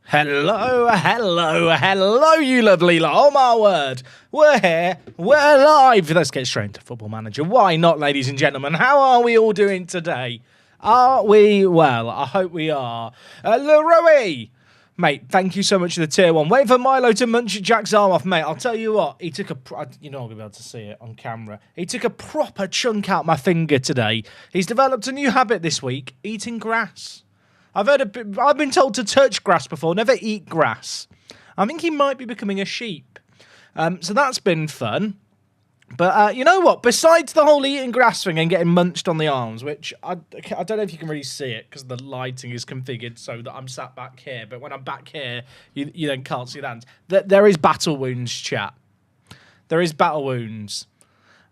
Hello, you lovely lot. Oh, my word. We're here. We're live. Let's get straight into Football Manager. Why not, ladies and gentlemen? How are we all doing today? Are we well? I hope we are. Leroy, mate, thank you so much for the tier 1. Wait for Milo to munch Jack's arm off, mate. I'll tell you what. He took you know I'll be able to see it on camera. He took a proper chunk out my finger today. He's developed a new habit this week, eating grass. I've been told to touch grass before, never eat grass. I think he might be becoming a sheep. So that's been fun. But you know what? Besides the whole eating grass thing and getting munched on the arms, which I don't know if you can really see it because the lighting is configured so that I'm sat back here. But when I'm back here, you then can't see the hands. There is battle wounds, chat. There is battle wounds.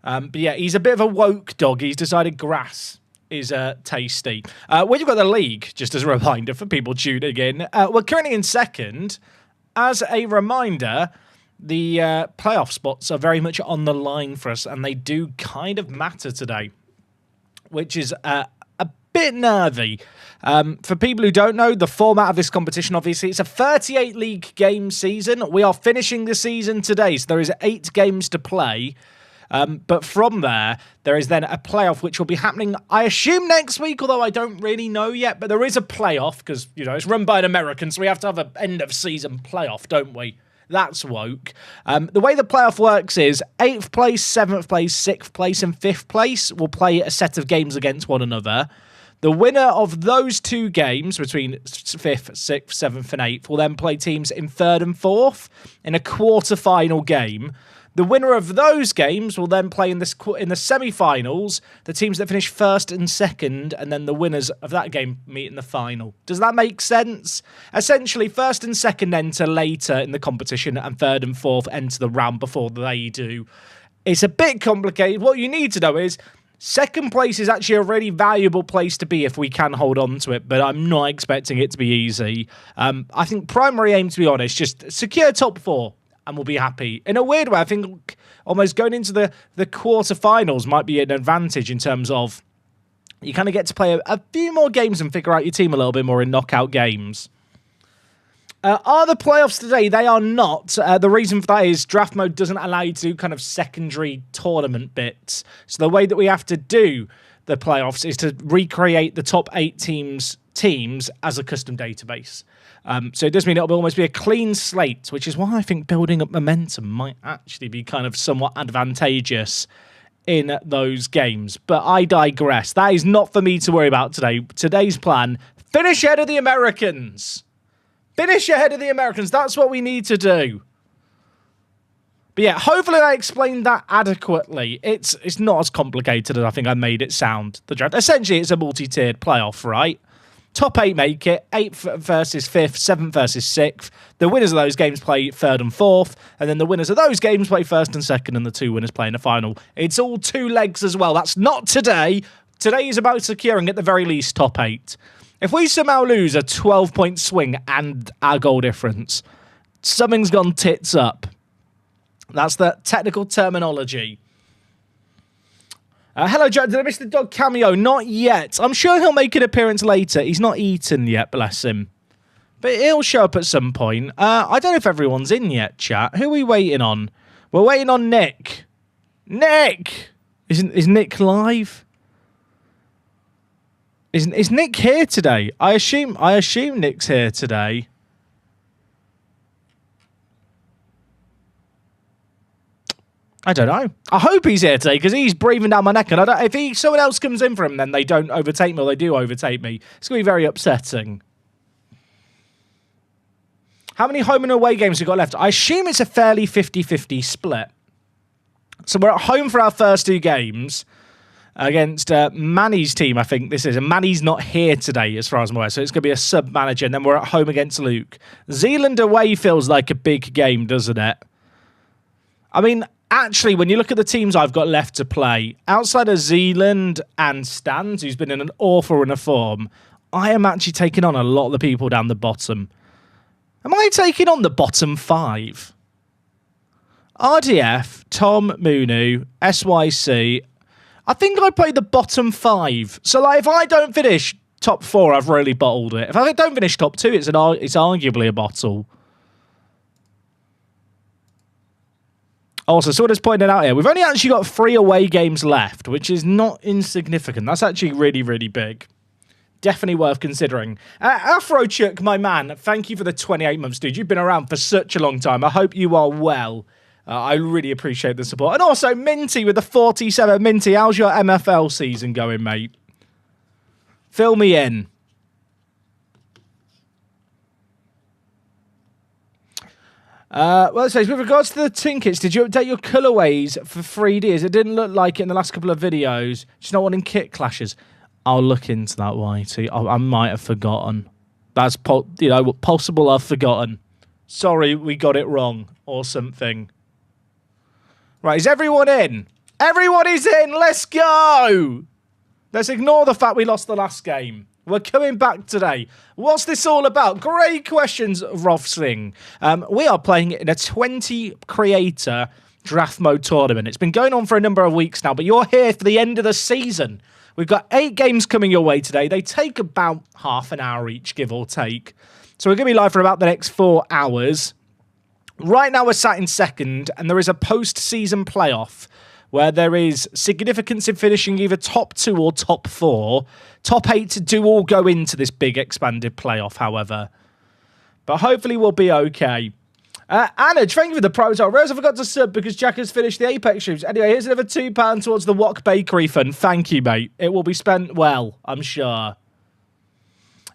But yeah, he's a bit of a woke dog. He's decided grass is tasty. When you've got the league, just as a reminder for people tuning in, we're currently in second. As a reminder, the playoff spots are very much on the line for us, and they do kind of matter today, which is a bit nervy. For people who don't know, the format of this competition, obviously, it's a 38 league game season. We are finishing the season today, so there is 8 games to play. But from there is then a playoff which will be happening, I assume, next week, although I don't really know yet. But there is a playoff because, you know, it's run by an American, so we have to have an end-of-season playoff, don't we? That's woke. The way the playoff works is 8th place, 7th place, 6th place, and 5th place will play a set of games against one another. The winner of those 2 games between 5th, 6th, 7th, and 8th will then play teams in 3rd and 4th in a quarter-final game. The winner of those games will then play in the semi-finals, the teams that finish 1st and 2nd, and then the winners of that game meet in the final. Does that make sense? Essentially, 1st and 2nd enter later in the competition, and 3rd and 4th enter the round before they do. It's a bit complicated. What you need to know is 2nd place is actually a really valuable place to be if we can hold on to it, but I'm not expecting it to be easy. I think primary aim, to be honest, just secure top 4. And we'll be happy. In a weird way, I think almost going into the quarterfinals might be an advantage in terms of you kind of get to play a few more games and figure out your team a little bit more in knockout games. Are the playoffs today? They are not. The reason for that is draft mode doesn't allow you to do kind of secondary tournament bits. So the way that we have to do the playoffs is to recreate the top 8 teams as a custom database. So it does mean it'll almost be a clean slate, which is why I think building up momentum might actually be kind of somewhat advantageous in those games. But I digress. That is not for me to worry about today. Today's plan, finish ahead of the Americans. Finish ahead of the Americans. That's what we need to do. But yeah, hopefully I explained that adequately. It's not as complicated as I think I made it sound. The draft. Essentially, it's a multi-tiered playoff, right? Top 8 make it, 8th versus 5th, 7th versus 6th. The winners of those games play 3rd and 4th, and then the winners of those games play 1st and 2nd, and the 2 winners play in the final. It's all 2 legs as well. That's not today. Today is about securing, at the very least, top 8. If we somehow lose a 12-point swing and our goal difference, something's gone tits up. That's the technical terminology. Hello, Jack. Did I miss the dog cameo? Not yet. I'm sure he'll make an appearance later. He's not eaten yet, bless him. But he'll show up at some point. I don't know if everyone's in yet, chat. Who are we waiting on? We're waiting on Nick. Nick! Is Nick live? Is Nick here today? I assume Nick's here today. I don't know. I hope he's here today because he's breathing down my neck. And if someone else comes in for him, then they don't overtake me or they do overtake me. It's going to be very upsetting. How many home and away games have we got left? I assume it's a fairly 50-50 split. So we're at home for our first 2 games against Manny's team, I think this is. And Manny's not here today, as far as I'm aware. So it's going to be a sub-manager. And then we're at home against Luke. Zealand away feels like a big game, doesn't it? I mean, actually, when you look at the teams I've got left to play, outside of Zealand and Stans, who's been in an awful run of form, I am actually taking on a lot of the people down the bottom. Am I taking on the bottom 5? RDF, Tom, Munu, SYC. I think I play the bottom 5. So, like, if I don't finish Top 4, I've really bottled it. If I don't finish top 2, it's arguably a bottle. Also, someone has pointed out here, we've only actually got 3 away games left, which is not insignificant. That's actually really, really big. Definitely worth considering. Afrochuk, my man, thank you for the 28 months, dude. You've been around for such a long time. I hope you are well. I really appreciate the support. And also, Minty with the 47. Minty, how's your MFL season going, mate? Fill me in. Well, it says, with regards to the tinkets, did you update your colorways for 3Ds? It didn't look like it in the last couple of videos. Just not wanting kit clashes. I'll look into that, Whitey. I might have forgotten. That's possible I've forgotten. Sorry, we got it wrong or something. Right, is everyone in? Everyone is in. Let's go. Let's ignore the fact we lost the last game. We're coming back today. What's this all about? Great questions, Rovsling. We are playing in a 20-creator draft mode tournament. It's been going on for a number of weeks now, but you're here for the end of the season. We've got 8 games coming your way today. They take about half an hour each, give or take. So we're going to be live for about the next 4 hours. Right now we're sat in second, and there is a post-season playoff where there is significance in finishing either top 2 or top 4. Top 8 do all go into this big expanded playoff, however. But hopefully we'll be okay. Anna, thank you for the pros. I realised I forgot to sub because Jack has finished the Apex streams. Anyway, here's another £2 towards the Wok Bakery Fund. Thank you, mate. It will be spent well, I'm sure.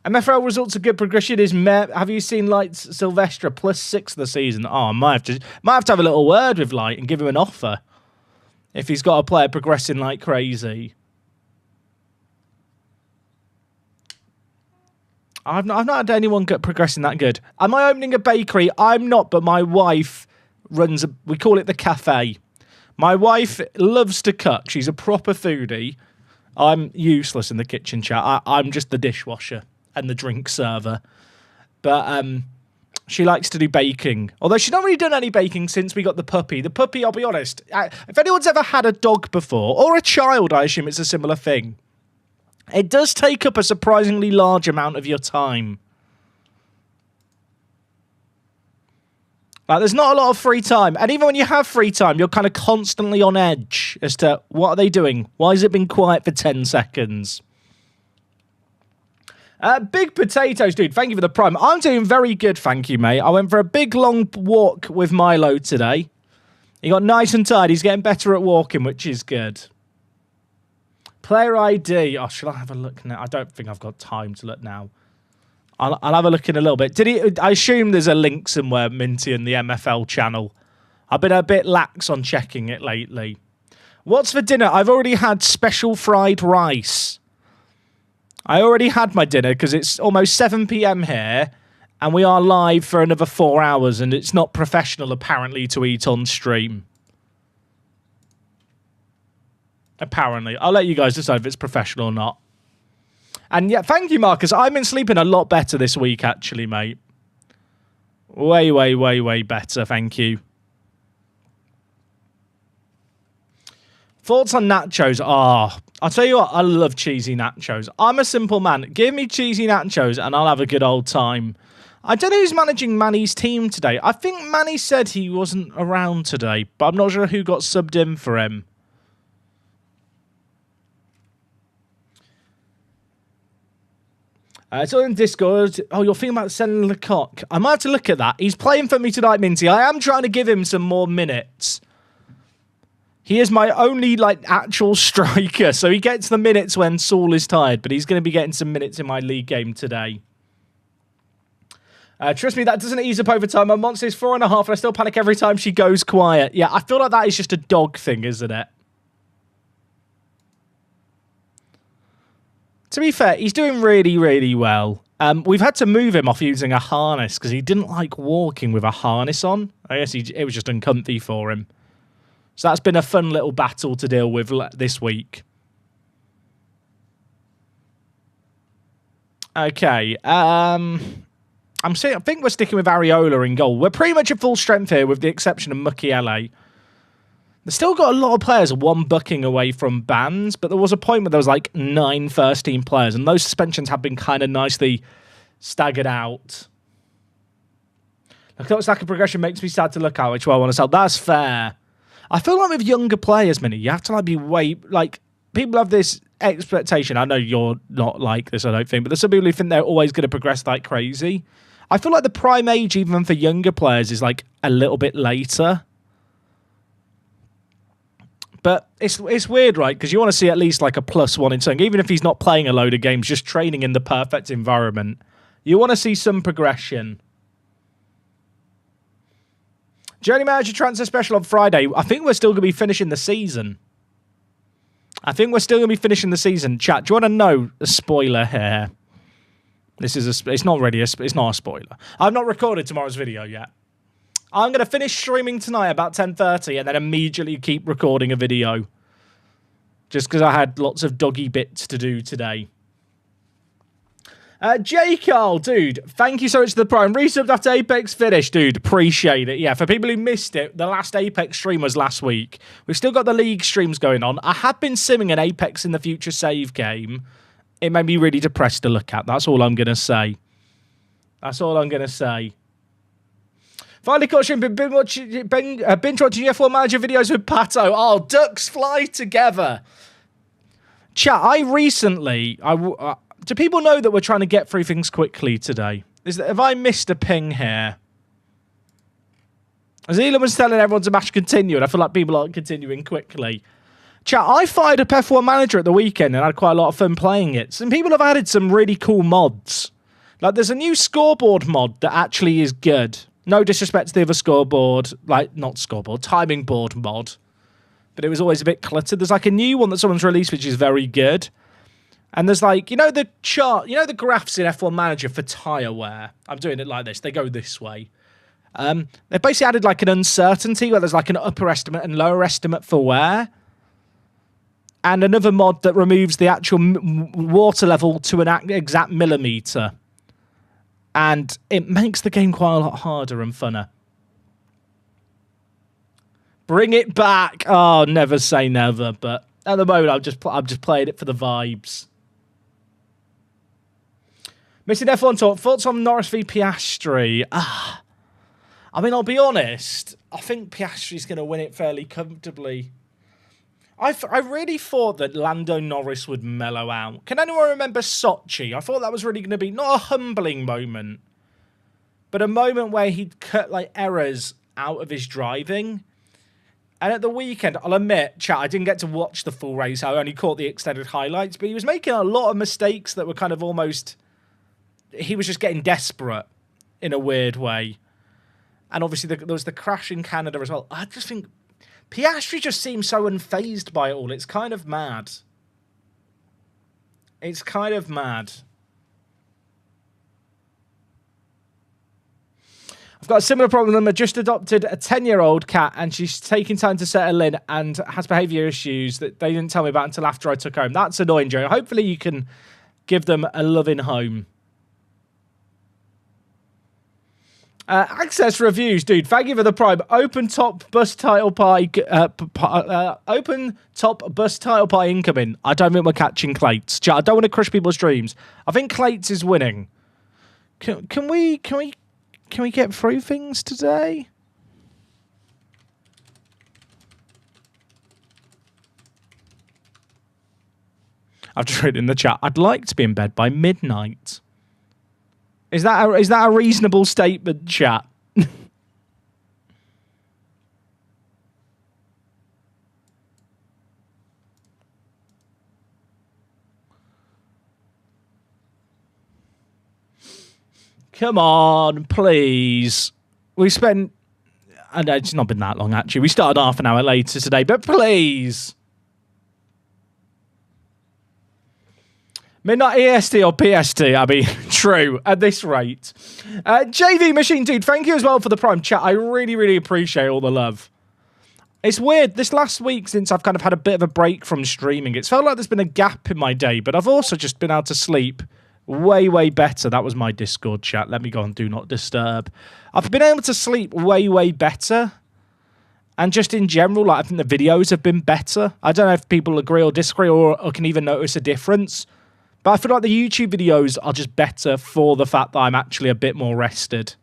MFL results of good progression is have you seen Light's Sylvestra +6 the season? Oh, I might have to have a little word with Light and give him an offer. If he's got a player progressing like crazy. I've not had anyone progressing that good. Am I opening a bakery? I'm not, but my wife runs we call it the cafe. My wife loves to cook. She's a proper foodie. I'm useless in the kitchen chat. I'm just the dishwasher and the drink server. But she likes to do baking. Although she's not really done any baking since we got the puppy. The puppy, I'll be honest, if anyone's ever had a dog before, or a child, I assume it's a similar thing, it does take up a surprisingly large amount of your time. Like, there's not a lot of free time. And even when you have free time, you're kind of constantly on edge as to what are they doing? Why has it been quiet for 10 seconds? Big Potatoes, dude, thank you for the prime. I'm doing very good, thank you, mate. I went for a big, long walk with Milo today. He got nice and tired. He's getting better at walking, which is good. Player ID. Oh, should I have a look now? I don't think I've got time to look now. I'll have a look in a little bit. I assume there's a link somewhere, Minty, in the MFL channel. I've been a bit lax on checking it lately. What's for dinner? I've already had special fried rice. I already had my dinner because it's almost 7 p.m. here, and we are live for another 4 hours, and it's not professional, apparently, to eat on stream. Apparently. I'll let you guys decide if it's professional or not. And yeah, thank you, Marcus. I've been sleeping a lot better this week, actually, mate. Way, way, way, way better, thank you. Thoughts on nachos? Oh, I'll tell you what, I love cheesy nachos. I'm a simple man. Give me cheesy nachos and I'll have a good old time. I don't know who's managing Manny's team today. I think Manny said he wasn't around today, but I'm not sure who got subbed in for him. It's all in Discord. Oh, you're thinking about sending Lecoq. I might have to look at that. He's playing for me tonight, Minty. I am trying to give him some more minutes. He is my only, actual striker. So he gets the minutes when Saul is tired. But he's going to be getting some minutes in my league game today. Trust me, that doesn't ease up over time. My monster is 4.5 and I still panic every time she goes quiet. Yeah, I feel like that is just a dog thing, isn't it? To be fair, he's doing really, really well. We've had to move him off using a harness because he didn't like walking with a harness on. I guess it was just uncomfy for him. So that's been a fun little battle to deal with this week. Okay. I think we're sticking with Areola in goal. We're pretty much at full strength here with the exception of Mukiele. They've still got a lot of players one booking away from bans, but there was a point where there was like 9 first-team players, and those suspensions have been kind of nicely staggered out. Looks like a progression makes me sad to look at, which I want to sell. That's fair. I feel like with younger players, Minnie, you have to like be people have this expectation. I know you're not like this, I don't think, but there's some people who think they're always going to progress like crazy. I feel like the prime age, even for younger players, is like a little bit later. But it's weird, right? Because you want to see at least like a +1 in something. Even if he's not playing a load of games, just training in the perfect environment. You want to see some progression. Journey Manager transfer special on Friday. I think we're still going to be finishing the season. Chat, do you want to know a spoiler here? It's not a spoiler. I've not recorded tomorrow's video yet. I'm going to finish streaming tonight about 10:30 and then immediately keep recording a video. Just because I had lots of doggy bits to do today. J. Carl, dude, thank you so much for the Prime. Resubbed after Apex finished, dude. Appreciate it. Yeah, for people who missed it, the last Apex stream was last week. We've still got the League streams going on. I have been simming an Apex in the Future save game. It made me really depressed to look at. That's all I'm going to say. Finally caught you binge watching F1 Manager videos with Pato. Oh, ducks fly together. Chat, do people know that we're trying to get through things quickly today? Have I missed a ping here? As Elon was telling everyone to match continue, and I feel like people aren't continuing quickly. Chat, I fired up F1 Manager at the weekend and had quite a lot of fun playing it. Some people have added some really cool mods. Like, there's a new scoreboard mod that actually is good. No disrespect to the other timing board mod. But it was always a bit cluttered. There's like a new one that someone's released which is very good. And there's like, the chart, the graphs in F1 Manager for tyre wear. I'm doing it like this. They go this way. They've basically added like an uncertainty where there's like an upper estimate and lower estimate for wear. And another mod that removes the actual water level to an exact millimetre. And it makes the game quite a lot harder and funner. Bring it back. Oh, never say never. But at the moment, I'm just playing it for the vibes. Missing F1 talk. Thoughts on Norris v Piastri? I mean, I'll be honest. I think Piastri's going to win it fairly comfortably. I really thought that Lando Norris would mellow out. Can anyone remember Sochi? I thought that was really going to be not a humbling moment, but a moment where he'd cut like errors out of his driving. And at the weekend, I'll admit, chat, I didn't get to watch the full race. I only caught the extended highlights, but he was making a lot of mistakes that were kind of almost... He was just getting desperate in a weird way. And obviously there was the crash in Canada as well. I just think Piastri just seems so unfazed by it all. It's kind of mad. I've got a similar problem. I just adopted a 10-year-old cat and she's taking time to settle in and has behaviour issues that they didn't tell me about until after I took home. That's annoying, Joe. Hopefully you can give them a loving home. Access reviews, dude. Thank you for the Prime. Open top bus title pie incoming. I don't think we're catching Clates. I don't want to crush people's dreams. I think Clates is winning. Can we get through things today? I've just written in the chat. I'd like to be in bed by midnight. Is that a reasonable statement, chat? Come on, please. We spent... I know it's not been that long, actually. We started half an hour later today, but please. Midnight EST or PST, I mean, true, at this rate. JV Machine Dude, thank you as well for the Prime chat. I really, really appreciate all the love. It's weird, this last week since I've kind of had a bit of a break from streaming, it's felt like there's been a gap in my day, but I've also just been able to sleep way, way better. That was my Discord chat. Let me go on Do Not Disturb. I've been able to sleep way, way better. And just in general, like, I think the videos have been better. I don't know if people agree or disagree or can even notice a difference. But I feel like the YouTube videos are just better for the fact that I'm actually a bit more rested.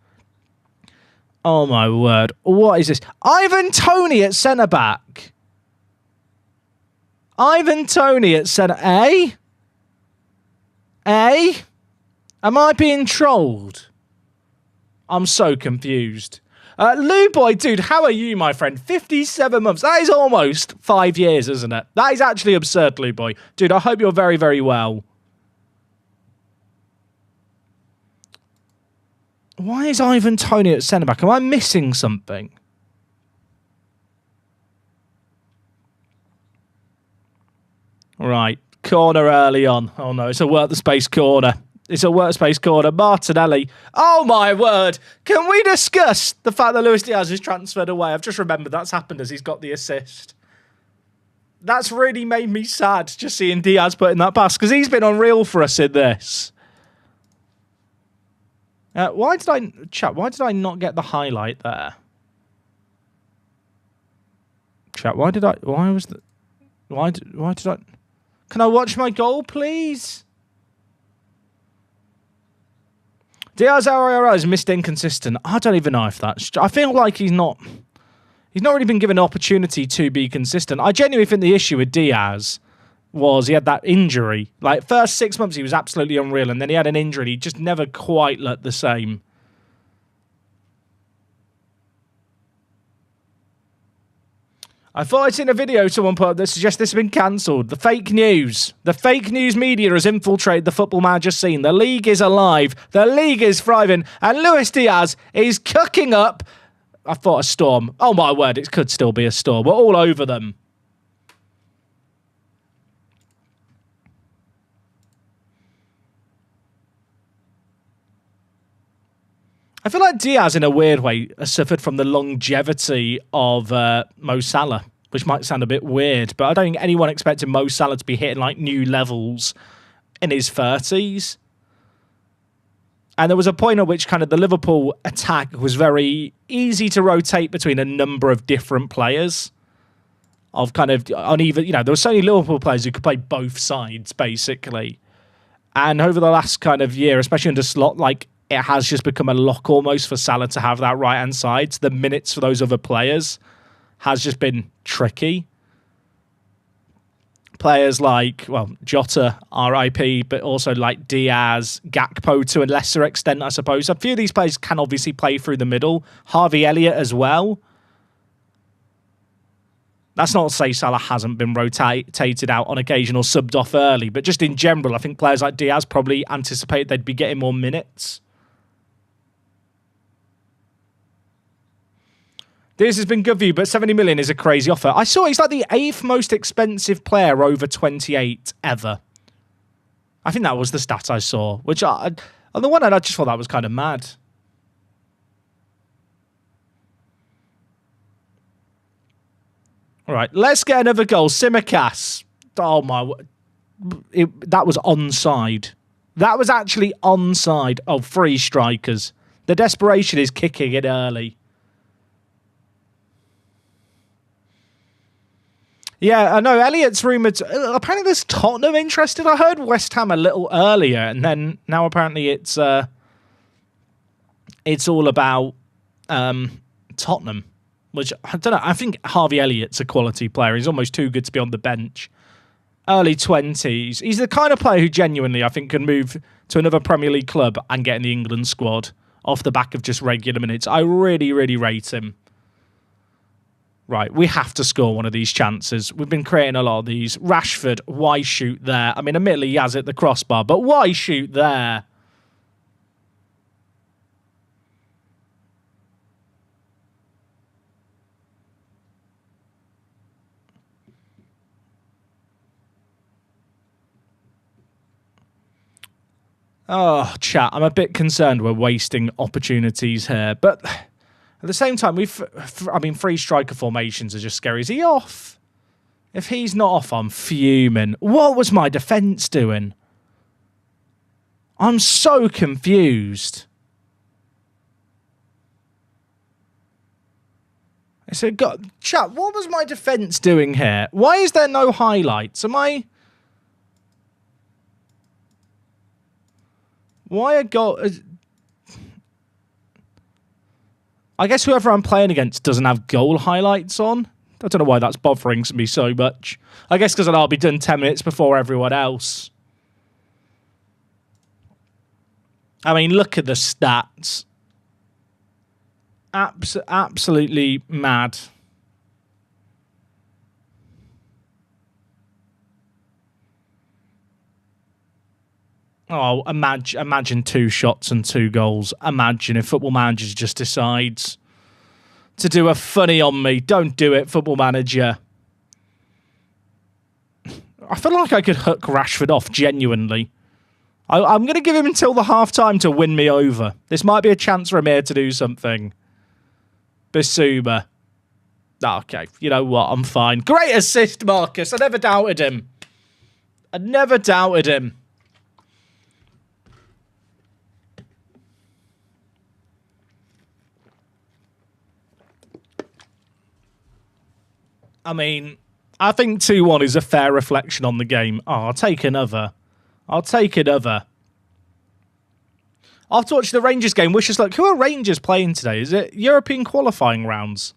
Oh, my word. What is this? Ivan Toney at centre-back. Ivan Toney at centre... Eh? Eh? Am I being trolled? I'm so confused. Lou Boy, dude, how are you, my friend? 57 months. That is almost 5 years, isn't it? That is actually absurd, Lou Boy. Dude, I hope you're very, very well. Why is Ivan Toney at centre-back? Am I missing something? Right. Corner early on. Oh, no. It's a work the space corner. It's a workspace corner. Martinelli. Oh, my word. Can we discuss the fact that Luis Diaz is transferred away? I've just remembered that's happened as he's got the assist. That's really made me sad, just seeing Diaz putting that pass, because he's been unreal for us in this. Why did I not get the highlight there? Chat, why did I... Can I watch my goal, please? Diaz Aurora is missed inconsistent. I don't even know if that's... I feel like he's not really been given an opportunity to be consistent. I genuinely think the issue with Diaz was he had that injury. Like, first 6 months he was absolutely unreal, and then he had an injury and he just never quite looked the same. I thought I'd seen a video someone put up that suggests this has been cancelled. The fake news. The fake news media has infiltrated the Football Manager scene. The league is alive. The league is thriving. And Luis Diaz is cooking up. I thought a storm. Oh, my word. It could still be a storm. We're all over them. I feel like Diaz, in a weird way, has suffered from the longevity of Mo Salah, which might sound a bit weird, but I don't think anyone expected Mo Salah to be hitting like new levels in his 30s. And there was a point at which kind of the Liverpool attack was very easy to rotate between a number of different players. Of kind of uneven, you know, there were so many Liverpool players who could play both sides, basically. And over the last kind of year, especially under Slot, like, it has just become a lock almost for Salah to have that right-hand side. The minutes for those other players has just been tricky. Players like, well, Jota, RIP, but also like Diaz, Gakpo to a lesser extent, I suppose. A few of these players can obviously play through the middle. Harvey Elliott as well. That's not to say Salah hasn't been rotated out on occasion or subbed off early, but just in general, I think players like Diaz probably anticipated they'd be getting more minutes. This has been good for you, but 70 million is a crazy offer. I saw he's like the 8th most expensive player over 28 ever. I think that was the stat I saw, which on the one hand, I just thought that was kind of mad. All right, let's get another goal. Simicast. Oh, my... that was onside. That was actually onside. Oh, 3 strikers. The desperation is kicking in early. Yeah, I know. Elliott's rumoured... apparently there's Tottenham interested. I heard West Ham a little earlier, and then now apparently it's all about Tottenham, which, I don't know, I think Harvey Elliott's a quality player. He's almost too good to be on the bench. Early 20s. He's the kind of player who genuinely, I think, can move to another Premier League club and get in the England squad off the back of just regular minutes. I really, really rate him. Right, we have to score one of these chances. We've been creating a lot of these. Rashford, why shoot there? I mean, admittedly, he has it the crossbar, but why shoot there? Oh, chat, I'm a bit concerned we're wasting opportunities here, but... At the same time, free striker formations are just scary. Is he off? If he's not off, I'm fuming. What was my defence doing? I'm so confused. So, chat, what was my defence doing here? Why is there no highlights? Why a goal? I guess whoever I'm playing against doesn't have goal highlights on. I don't know why that's bothering me so much. I guess because I'll be done 10 minutes before everyone else. I mean, look at the stats. Absolutely mad. Oh, imagine 2 shots and 2 goals. Imagine if Football Manager just decides to do a funny on me. Don't do it, Football Manager. I feel like I could hook Rashford off, genuinely. I'm going to give him until the half-time to win me over. This might be a chance for him here to do something. Bissouma. Okay, you know what? I'm fine. Great assist, Marcus. I never doubted him. I never doubted him. I mean, I think 2-1 is a fair reflection on the game. Oh, I'll take another. I'll take another. After watching the Rangers game, which is like, who are Rangers playing today? Is it European qualifying rounds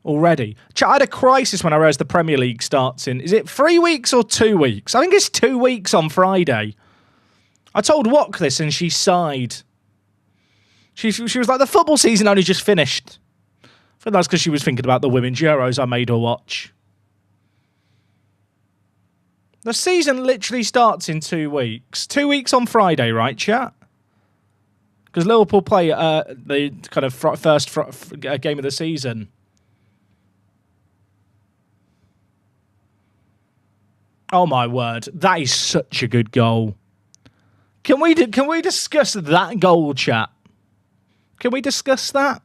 already? I had a crisis when I realised the Premier League starts in, is it 3 weeks or 2 weeks? I think it's 2 weeks on Friday. I told Wok this and she sighed. She was like, the football season only just finished. I think that's because she was thinking about the Women's Euros I made her watch. The season literally starts in 2 weeks. 2 weeks on Friday, right, chat? Because Liverpool play the kind of first game of the season. Oh my word, that is such a good goal. Can we discuss that goal, chat? Can we discuss that?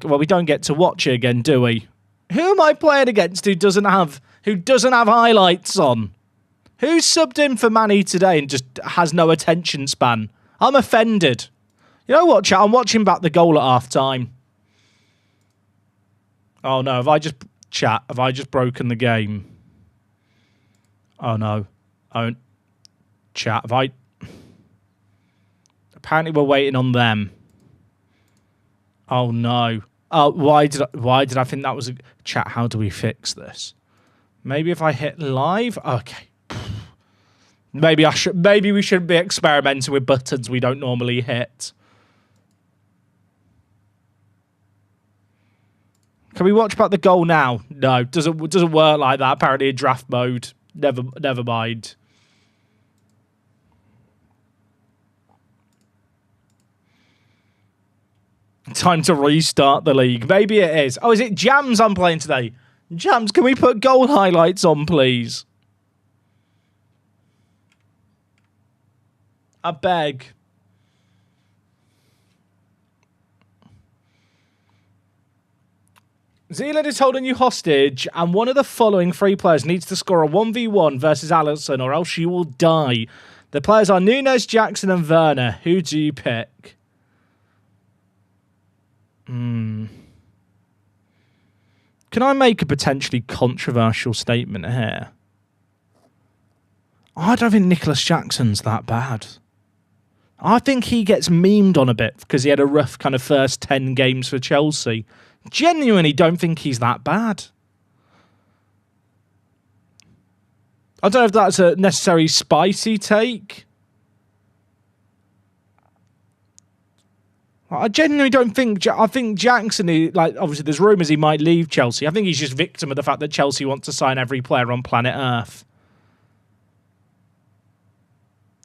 Well, we don't get to watch it again, do we? Who am I playing against who doesn't have highlights on? Who subbed in for Manny today and just has no attention span? I'm offended. You know what, chat? I'm watching back the goal at half-time. Oh, no. Have I just broken the game? Oh, no. Oh, chat, apparently we're waiting on them. Oh, no. Oh, why did I think that was a... Chat, how do we fix this? Maybe if I hit live? Okay. Maybe we shouldn't be experimenting with buttons we don't normally hit. Can we watch back the goal now? No, doesn't work like that. Apparently in draft mode. Never mind. Time to restart the league. Maybe it is. Oh, is it Jams I'm playing today? Jams, can we put goal highlights on, please? I beg. Zealand is holding you hostage, and one of the following 3 players needs to score a 1v1 versus Allison, or else you will die. The players are Nunes, Jackson, and Werner. Who do you pick? Can I make a potentially controversial statement here? I don't think Nicholas Jackson's that bad. I think he gets memed on a bit because he had a rough kind of first 10 games for Chelsea. Genuinely don't think he's that bad. I don't know if that's a necessarily spicy take. I genuinely don't think... I think Jackson, obviously there's rumours he might leave Chelsea. I think he's just victim of the fact that Chelsea wants to sign every player on planet Earth.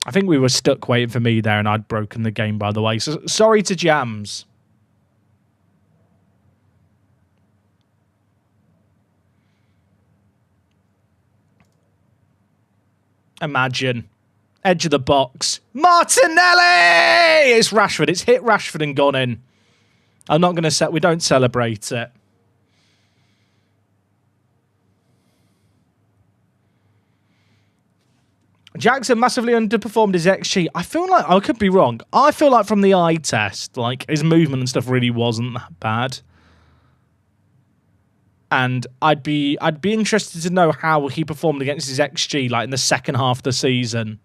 I think we were stuck waiting for me there and I'd broken the game, by the way. So sorry to Jams. Imagine. Edge of the box. Martinelli! It's Rashford. It's hit Rashford and gone in. I'm not going to... We don't celebrate it. Jackson massively underperformed his XG. I feel like, I could be wrong. I feel like from the eye test, like his movement and stuff really wasn't that bad. And I'd be interested to know how he performed against his XG, like in the second half of the season.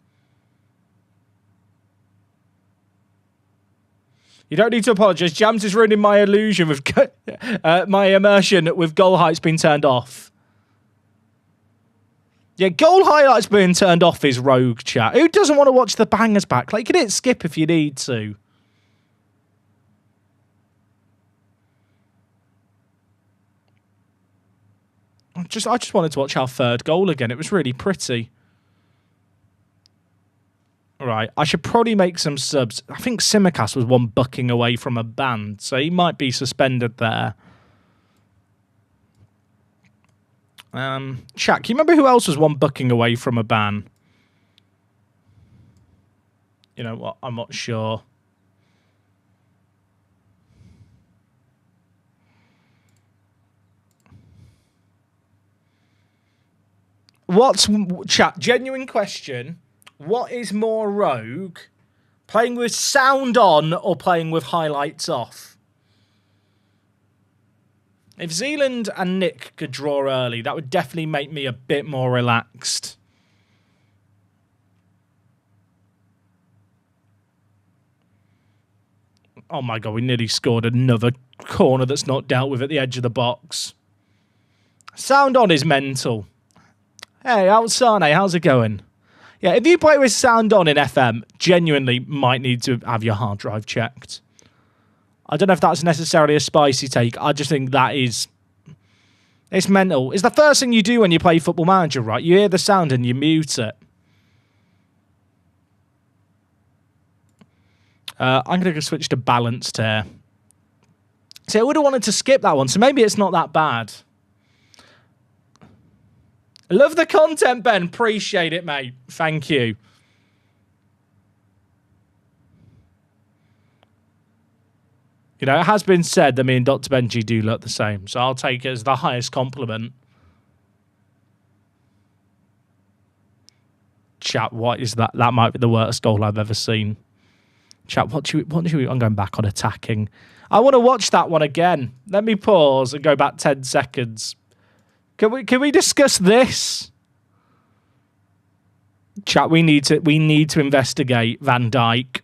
You don't need to apologise. Jams is ruining my illusion with my immersion with goal heights being turned off. Yeah, goal highlights being turned off is rogue, chat. Who doesn't want to watch the bangers back? Like, you can hit skip if you need to. I just wanted to watch our third goal again. It was really pretty. Right, I should probably make some subs. I think Simicast was one bucking away from a ban, so he might be suspended there. Shaq, you remember who else was one bucking away from a ban? You know what? I'm not sure. Chat, genuine question. What is more rogue? Playing with sound on or playing with highlights off? If Zealand and Nick could draw early, that would definitely make me a bit more relaxed. Oh my god, we nearly scored another corner that's not dealt with at the edge of the box. Sound on is mental. Hey, Alsane, how's it going? Yeah, if you play with sound on in FM, genuinely might need to have your hard drive checked. I don't know if that's necessarily a spicy take. I just think that is... It's mental. It's the first thing you do when you play Football Manager, right? You hear the sound and you mute it. I'm going to switch to balanced here. See, I would have wanted to skip that one, so maybe it's not that bad. Love the content, Ben. Appreciate it, mate. Thank you. You know, it has been said that me and Dr. Benji do look the same, so I'll take it as the highest compliment. Chat, what is that? That might be the worst goal I've ever seen. Chat, what do you... I'm going back on attacking. I want to watch that one again. Let me pause and go back 10 seconds. Can we discuss this? Chat, we need to investigate Van Dijk.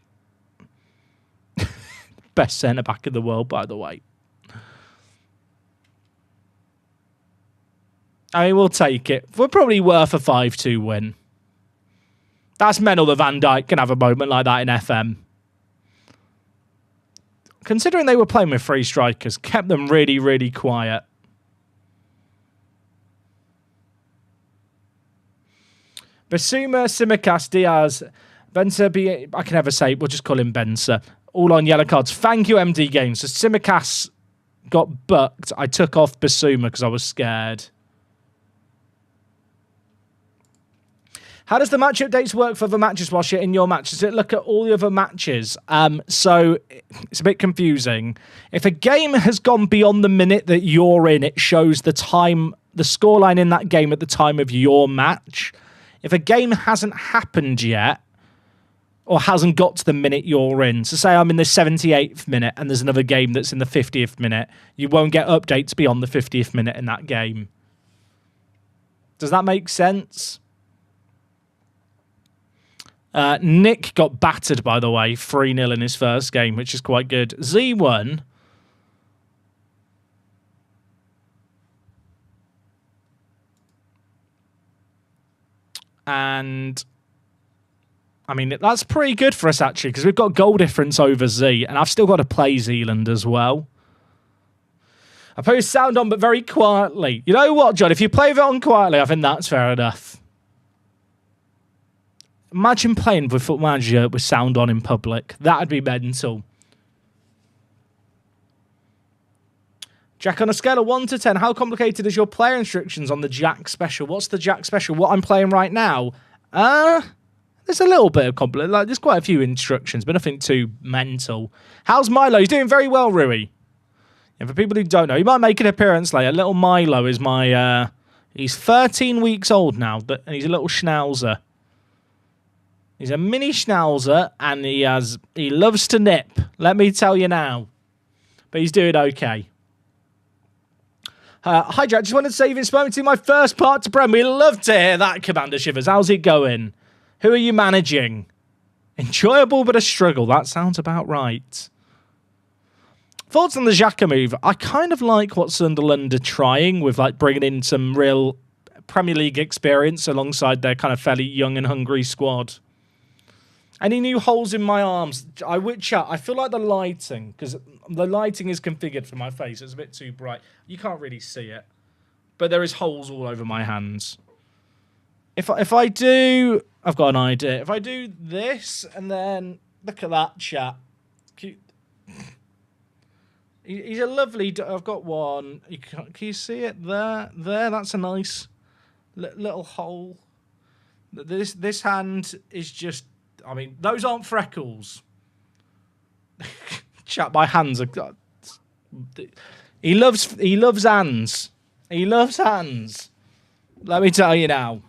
Best centre-back in the world, by the way. I mean, we'll take it. We're probably worth a 5-2 win. That's mental that Van Dijk can have a moment like that in FM. Considering they were playing with 3 strikers, kept them really, really quiet. Basuma, Simicast, Diaz, Benza, I can never say, we'll just call him Benza. All on yellow cards. Thank you, MD Games. So Simicast got bucked. I took off Basuma because I was scared. How does the match updates work for other matches whilst you're in your match? Does it look at all the other matches? So it's a bit confusing. If a game has gone beyond the minute that you're in, it shows the time, the scoreline in that game at the time of your match. If a game hasn't happened yet, or hasn't got to the minute you're in, so say I'm in the 78th minute and there's another game that's in the 50th minute, you won't get updates beyond the 50th minute in that game. Does that make sense? Nick got battered, by the way, 3-0 in his first game, which is quite good. Z won. And I mean, that's pretty good for us, actually, because we've got goal difference over Z, and I've still got to play Zealand as well. I post sound on, but very quietly. You know what, John? If you play it on quietly, I think that's fair enough. Imagine playing with Football Manager with sound on in public. That'd be mental. Jack, on a scale of 1 to 10, how complicated is your player instructions on the Jack Special? What's the Jack Special? What I'm playing right now? There's a little bit of complicated. Like, there's quite a few instructions, but nothing too mental. How's Milo? He's doing very well, Rui. And for people who don't know, he might make an appearance later. Little Milo is my... he's 13 weeks old now, and he's a little schnauzer. He's a mini schnauzer, and he loves to nip. Let me tell you now. But he's doing okay. Hi, Jack. Just wanted to say you've inspired me to my first part to Prem. We love to hear that, Commander Shivers. How's it going? Who are you managing? Enjoyable, but a struggle. That sounds about right. Thoughts on the Xhaka move? I kind of like what Sunderland are trying with, like, bringing in some real Premier League experience alongside their kind of fairly young and hungry squad. Any new holes in my arms? I would chat. I feel like the lighting, because the lighting is configured for my face. It's a bit too bright. You can't really see it. But there is holes all over my hands. If I do... I've got an idea. If I do this, and then... Look at that, chat. Cute. He's a lovely... I've got one. Can you see it there? There, that's a nice little hole. This hand is just... I mean, those aren't freckles. Chat, my hands are... He loves hands. He loves hands. Let me tell you now.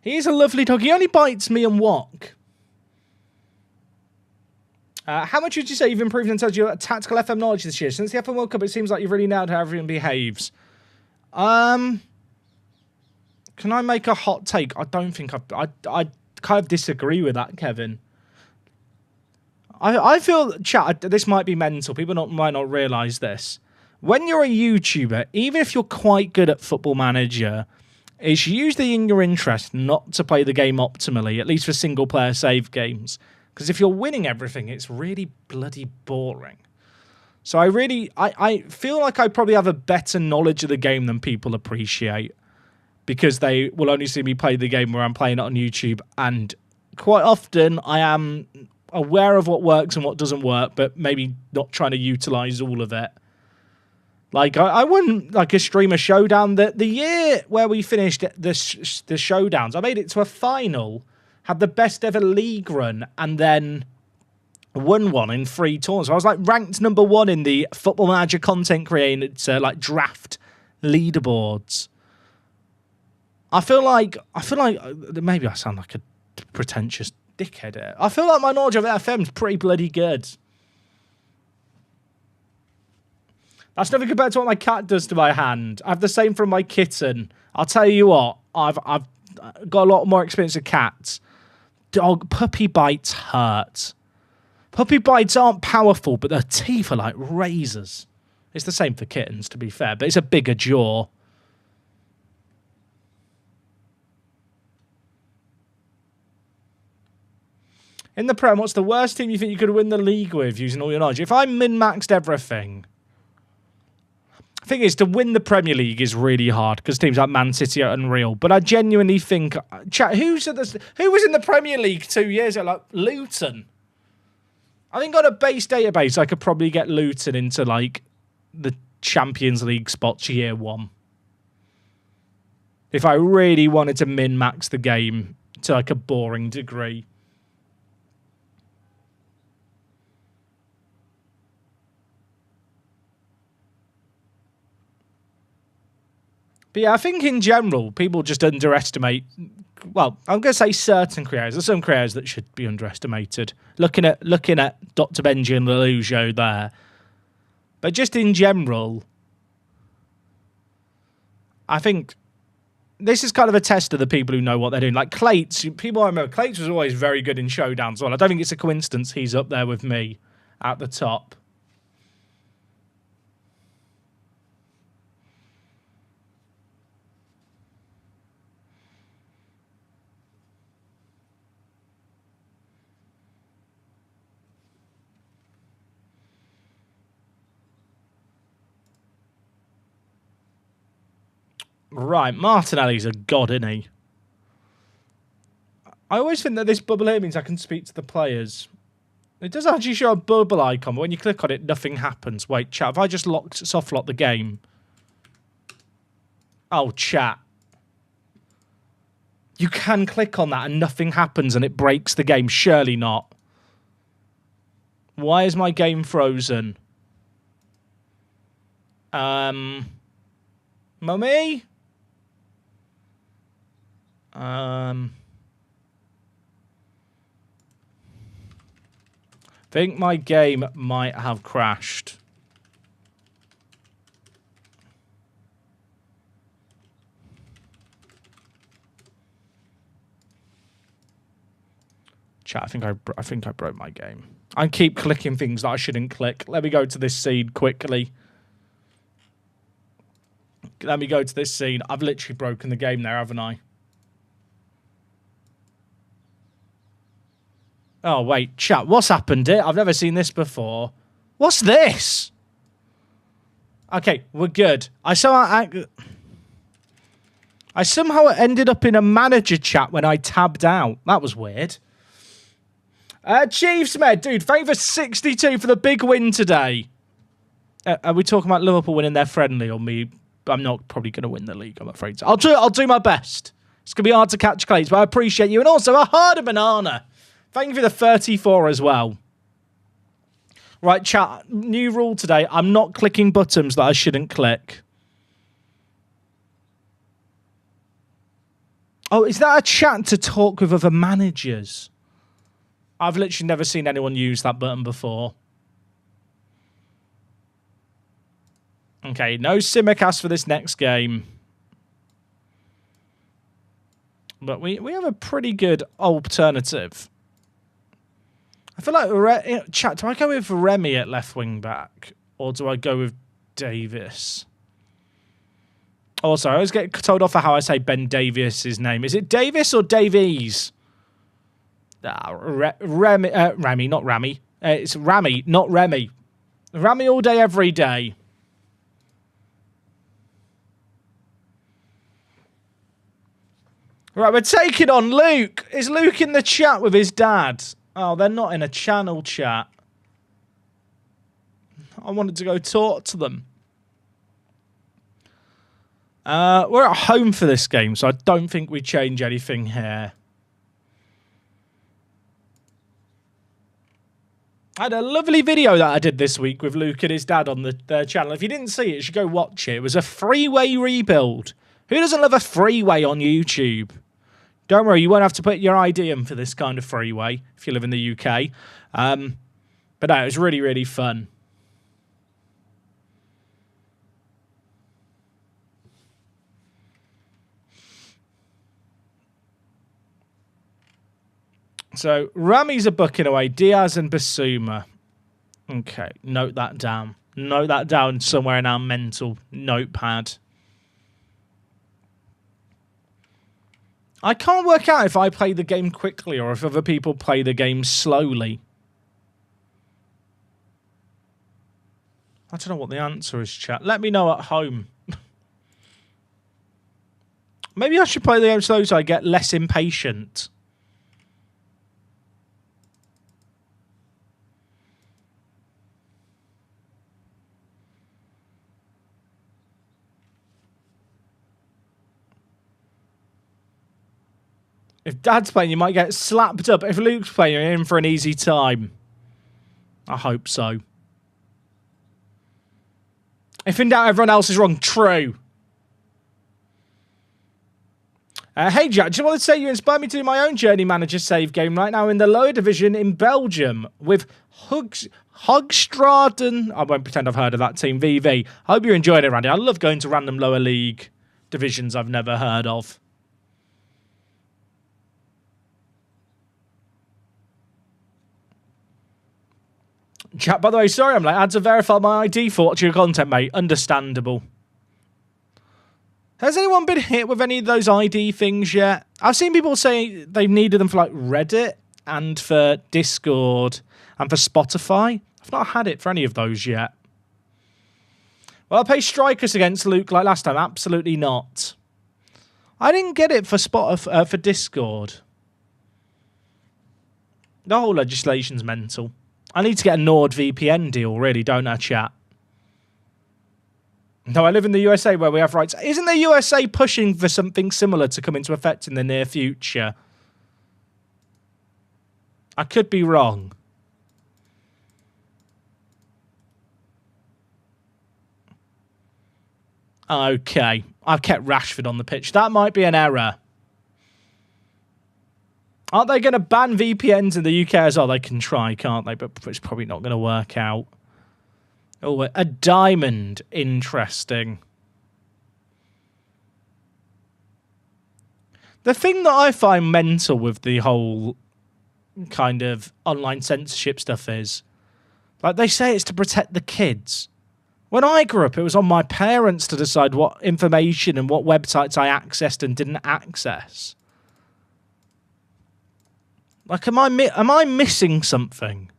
He's a lovely dog. He only bites me and walk. How much would you say you've improved in terms of your tactical FM knowledge this year? Since the FM World Cup, it seems like you've really nailed how everyone behaves. Can I make a hot take? I don't think I kind of disagree with that, Kevin. I feel, chat, this might be mental. People might not realise this. When you're a YouTuber, even if you're quite good at Football Manager, it's usually in your interest not to play the game optimally, at least for single-player save games. Because if you're winning everything, it's really bloody boring. So I feel like I probably have a better knowledge of the game than people appreciate. Because they will only see me play the game where I'm playing it on YouTube. And quite often, I am aware of what works and what doesn't work, but maybe not trying to utilise all of it. Like, I won, like, a streamer showdown. The year where we finished the showdowns, I made it to a final, had the best ever league run, and then won one in 3 tournaments. So I was, like, ranked number 1 in the Football Manager content creator, like, draft leaderboards. I feel like maybe I sound like a pretentious dickhead here. I feel like my knowledge of FM is pretty bloody good. That's nothing compared to what my cat does to my hand. I have the same from my kitten. I'll tell you what, I've got a lot more experience with cats. Puppy bites hurt. Puppy bites aren't powerful, but their teeth are like razors. It's the same for kittens, to be fair, but it's a bigger jaw. In the Prem, what's the worst team you think you could win the league with using all your knowledge? If I min-maxed everything... The thing is, to win the Premier League is really hard because teams like Man City are unreal. But I genuinely think... Chat, who was in the Premier League 2 years ago? Like, Luton. I think on a base database, I could probably get Luton into, like, the Champions League spots year 1. If I really wanted to min-max the game to, like, a boring degree. But yeah, I think in general, people just underestimate... Well, I'm going to say certain creators. There's some creators that should be underestimated. Looking at Dr. Benji and Lelujo there. But just in general, I think this is kind of a test of the people who know what they're doing. Like Clates, people I remember, Clates was always very good in showdowns as well. I don't think it's a coincidence he's up there with me at the top. Right, Martinelli's a god, isn't he? I always think that this bubble here means I can speak to the players. It does actually show a bubble icon, but when you click on it, nothing happens. Wait, chat, have I just soft-locked the game? Oh, chat. You can click on that and nothing happens and it breaks the game. Surely not. Why is my game frozen? Mummy? Think my game might have crashed. Chat, I think I broke my game. I keep clicking things that I shouldn't click. Let me go to this scene quickly. Let me go to this scene. I've literally broken the game there, haven't I? Oh, wait. Chat, what's happened here? I've never seen this before. What's this? Okay, we're good. I somehow ended up in a manager chat when I tabbed out. That was weird. Chiefs, Med, dude, thank you for 62 for the big win today. Are we talking about Liverpool winning their friendly or me? I'm not probably going to win the league, I'm afraid. I'll do my best. It's going to be hard to catch clays, but I appreciate you. And also, a harder banana. Thank you for the 34 as well. Right, chat, new rule today. I'm not clicking buttons that I shouldn't click. Oh, is that a chat to talk with other managers? I've literally never seen anyone use that button before. Okay, no simulcast for this next game. But we have a pretty good alternative. I feel like, chat, do I go with Remy at left wing back? Or do I go with Davis? Also, I always get told off for how I say Ben Davies' name. Is it Davis or Davies? Remy, not Ramy. It's Ramy, not Remy. Ramy all day, every day. Right, we're taking on Luke. Is Luke in the chat with his dad? Oh, they're not in a channel chat. I wanted to go talk to them. We're at home for this game, so I don't think we change anything here. I had a lovely video that I did this week with Luke and his dad on the channel. If you didn't see it, you should go watch it. It was a freeway rebuild. Who doesn't love a freeway on YouTube? Don't worry, you won't have to put your ID in for this kind of freeway if you live in the UK. But no, it was really, really fun. So, Rammies are booking away. Diaz and Basuma. Okay, note that down. Note that down somewhere in our mental notepad. I can't work out if I play the game quickly or if other people play the game slowly. I don't know what the answer is, chat. Let me know at home. Maybe I should play the game slow so I get less impatient. If Dad's playing, you might get slapped up. If Luke's playing, you're in for an easy time. I hope so. If in doubt, everyone else is wrong. True. Hey, Jack, just wanted to say you inspired me to do my own Journey Manager save game right now in the lower division in Belgium with Hogstraden. I won't pretend I've heard of that team, VV. I hope you're enjoying it, Randy. I love going to random lower league divisions I've never heard of. Chat, by the way, sorry I'm late. I had to verify my ID for watching your content, mate. Understandable. Has anyone been hit with any of those ID things yet? I've seen people say they've needed them for like Reddit and for Discord and for Spotify. I've not had it for any of those yet. Well, I'll play strikers against Luke like last time. Absolutely not. I didn't get it for for Discord. The whole legislation's mental. I need to get a NordVPN deal, really, don't I, chat? No, I live in the USA where we have rights. Isn't the USA pushing for something similar to come into effect in the near future? I could be wrong. Okay. I've kept Rashford on the pitch. That might be an error. Aren't they going to ban VPNs in the UK as well? They can try, can't they? But it's probably not going to work out. Oh, a diamond. Interesting. The thing that I find mental with the whole kind of online censorship stuff is, like, they say it's to protect the kids. When I grew up, it was on my parents to decide what information and what websites I accessed and didn't access. Like, am I missing something?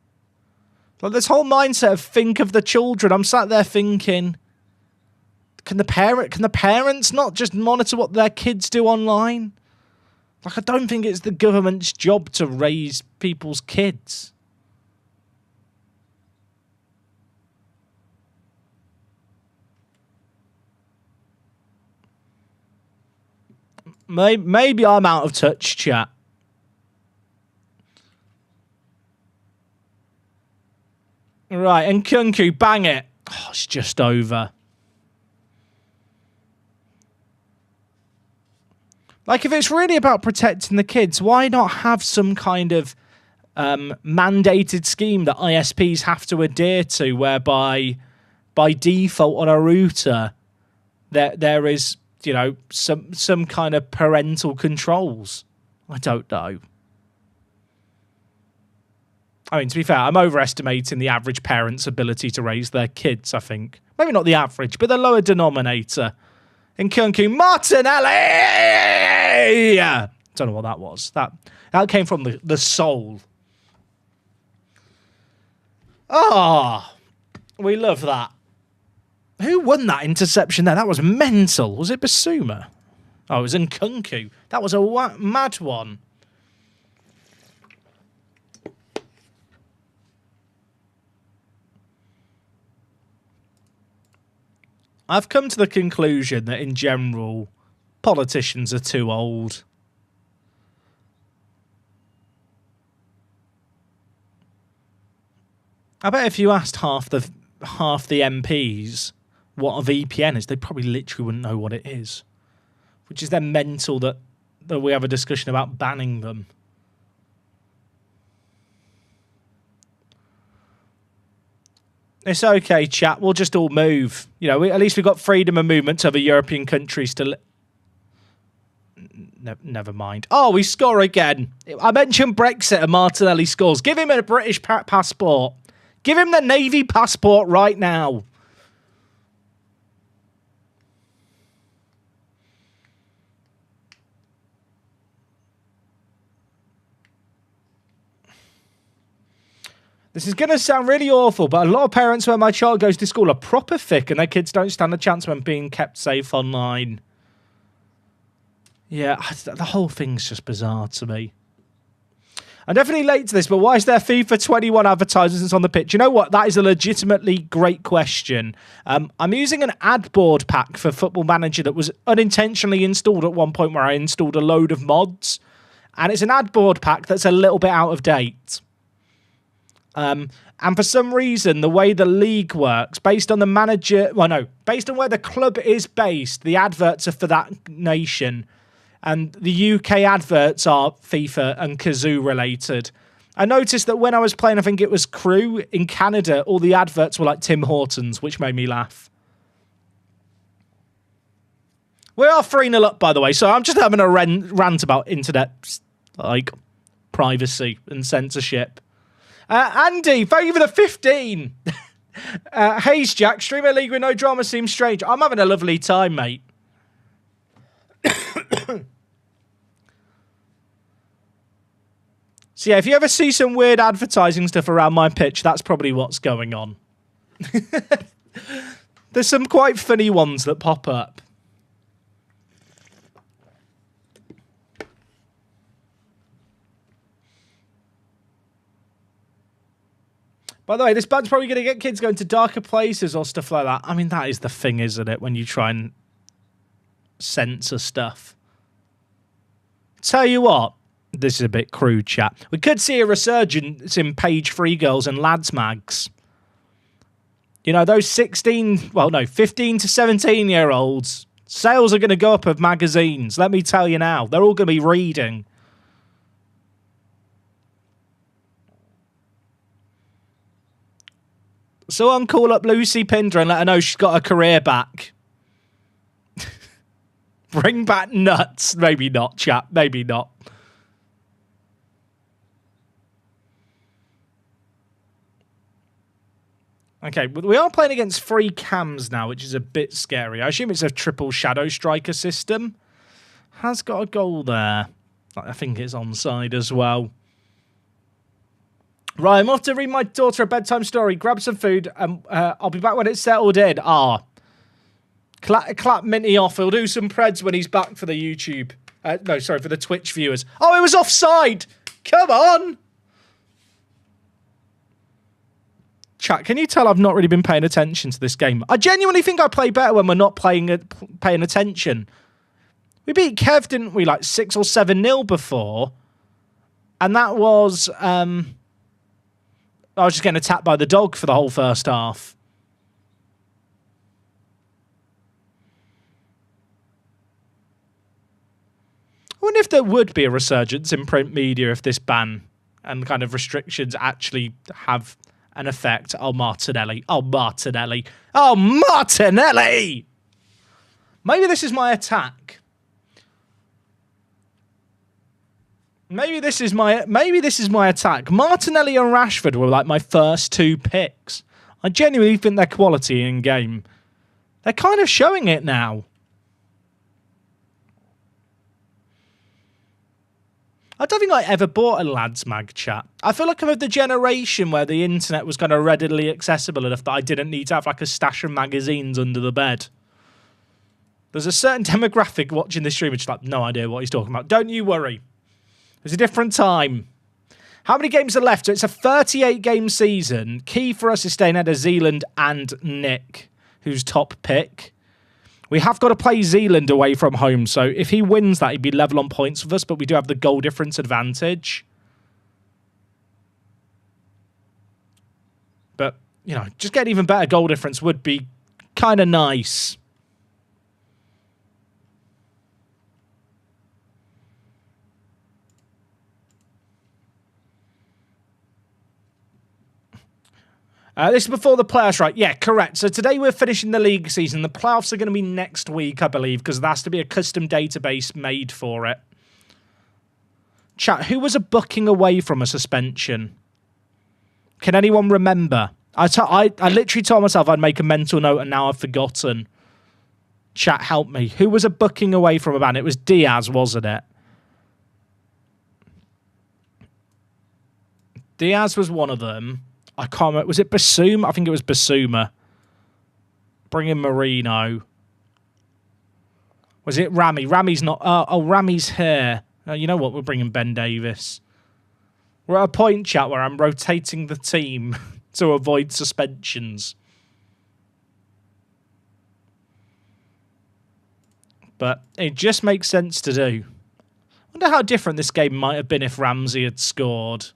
Like, this whole mindset of think of the children. I'm sat there thinking, can the parents not just monitor what their kids do online? Like, I don't think it's the government's job to raise people's kids. Maybe I'm out of touch, chat. Right, and Kunku, bang it. Oh, it's just over. Like, if it's really about protecting the kids, why not have some kind of mandated scheme that ISPs have to adhere to, whereby by default on a router there is, you know, some kind of parental controls? I don't know. I mean, to be fair, I'm overestimating the average parent's ability to raise their kids, I think. Maybe not the average, but the lower denominator. In Kunku, Martinelli! Don't know what that was. That came from the soul. Ah, we love that. Who won that interception there? That was mental. Was it Basuma? Oh, it was Nkunku. That was a mad one. I've come to the conclusion that, in general, politicians are too old. I bet if you asked half the MPs what a VPN is, they probably literally wouldn't know what it is. Which is then mental that we have a discussion about banning them. It's okay, chat. We'll just all move. You know, at least we've got freedom of movement to other European countries to... never mind. Oh, we score again. I mentioned Brexit and Martinelli scores. Give him a British passport. Give him the Navy passport right now. This is going to sound really awful, but a lot of parents where my child goes to school are proper thick and their kids don't stand a chance when being kept safe online. Yeah, the whole thing's just bizarre to me. I'm definitely late to this, but why is there FIFA 21 advertisements on the pitch? You know what? That is a legitimately great question. I'm using an ad board pack for Football Manager that was unintentionally installed at one point where I installed a load of mods. And it's an ad board pack that's a little bit out of date. And for some reason, the way the league works, based on the manager... Well, no, based on where the club is based, the adverts are for that nation. And the UK adverts are FIFA and Kazoo related. I noticed that when I was playing, I think it was Crew in Canada, all the adverts were like Tim Hortons, which made me laugh. We are 3-0 up, by the way, so I'm just having a rant about internet, like, privacy and censorship. Andy, thank you for the 15. Hayes Jack, streamer league with no drama seems strange. I'm having a lovely time, mate. So yeah, if you ever see some weird advertising stuff around my pitch, that's probably what's going on. There's some quite funny ones that pop up. By the way, this band's probably going to get kids going to darker places or stuff like that. I mean, that is the thing, isn't it, when you try and censor stuff. Tell you what, this is a bit crude, chat. We could see a resurgence in page 3 girls and lads mags. You know, those 15 to 17-year-olds, sales are going to go up of magazines. Let me tell you now. They're all going to be reading. Someone call up Lucy Pinder and let her know she's got her career back. Bring back nuts. Maybe not, chap. Maybe not. Okay, we are playing against 3 cams now, which is a bit scary. I assume it's a triple shadow striker system. Has got a goal there. I think it's onside as well. Right, I'm off to read my daughter a bedtime story, grab some food, and I'll be back when it's settled in. Clap Minty off. He'll do some preds when he's back for the YouTube. For the Twitch viewers. Oh, it was offside! Come on! Chat, can you tell I've not really been paying attention to this game? I genuinely think I play better when we're not paying attention. We beat Kev, didn't we, like 6 or 7-0 before? And that was... I was just getting attacked by the dog for the whole first half. I wonder if there would be a resurgence in print media if this ban and kind of restrictions actually have an effect. Oh, Martinelli. Oh, Martinelli. Oh, Martinelli! Maybe this is my attack. Maybe this is my attack. Martinelli and Rashford were like my first 2 picks. I genuinely think they're quality in game. They're kind of showing it now. I don't think I ever bought a lads mag, chat. I feel like I'm of the generation where the internet was kind of readily accessible enough that I didn't need to have like a stash of magazines under the bed. There's a certain demographic watching this stream which is like, no idea what he's talking about. Don't you worry. It's a different time. How many games are left? So it's a 38-game season. Key for us is staying ahead of Zealand and Nick, who's top pick. We have got to play Zealand away from home, so if he wins that, he'd be level on points with us, but we do have the goal difference advantage. But, you know, just getting even better goal difference would be kind of nice. This is before the playoffs, right? Yeah, correct. So today we're finishing the league season. The playoffs are going to be next week, I believe, because there has to be a custom database made for it. Chat, who was a booking away from a suspension? Can anyone remember? I literally told myself I'd make a mental note and now I've forgotten. Chat, help me. Who was a booking away from a ban? It was Diaz, wasn't it? Diaz was one of them. I can't remember. Was it Basuma? I think it was Basuma. Bring in Marino. Was it Rami? Rami's not... Rami's here. You know what? We're bringing Ben Davis. We're at a point, chat, where I'm rotating the team to avoid suspensions. But it just makes sense to do. I wonder how different this game might have been if Ramsey had scored.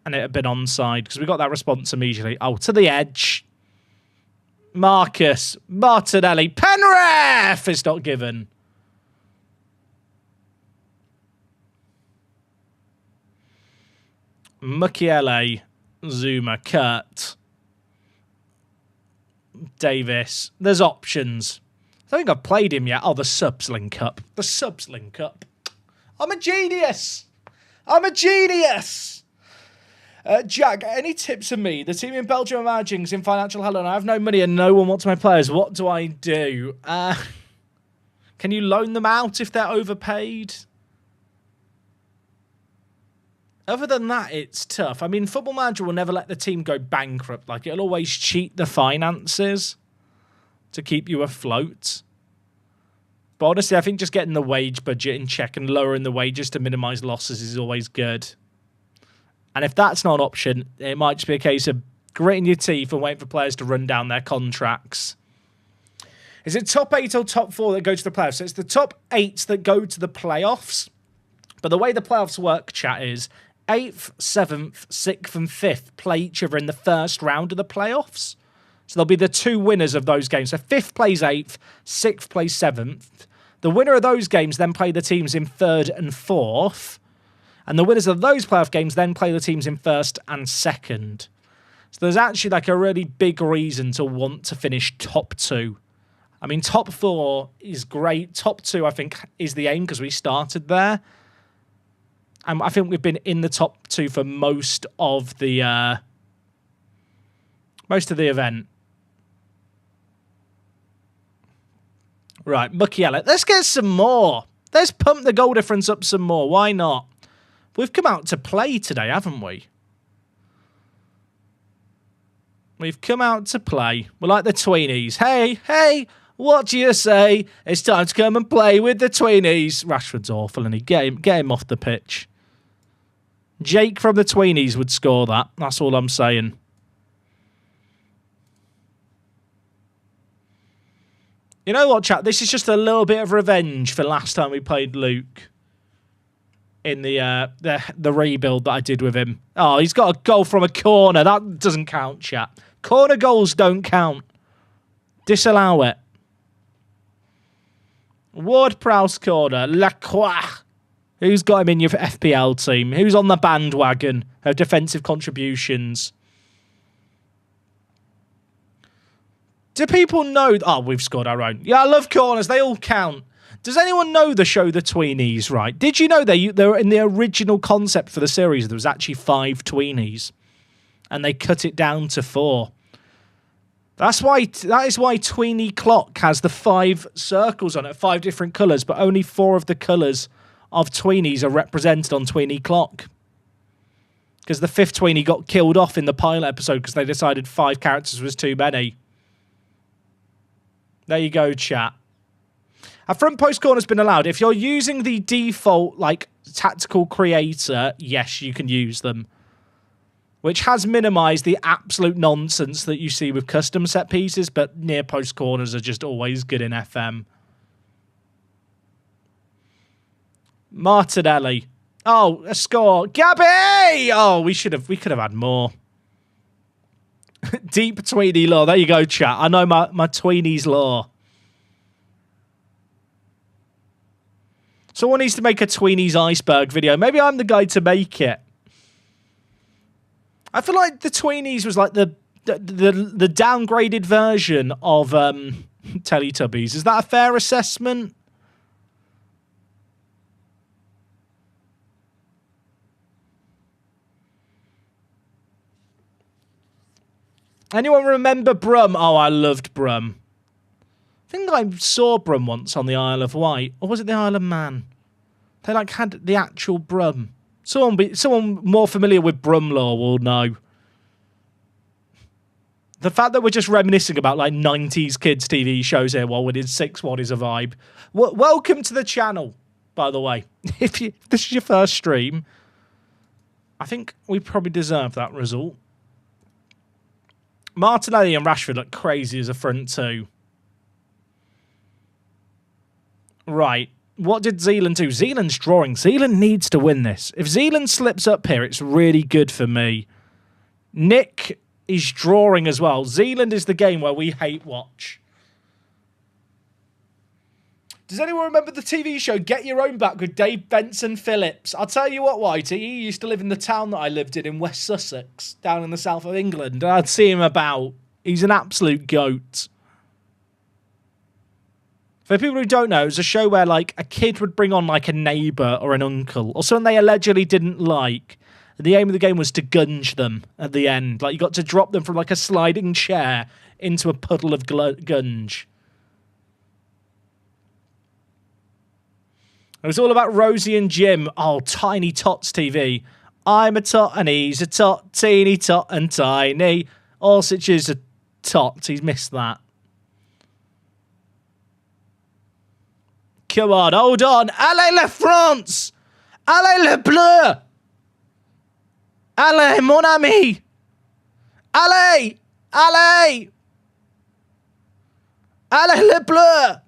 And it had been onside, because we got that response immediately. Oh, to the edge. Marcus. Martinelli. Penref! It's not given. Mukiele. Zuma. Kurt. Davis. There's options. I don't think I've played him yet. Oh, the subs link up. The subs link up. I'm a genius. I'm a genius. Jack, any tips for me? The team in Belgium are managing is in financial hell and I have no money and no one wants my players. What do I do? Can you loan them out if they're overpaid? Other than that, it's tough. I mean, Football Manager will never let the team go bankrupt. Like, it'll always cheat the finances to keep you afloat. But honestly, I think just getting the wage budget in check and lowering the wages to minimise losses is always good. And if that's not an option, it might just be a case of gritting your teeth and waiting for players to run down their contracts. Is it top 8 or top 4 that go to the playoffs? So it's the top 8 that go to the playoffs. But the way the playoffs work, chat, is 8th, 7th, 6th and 5th play each other in the first round of the playoffs. So there'll be the 2 winners of those games. So 5th plays 8th, 6th plays 7th. The winner of those games then play the teams in 3rd and 4th. And the winners of those playoff games then play the teams in 1st and 2nd. So there's actually like a really big reason to want to finish top 2. I mean, top 4 is great. Top 2, I think, is the aim because we started there. And I think we've been in the top 2 for most of the event. Right, Mukiela. Let's get some more. Let's pump the goal difference up some more. Why not? We've come out to play today, haven't we? We've come out to play. We're like the Tweenies. Hey, what do you say? It's time to come and play with the Tweenies. Rashford's awful, and he get him off the pitch. Jake from the Tweenies would score that. That's all I'm saying. You know what, chat? This is just a little bit of revenge for last time we played Luke in the rebuild that I did with him. Oh, he's got a goal from a corner. That doesn't count, chat. Corner goals don't count. Disallow it. Ward-Prowse corner. Lacroix. Who's got him in your FPL team? Who's on the bandwagon of defensive contributions? Do people know... Oh, we've scored our own. Yeah, I love corners. They all count. Does anyone know the show The Tweenies, right? Did you know they were in the original concept for the series, there was actually 5 Tweenies. And they cut it down to 4. That is why Tweenie Clock has the 5 circles on it, 5 different colours, but only 4 of the colours of Tweenies are represented on Tweenie Clock. Because the 5th Tweenie got killed off in the pilot episode because they decided 5 characters was too many. There you go, chat. A front post corner has been allowed. If you're using the default, like, tactical creator, yes, you can use them. Which has minimised the absolute nonsense that you see with custom set pieces, but near post corners are just always good in FM. Martinelli. Oh, a score. Gabby! Oh, we could have had more. Deep Tweenie lore. There you go, chat. I know my Tweenies lore. Someone needs to make a Tweenies iceberg video. Maybe I'm the guy to make it. I feel like the Tweenies was like the downgraded version of Teletubbies. Is that a fair assessment? Anyone remember Brum? Oh, I loved Brum. I think I saw Brum once on the Isle of Wight. Or was it the Isle of Man? They like had the actual Brum. Someone more familiar with Brum lore will know. The fact that we're just reminiscing about like 90s kids TV shows here while we're in 6-1 is a vibe. Welcome to the channel, by the way. If this is your first stream, I think we probably deserve that result. Martinelli and Rashford look crazy as a front two. Right. What did Zealand do? Zealand's drawing. Zealand needs to win this. If Zealand slips up here, it's really good for me. Nick is drawing as well. Zealand is the game where we hate watch. Does anyone remember the TV show Get Your Own Back with Dave Benson Phillips? I'll tell you what, Whitey, he used to live in the town that I lived in West Sussex, down in the south of England. And I'd see him about. He's an absolute goat. For people who don't know, it was a show where like a kid would bring on like a neighbour or an uncle or someone they allegedly didn't like. And the aim of the game was to gunge them at the end. Like you got to drop them from like a sliding chair into a puddle of gunge. It was all about Rosie and Jim. Oh, Tiny Tots TV. I'm a tot and he's a tot. Teeny tot and tiny. All such is a tot. He's missed that. Come on, hold on. Allez la France! Allez le bleu! Allez, mon ami! Allez! Allez! Allez le bleu!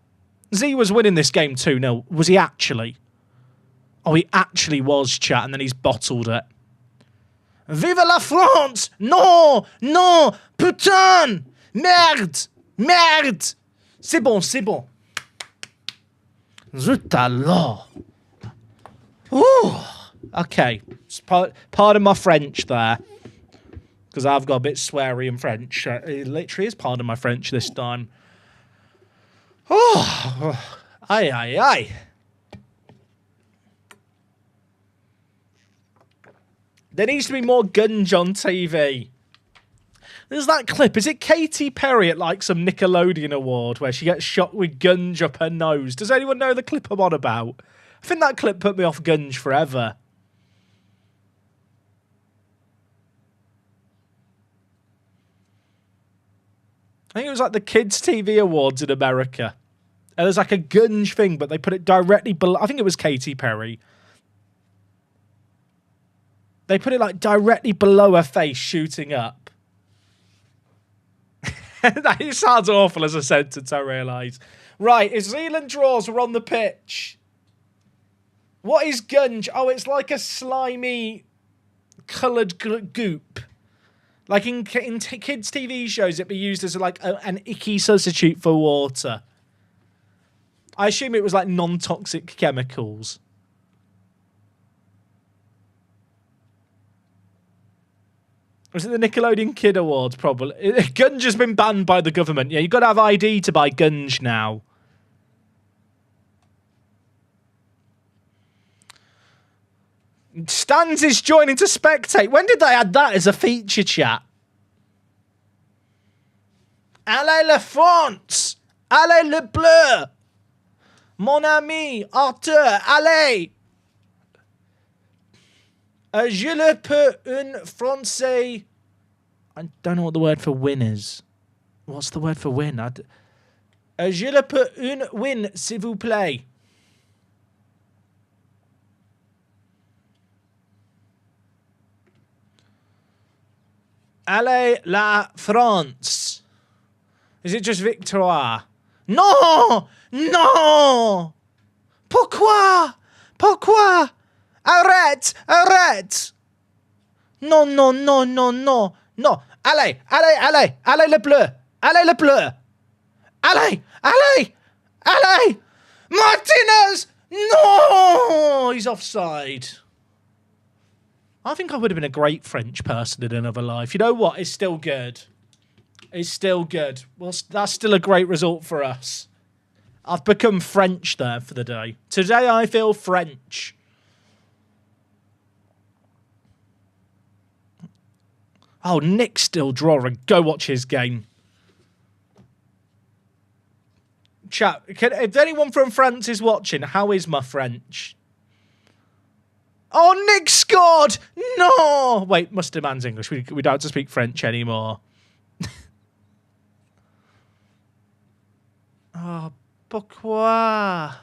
Z was winning this game 2-0. Was he actually? Oh, he actually was, chat, and then he's bottled it. Vive la France! Non! Non! Putain! Merde! Merde! C'est bon, c'est bon. Zut alors. Ooh. Okay. Pardon my French there. Because I've got a bit sweary in French. It literally is pardon my French this time. Oh. Aye, aye, aye. There needs to be more gunge on TV. There's that clip. Is it Katy Perry at like some Nickelodeon award where she gets shot with gunge up her nose? Does anyone know the clip I'm on about? I think that clip put me off gunge forever. I think it was like the Kids TV Awards in America. And there's like a gunge thing, but they put it directly below. I think it was Katy Perry. They put it like directly below her face, shooting up. That sounds awful as a sentence, I realise. Right, if Zealand draws, we're on the pitch. What is gunge? Oh, it's like a slimy, coloured goop. Like in kids' TV shows, it'd be used as like an icky substitute for water. I assume it was like non-toxic chemicals. Was it the Nickelodeon Kid Awards? Probably. Gunge has been banned by the government. Yeah, you've got to have ID to buy gunge now. Stans is joining to spectate. When did they add that as a feature, chat? Allez la France! Allez le bleu! Mon ami, Arthur, allez! Je le peux un français. I don't know what the word for win is. What's the word for win? Je le peux un win, s'il vous plaît. Allez la France. Is it just victoire? No! No! Pourquoi? Pourquoi? Arrête! Arrête! Non, non, non, non, non. Non. Allez, allez, allez. Allez le bleu. Allez le bleu. Allez, allez, allez. Martinez! No! He's offside. I think I would have been a great French person in another life. You know what? It's still good. It's still good. Well, that's still a great result for us. I've become French there for the day. Today I feel French. Oh, Nick's still drawing. Go watch his game. Chat, if anyone from France is watching, how is my French? Oh, Nick scored! No! Wait, must demands English. We don't have to speak French anymore. Oh, pourquoi?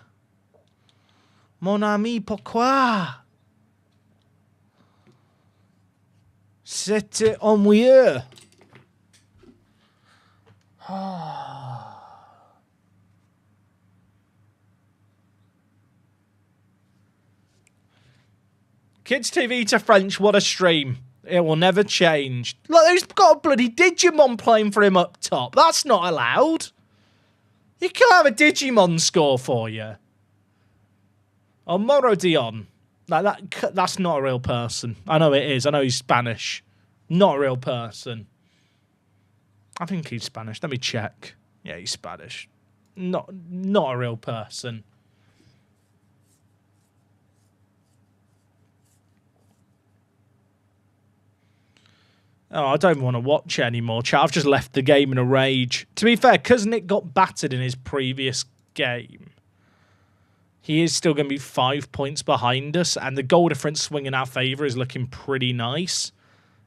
Mon ami, pourquoi? C'était ennuyeux. Kids TV to French, what a stream. It will never change. Look, he's got a bloody Digimon playing for him up top. That's not allowed. You can't have a Digimon score for you. Oh, Morodion. That's not a real person. I know it is. I know he's Spanish. Not a real person. I think he's Spanish. Let me check. Yeah, he's Spanish. Not a real person. Oh, I don't even want to watch it anymore, chat. I've just left the game in a rage. To be fair, because Nick got battered in his previous game, he is still going to be 5 points behind us, and the goal difference swing in our favour is looking pretty nice.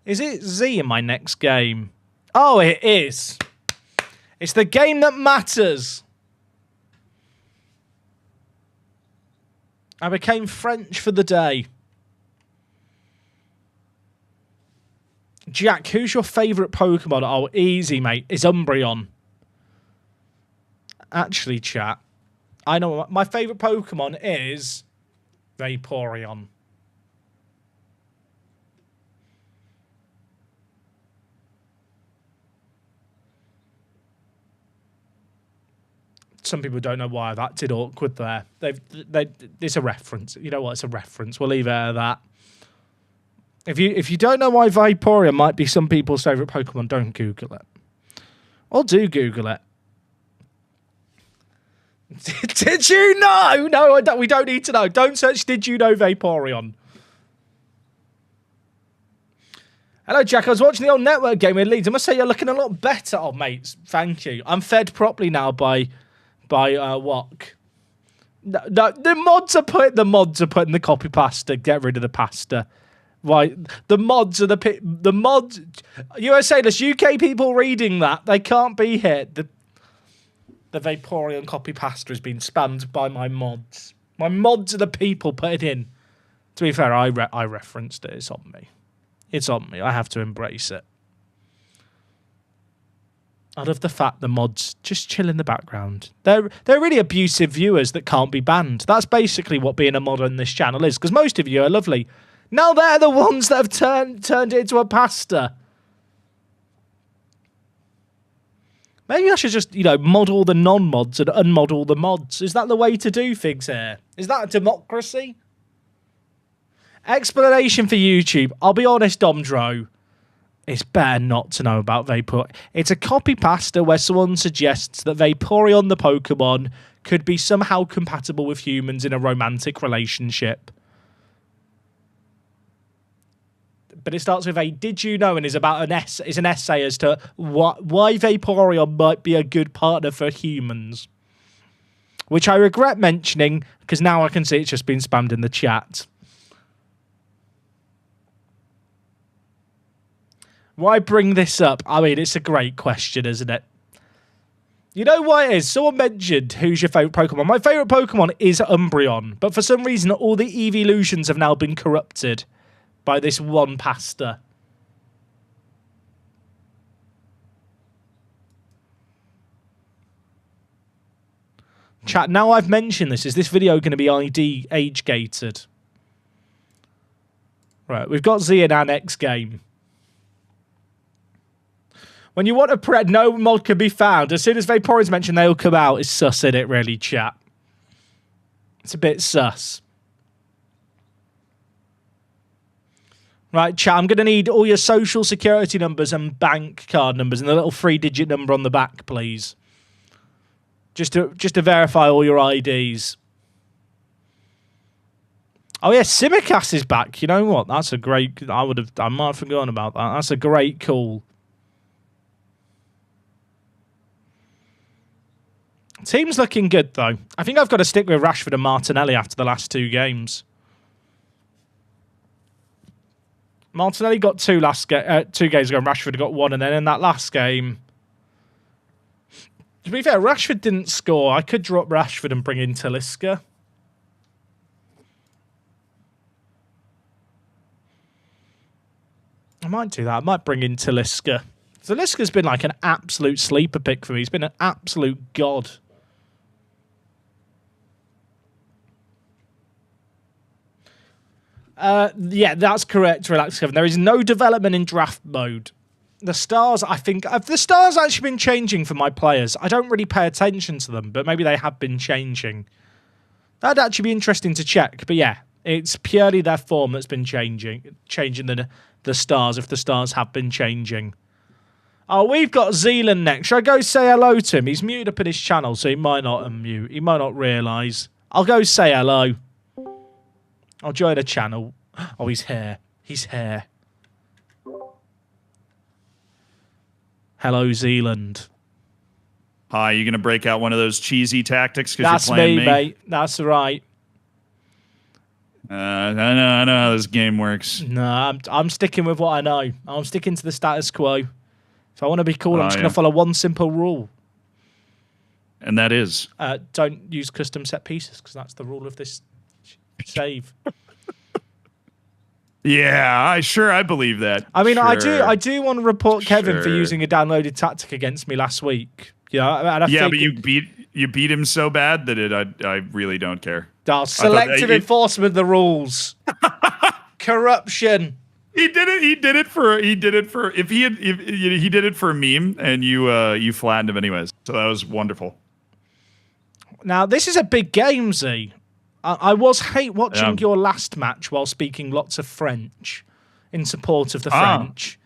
Is it Z in my next game? Oh, it is. It's the game that matters. I became French for the day. Jack, who's your favourite Pokemon? Oh, easy, mate. It's Umbreon. Actually, chat, I know my favourite Pokemon is Vaporeon. Some people don't know why I've acted awkward there. It's a reference. You know what? It's a reference. We'll leave it at that. If you don't know why Vaporeon might be some people's favourite Pokemon, don't Google it. Or do Google it. Did you know? No, we don't need to know. Don't search did you know Vaporeon. Hello, Jack. I was watching the old network game with Leeds. I must say you're looking a lot better. Oh, mate, thank you. I'm fed properly now by what? No, the mods are putting the copy pasta. Get rid of the pasta. Right, the mods are the mods. USA, there's UK people reading that. They can't be here. The Vaporeon copy pasta has been spammed by my mods. My mods are the people putting in. To be fair, I referenced it. It's on me. It's on me. I have to embrace it. I love the fact the mods just chill in the background. They're really abusive viewers that can't be banned. That's basically what being a mod on this channel is, because most of you are lovely. Now they're the ones that have turned it into a pasta. Maybe I should just, mod all the non-mods and unmod all the mods. Is that the way to do things here? Is that a democracy? Explanation for YouTube. I'll be honest, Domdro. It's better not to know about Vaporeon. It's a copy pasta where someone suggests that Vaporeon the Pokemon could be somehow compatible with humans in a romantic relationship. But it starts with a did you know and is about an essay as to why Vaporeon might be a good partner for humans. Which I regret mentioning because now I can see it's just been spammed in the chat. Why bring this up? I mean, it's a great question, isn't it? You know why it is? Someone mentioned who's your favourite Pokemon. My favourite Pokemon is Umbreon, but for some reason all the evolutions have now been corrupted by this one pasta. Chat, now I've mentioned this, is this video going to be ID age-gated? Right, we've got Z in our next game. When you want a no mod can be found. As soon as Vaporeon's mentioned, they'll come out. It's sus, in it, really, chat. It's a bit sus. Right, chat, I'm going to need all your social security numbers and bank card numbers and the little 3-digit number on the back, please. Just to verify all your IDs. Oh, yeah, Simicast is back. You know what? That's a great... I might have forgotten about that. That's a great call. Team's looking good, though. I think I've got to stick with Rashford and Martinelli after the last 2 games. Martinelli got 2 games ago, and Rashford got 1, and then in that last game... To be fair, Rashford didn't score. I could drop Rashford and bring in Talisca. I might do that. I might bring in Talisca. Talisca's been like an absolute sleeper pick for me. He's been an absolute god. Yeah, that's correct, Relax Kevin. There is no development in draft mode. The stars, I think... Have the stars actually been changing for my players? I don't really pay attention to them, but maybe they have been changing. That'd actually be interesting to check. But yeah, it's purely their form that's been changing the stars, if the stars have been changing. Oh, we've got Zealand next. Should I go say hello to him? He's muted up in his channel, so he might not unmute. He might not realise. I'll go say hello. I'll join a channel. Oh, he's here. He's here. Hello, Zealand. Hi, you going to break out one of those cheesy tactics That's because you're playing me? Mate. That's right. I know how this game works. No, I'm sticking with what I know. I'm sticking to the status quo. If I want to be cool, I'm just going to follow one simple rule. And that is? Don't use custom set pieces, because that's the rule of this save. Yeah, I believe that. I mean, sure. I do want to report Kevin for using a downloaded tactic against me last week. And but you beat him so bad that I really don't care. Selective enforcement of the rules. Corruption. He did it for he did it for a meme, and you flattened him anyways. So that was wonderful. Now, this is a big game, Z. I was hate watching your last match while speaking lots of French in support of the French.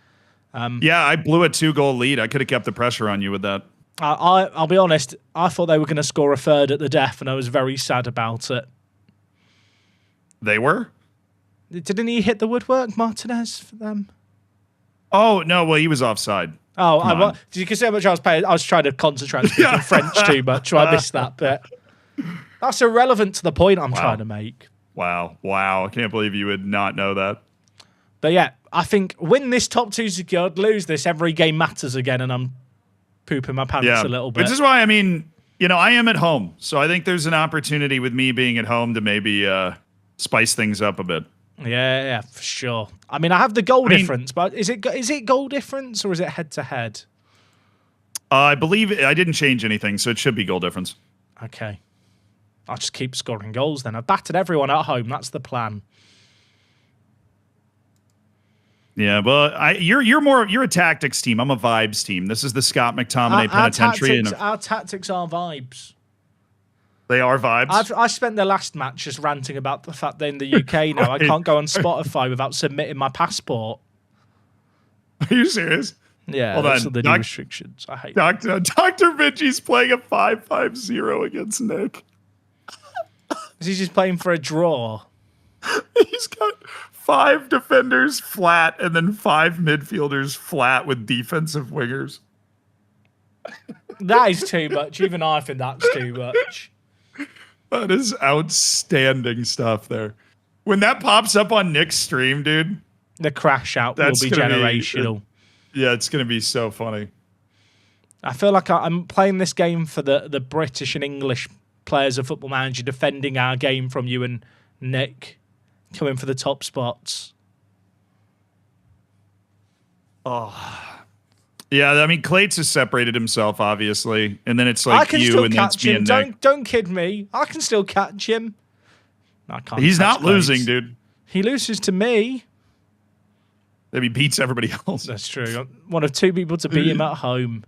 Yeah, I blew a 2-goal lead. I could have kept the pressure on you with that. I'll be honest, I thought they were going to score a third at the death, and I was very sad about it. They were? Didn't he hit the woodwork, Martinez, for them? Oh, no, well, he was offside. Oh, did you see how much I was paying? I was trying to concentrate on speaking French too much, so I missed that bit. That's irrelevant to the point I'm trying to make. Wow. I can't believe you would not know that. But yeah, I think win this top 2 secured, lose this, every game matters again, and I'm pooping my pants a little bit. Which is why, I mean, I am at home, so I think there's an opportunity with me being at home to maybe spice things up a bit. Yeah, for sure. I mean, I have the goal difference, but is it goal difference or is it head-to-head? I believe I didn't change anything, so it should be goal difference. Okay. I'll just keep scoring goals then. I've battered everyone at home. That's the plan. Yeah, well, you're a tactics team. I'm a vibes team. This is the Scott McTominay Penitentiary. Our tactics are vibes. They are vibes. I spent the last match just ranting about the fact that in the UK now I can't go on Spotify without submitting my passport. Are you serious? Yeah, those are the new restrictions. I hate Dr. Vinci's playing a 5-5-0 against Nick. Is he just playing for a draw? He's got 5 defenders flat and then 5 midfielders flat with defensive wingers. That is too much. Even I think that's too much. That is outstanding stuff there. When that pops up on Nick's stream, dude. The crash out will be generational. It's going to be so funny. I feel like I'm playing this game for the British and English players of Football Manager, defending our game from you and Nick coming for the top spots. Oh. Yeah, I mean, Clates has separated himself, obviously. And then it's like I can you still and then it's catch me him. and Nick. Don't kid me. I can still catch him. I can't. He's not Clates. losing, dude. He loses to me. He beats everybody else. That's true. I'm one of 2 people to beat him at home.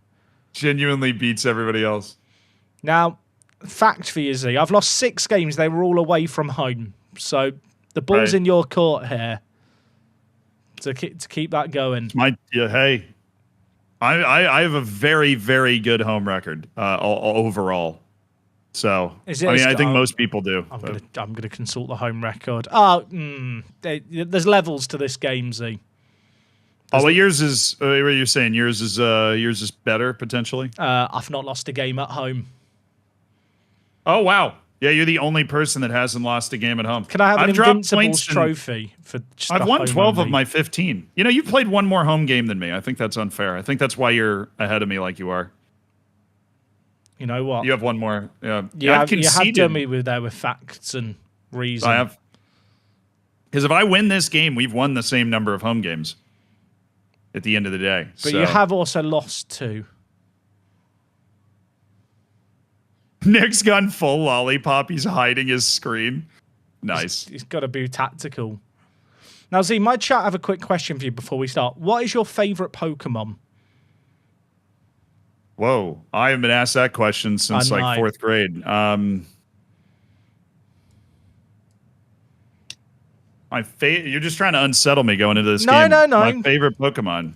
Genuinely beats everybody else. Now, fact for you, Z, I've lost 6 games. They were all away from home. So the ball's in your court here to keep that going. Hey, I have a very, very good home record overall. So, I think most people do. I'm gonna consult the home record. There's levels to this game, Z. Yours is. What are you saying? Yours is better potentially. I've not lost a game at home. Oh wow! Yeah, you're the only person that hasn't lost a game at home. Can I have an Invincibles trophy for? I've won 12 of my 15. You've played one more home game than me. I think that's unfair. I think that's why you're ahead of me, like you are. You know what? You have one more. Yeah, you have done me with facts and reason. I have. Because if I win this game, we've won the same number of home games. At the end of the day. But you have also lost 2. Nick's gone full lollipop. He's hiding his screen. Nice. He's got to be tactical. Now, Z, my chat have a quick question for you before we start. What is your favourite Pokemon? Whoa. I haven't been asked that question since like 4th grade. You're just trying to unsettle me going into this game. No. My favorite Pokemon.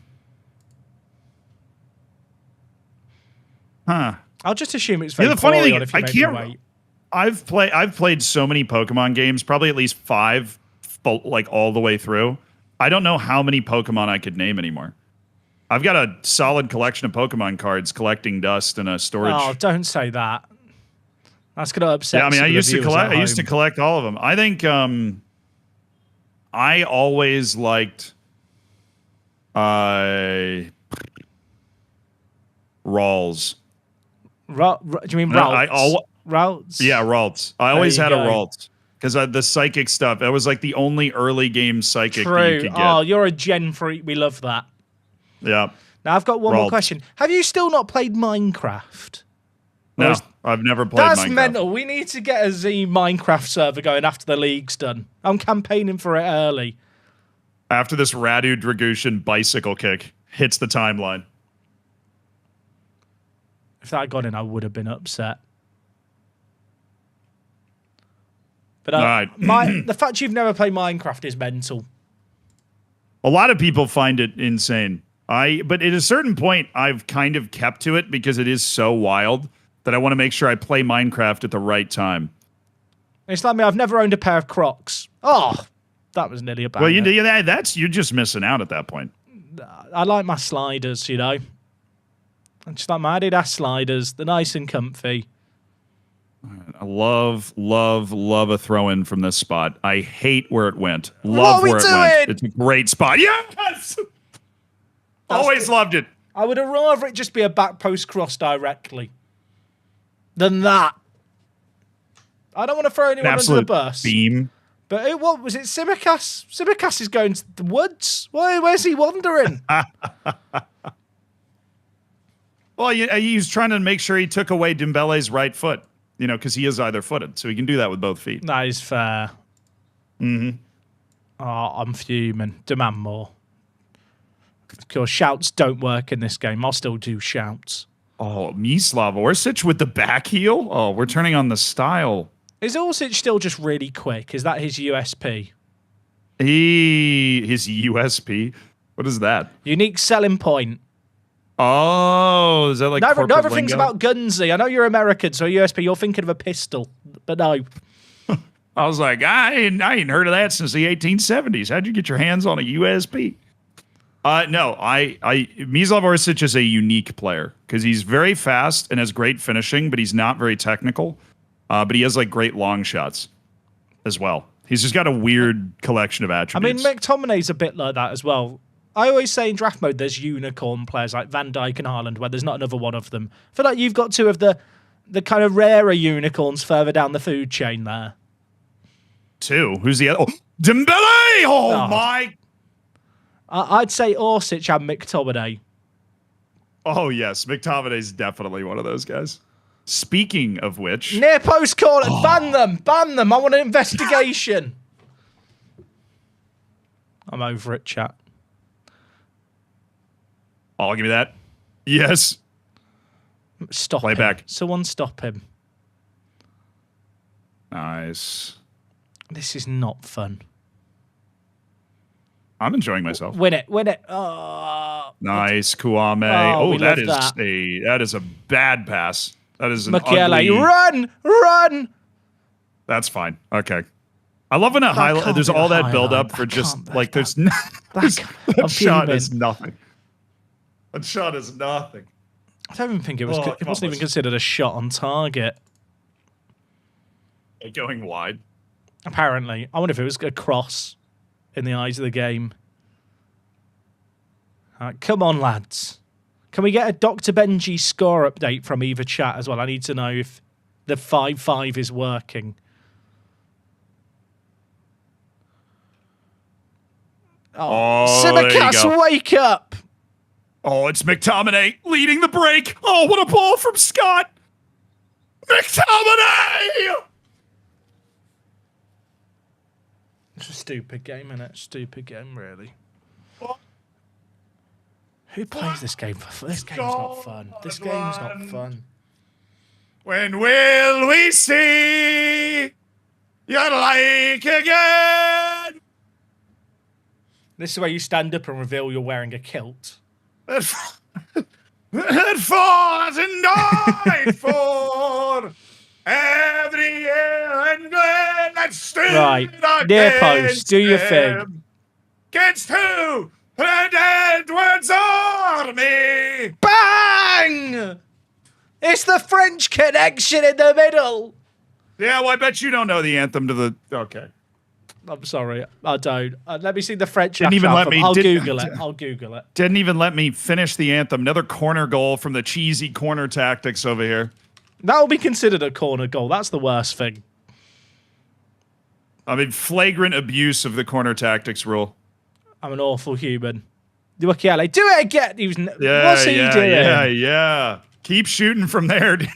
Huh. I'll just assume it's very Vaporeon if you make me wait. I've played so many Pokemon games, probably at least 5, like all the way through. I don't know how many Pokemon I could name anymore. I've got a solid collection of Pokemon cards collecting dust in a storage. Oh, don't say that. That's going to upset. Yeah, I mean, I used to collect all of them. I think I always liked Rawls. Do you mean Ralts? Ralts? Yeah, Ralts. I always had a Ralts because the psychic stuff. That was like the only early game psychic that you could get. Oh, you're a gen freak. We love that. Yeah. Now I've got one more question. Have you still not played Minecraft? No, I've never played Minecraft. That's mental. We need to get a Z Minecraft server going after the league's done. I'm campaigning for it early. After this Radu Dragushin bicycle kick hits the timeline. If that got in, I would have been upset. But All right. the fact you've never played Minecraft is mental. A lot of people find it insane. But at a certain point, I've kind of kept to it because it is so wild that I want to make sure I play Minecraft at the right time. It's like me. I've never owned a pair of Crocs. Oh, that was nearly a banger. Well, you're just missing out at that point. I like my sliders, you know. I just like my Adidas sliders. They're nice and comfy. I love a throw in from this spot. I hate where it went. Love where it went. It's a great spot. Yes! Always loved it. I would have rather it just be a back post cross directly than that. I don't want to throw anyone under the bus. Beam. But what was it? Simicast? Simicast is going to the woods. Where's he wandering? Well, he was trying to make sure he took away Dembele's right foot. Because he is either-footed, so he can do that with both feet. That is fair. Mm-hmm. Oh, I'm fuming. Demand more. Of course, shouts don't work in this game. I'll still do shouts. Oh, Mislav Orsic with the back heel? Oh, we're turning on the style. Is Orsic still just really quick? Is that his USP? His USP? What is that? Unique selling point. Oh, is that like no corporate everything's lingo? about gunsy. I know you're American, so USP, you're thinking of a pistol. But no. I was like, I ain't heard of that since the 1870s. How'd you get your hands on a USP? No, Mislav Orsic is a unique player because he's very fast and has great finishing, but he's not very technical. But he has like great long shots as well. He's just got a weird collection of attributes. I mean, McTominay's a bit like that as well. I always say in draft mode, there's unicorn players like Van Dijk and Haaland, where there's not another one of them. I feel like you've got two of the kind of rarer unicorns further down the food chain there. Two? Who's the other? Oh, Dembele! Oh, my... I'd say Orsic and McTominay. Oh, yes. McTominay's definitely one of those guys. Speaking of which... Near post corner. Ban them. Ban them. I want an investigation. I'm over it, chat. Oh, give me that. Yes. Stop Play him. back. Someone stop him. Nice. This is not fun. I'm enjoying myself. Win it. Win it. Oh. Nice, Kouame. Oh, that is a bad pass. That is an Machiavelli. ugly... Run! That's fine. Okay. I love when a highlight. There's all that build up for just like there's that shot is nothing. That shot is nothing. I don't even think it was. It wasn't even considered a shot on target. Going wide. Apparently, I wonder if it was a cross in the eyes of the game. All right, come on, lads. Can we get a Dr. Benji score update from either chat as well? I need to know if the 5-5 is working. Oh, Simicast, wake up! Oh, it's McTominay leading the break. Oh, what a ball from Scott! McTominay! It's a stupid game, isn't it? Stupid game, really. Who plays this game for? This game's not fun. This game's not fun. When will we see your like again? This is where you stand up and reveal you're wearing a kilt. That fought and died for every year and Glen that stood right. Near post, do your thing. Against who? And Edward's army. Bang! It's the French Connection in the middle. Yeah, well, I bet you don't know the anthem to the... Okay. I'm sorry, I don't. Let me see the French Didn't even let me. I'll Google it. I'll Google it. Didn't even let me finish the anthem. Another corner goal from the cheesy corner tactics over here. That will be considered a corner goal. That's the worst thing. I mean, flagrant abuse of the corner tactics rule. I'm an awful human. Do it again. What's he doing? Yeah. Keep shooting from there, dude.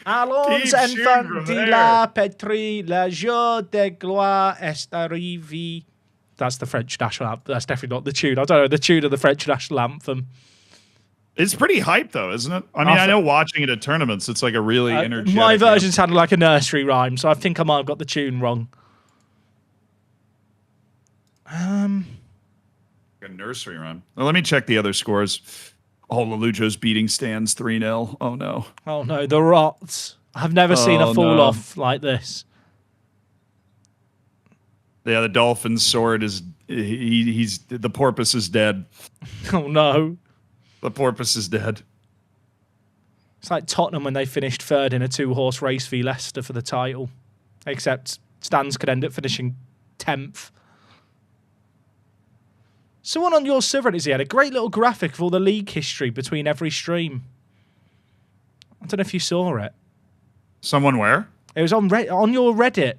Allons enfants de la patrie, la joie de gloire est arrivée. That's the French national anthem. That's definitely not the tune. I don't know the tune of the French national anthem. It's pretty hype, though, isn't it? I mean, I know watching it at tournaments, it's like a really energetic. My version sounded like a nursery rhyme, so I think I might have got the tune wrong. A nursery rhyme. Well, let me check the other scores. Oh, Lelujo's beating Stans 3-0. Oh, no. Oh, no, the rots. I've never seen a fall-off like this. Yeah, the Dolphin's sword is... He's the porpoise is dead. Oh, no. The porpoise is dead. It's like Tottenham when they finished third in a 2-horse race v Leicester for the title. Except Stans could end up finishing 10th. Someone on your subreddit had a great little graphic of all the league history between every stream. I don't know if you saw it. Someone where? It was on your Reddit.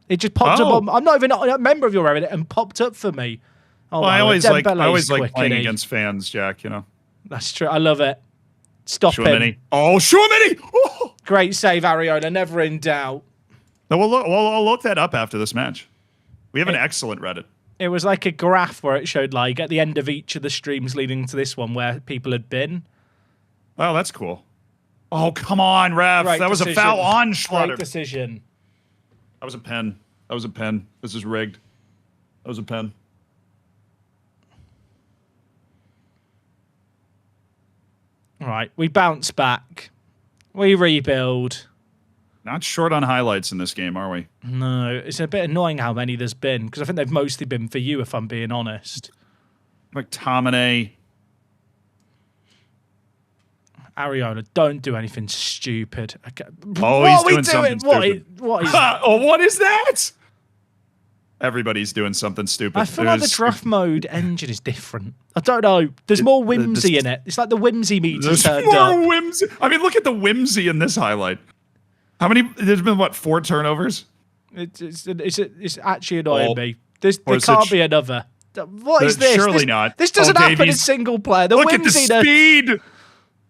It just popped up. I'm not even a member of your Reddit and popped up for me. Oh, well, I always like playing against fans, Jack, you know. That's true. I love it. Stop him. Oh, Schumann! Oh! Great save, Ariola. Never in doubt. No, I'll look that up after this match. We have an excellent Reddit. It was like a graph where it showed, like, at the end of each of the streams leading to this one where people had been. Oh, that's cool. Oh, come on, ref. That was a foul on Schlutter. Great decision. That was a pen. That was a pen. This is rigged. That was a pen. All right, we bounce back. We rebuild. Not short on highlights in this game, are we? No, it's a bit annoying how many there's been, because I think they've mostly been for you, if I'm being honest. McTominay. Ariola, don't do anything stupid. Okay. Oh, he's doing something stupid. What is oh, what is that? Everybody's doing something stupid. I feel like the draft mode engine is different. I don't know. There's more whimsy in it. It's like the whimsy meter turned up. More whimsy. I mean, look at the whimsy in this highlight. How many? There's been, what, 4 turnovers? It's actually annoying me. There can't be another. What is this? Surely not. This doesn't happen in single player. Look at the speed.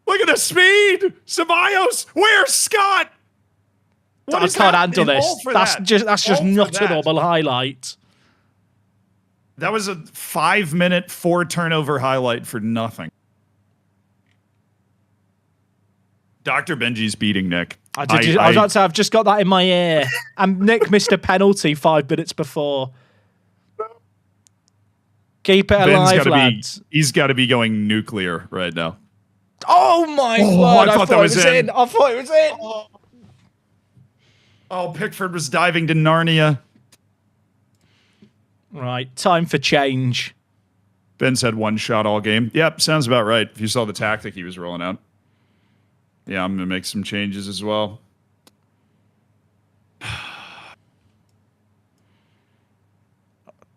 Look at the speed. Ceballos. Where's Scott? I can't handle this. That's just not a normal highlight. That was a 5-minute 4 turnover highlight for nothing. Dr. Benji's beating Nick. I was about to say, I've just got that in my ear. And Nick missed a penalty 5 minutes before. Keep it alive, lads. He's got to be going nuclear right now. Oh my word! I thought that was in. I thought it was in. Oh, Pickford was diving to Narnia. Right, time for change. Ben's had 1 shot all game. Yep, sounds about right. If you saw the tactic he was rolling out. Yeah, I'm going to make some changes as well.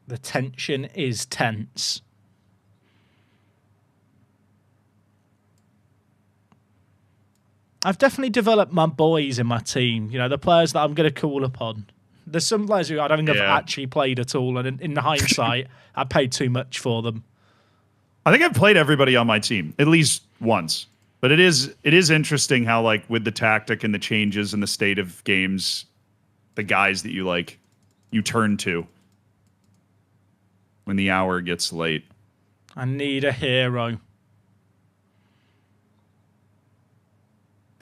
The tension is tense. I've definitely developed my boys in my team. You know, the players that I'm going to call upon. There's some players who I don't think have actually played at all, and in hindsight, I paid too much for them. I think I've played everybody on my team at least once. But it is interesting how, like, with the tactic and the changes and the state of games, the guys that you turn to when the hour gets late. I need a hero.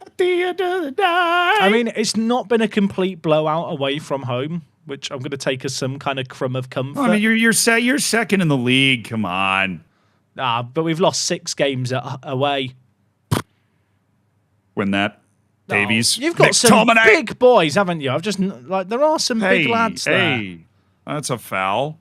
At the end of the night. I mean, it's not been a complete blowout away from home, which I'm going to take as some kind of crumb of comfort. I mean, you're second in the league. Come on. But we've lost 6 games away. Win that, Davies. You've got some big boys, haven't you? There are some big lads there. Hey, that's a foul.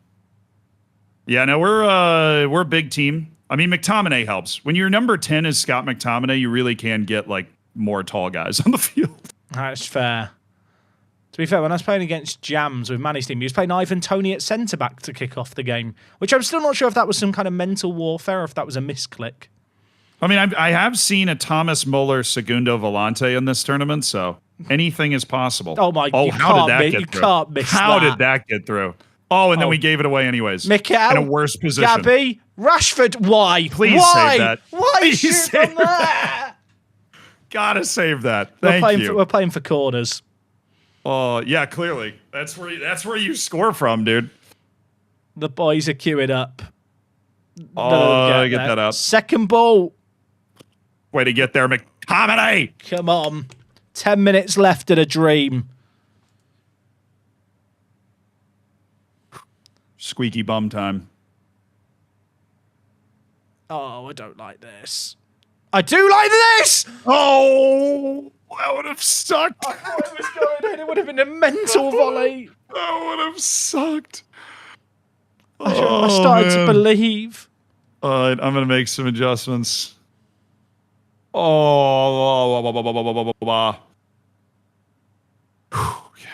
Yeah, no, we're a big team. I mean, McTominay helps. When your number 10 is Scott McTominay, you really can get like more tall guys on the field. That's fair. To be fair, when I was playing against Jams with Manny's team, he was playing Ivan Toney at centre-back to kick off the game, which I'm still not sure if that was some kind of mental warfare or if that was a misclick. I mean, I have seen a Thomas Muller Segundo Volante in this tournament, so anything is possible. Oh my! How did that get through? Can't miss How did that get through? Oh, and then we gave it away anyways. Mikel, in a worse position. Gabby, Rashford. Why? Please save that. Why shoot from there? Gotta save that. Thank you. We're playing for corners. Oh yeah, clearly that's where you score from, dude. The boys are queuing up. Oh, get that up. Second ball. Way to get there, McTominay. Come on. 10 minutes left in a dream. Squeaky bum time. Oh, I don't like this. I do like this! Oh, that would have sucked. I thought it was going in. It would have been a mental volley. That would have sucked. I started to believe. I'm going to make some adjustments. Oh, okay.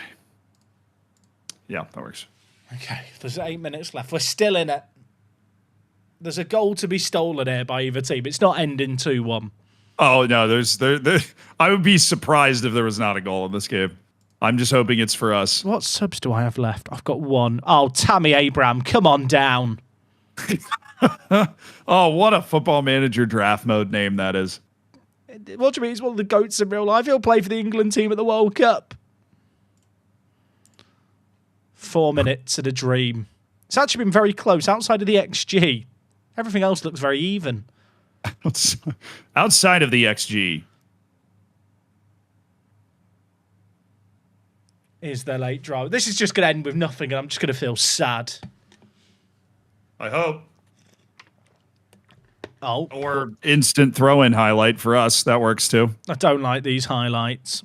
Yeah, that works. Okay, there's 8 minutes left. We're still in it. There's a goal to be stolen here by either team. It's not ending 2-1. Oh, no, there. I would be surprised if there was not a goal in this game. I'm just hoping it's for us. What subs do I have left? I've got one. Oh, Tammy Abraham, come on down. Oh, what a Football Manager draft mode name that is. What do you mean? He's one of the GOATs in real life. He'll play for the England team at the World Cup. 4 minutes at a dream. It's actually been very close outside of the XG. Everything else looks very even. Outside of the XG. Is there late draw? This is just going to end with nothing, and I'm just going to feel sad. I hope. Oh. Or instant throw-in highlight for us. That works too. I don't like these highlights.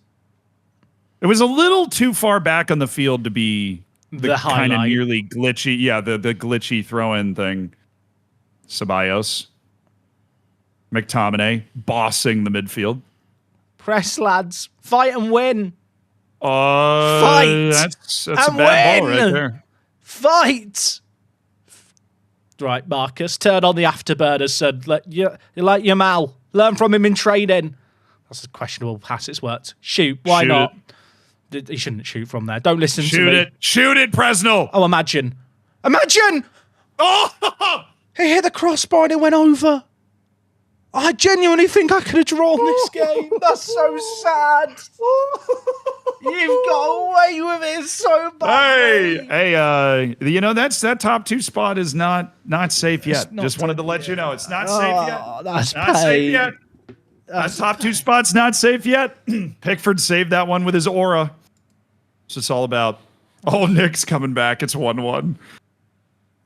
It was a little too far back on the field to be the kind of highlight. nearly glitchy. Yeah, the glitchy throw-in thing. Ceballos. McTominay bossing the midfield. Press, lads. Fight and win. Fight! That's a bad ball right there. Fight! Right, Marcus, turn on the afterburners, son. You're like your Mal. Learn from him in training. That's a questionable pass. It's worked. Shoot. Why Shoot not? He shouldn't shoot from there. Don't listen to me. Shoot it, Presnell. Oh, imagine. Imagine! Oh! He hit the crossbar and it went over. I genuinely think I could have drawn this game. That's so sad. You've got away with it so badly. Hey, you know that top 2 spot is not safe yet. Just wanted to let you know it's not safe yet. That's not safe yet. That top 2 spot's not safe yet. Pickford saved that one with his aura. So it's all about. Oh, Nick's coming back. It's 1-1.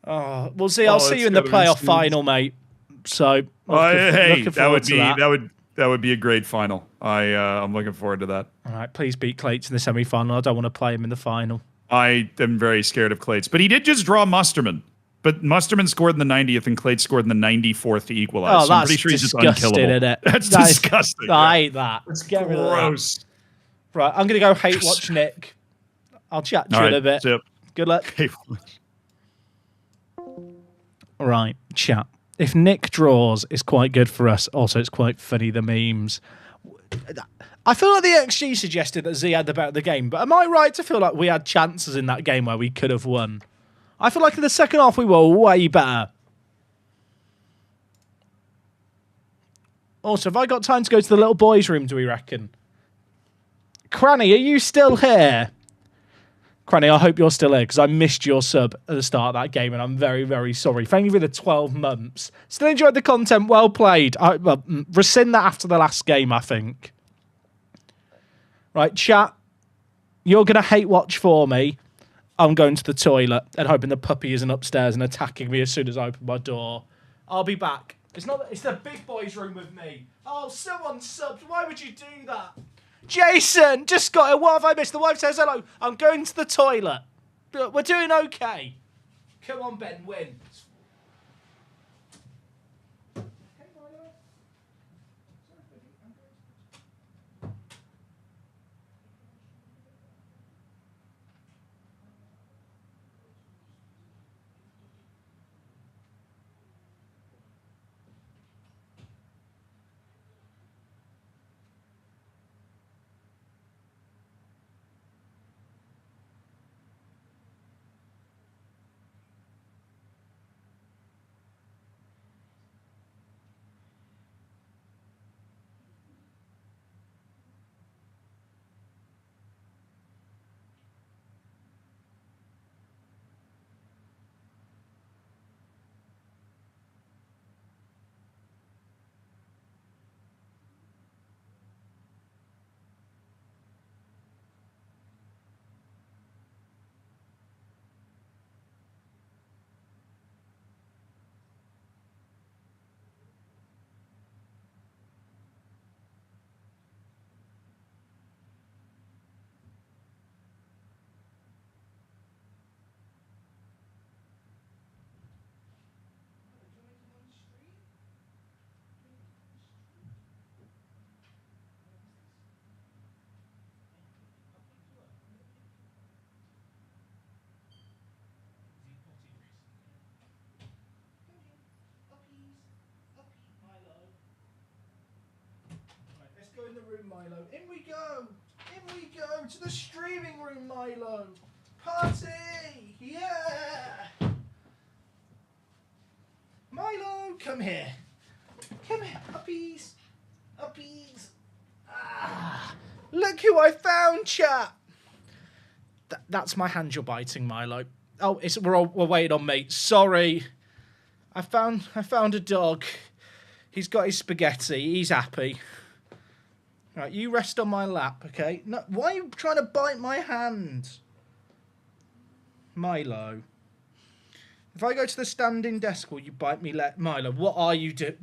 Oh, we'll see. I'll see you in the playoff final, mate. So, hey, that would be a great final. I'm looking forward to that. All right, please beat Clates in the semi-final. I don't want to play him in the final. I am very scared of Clates, but he did just draw Musterman. But Musterman scored in the 90th, and Clates scored in the 94th to equalize. Oh, so I'm that's pretty sure he's just disgusting, unkillable. isn't it? That's disgusting. I hate that. It's Get rid of gross. that. Right, I'm going to go hate watch Nick. I'll chat to you in a bit. Zip. Good luck. Hate Right, chat. If Nick draws, it's quite good for us. Also, it's quite funny, the memes. I feel like the XG suggested that Z had the better the game, but am I right to feel like we had chances in that game where we could have won? I feel like in the second half we were way better. Also, have I got time to go to the little boys' room, do we reckon? Cranny, are you still here? Cranny, I hope you're still here because I missed your sub at the start of that game and I'm very, very sorry. Thank you for the 12 months. Still enjoyed the content. Well played. Rescind that after the last game, I think. Right, chat. You're going to hate watch for me. I'm going to the toilet and hoping the puppy isn't upstairs and attacking me as soon as I open my door. I'll be back. It's the big boys' room with me. Oh, someone subbed. Why would you do that? Jason, just got it. What have I missed? The wife says hello. I'm going to the toilet. We're doing okay. Come on, Ben, win. in the room, Milo. In we go. In we go to the streaming room, Milo. Party! Yeah! Milo, come here. Come here, puppies. Puppies. Ah, look who I found, chat. That's my hand you're biting, Milo. Oh, we're waiting on me. Sorry. I found a dog. He's got his spaghetti. He's happy. Right, you rest on my lap, okay? No, why are you trying to bite my hand? Milo. If I go to the standing desk, will you bite me? Milo, what are you doing?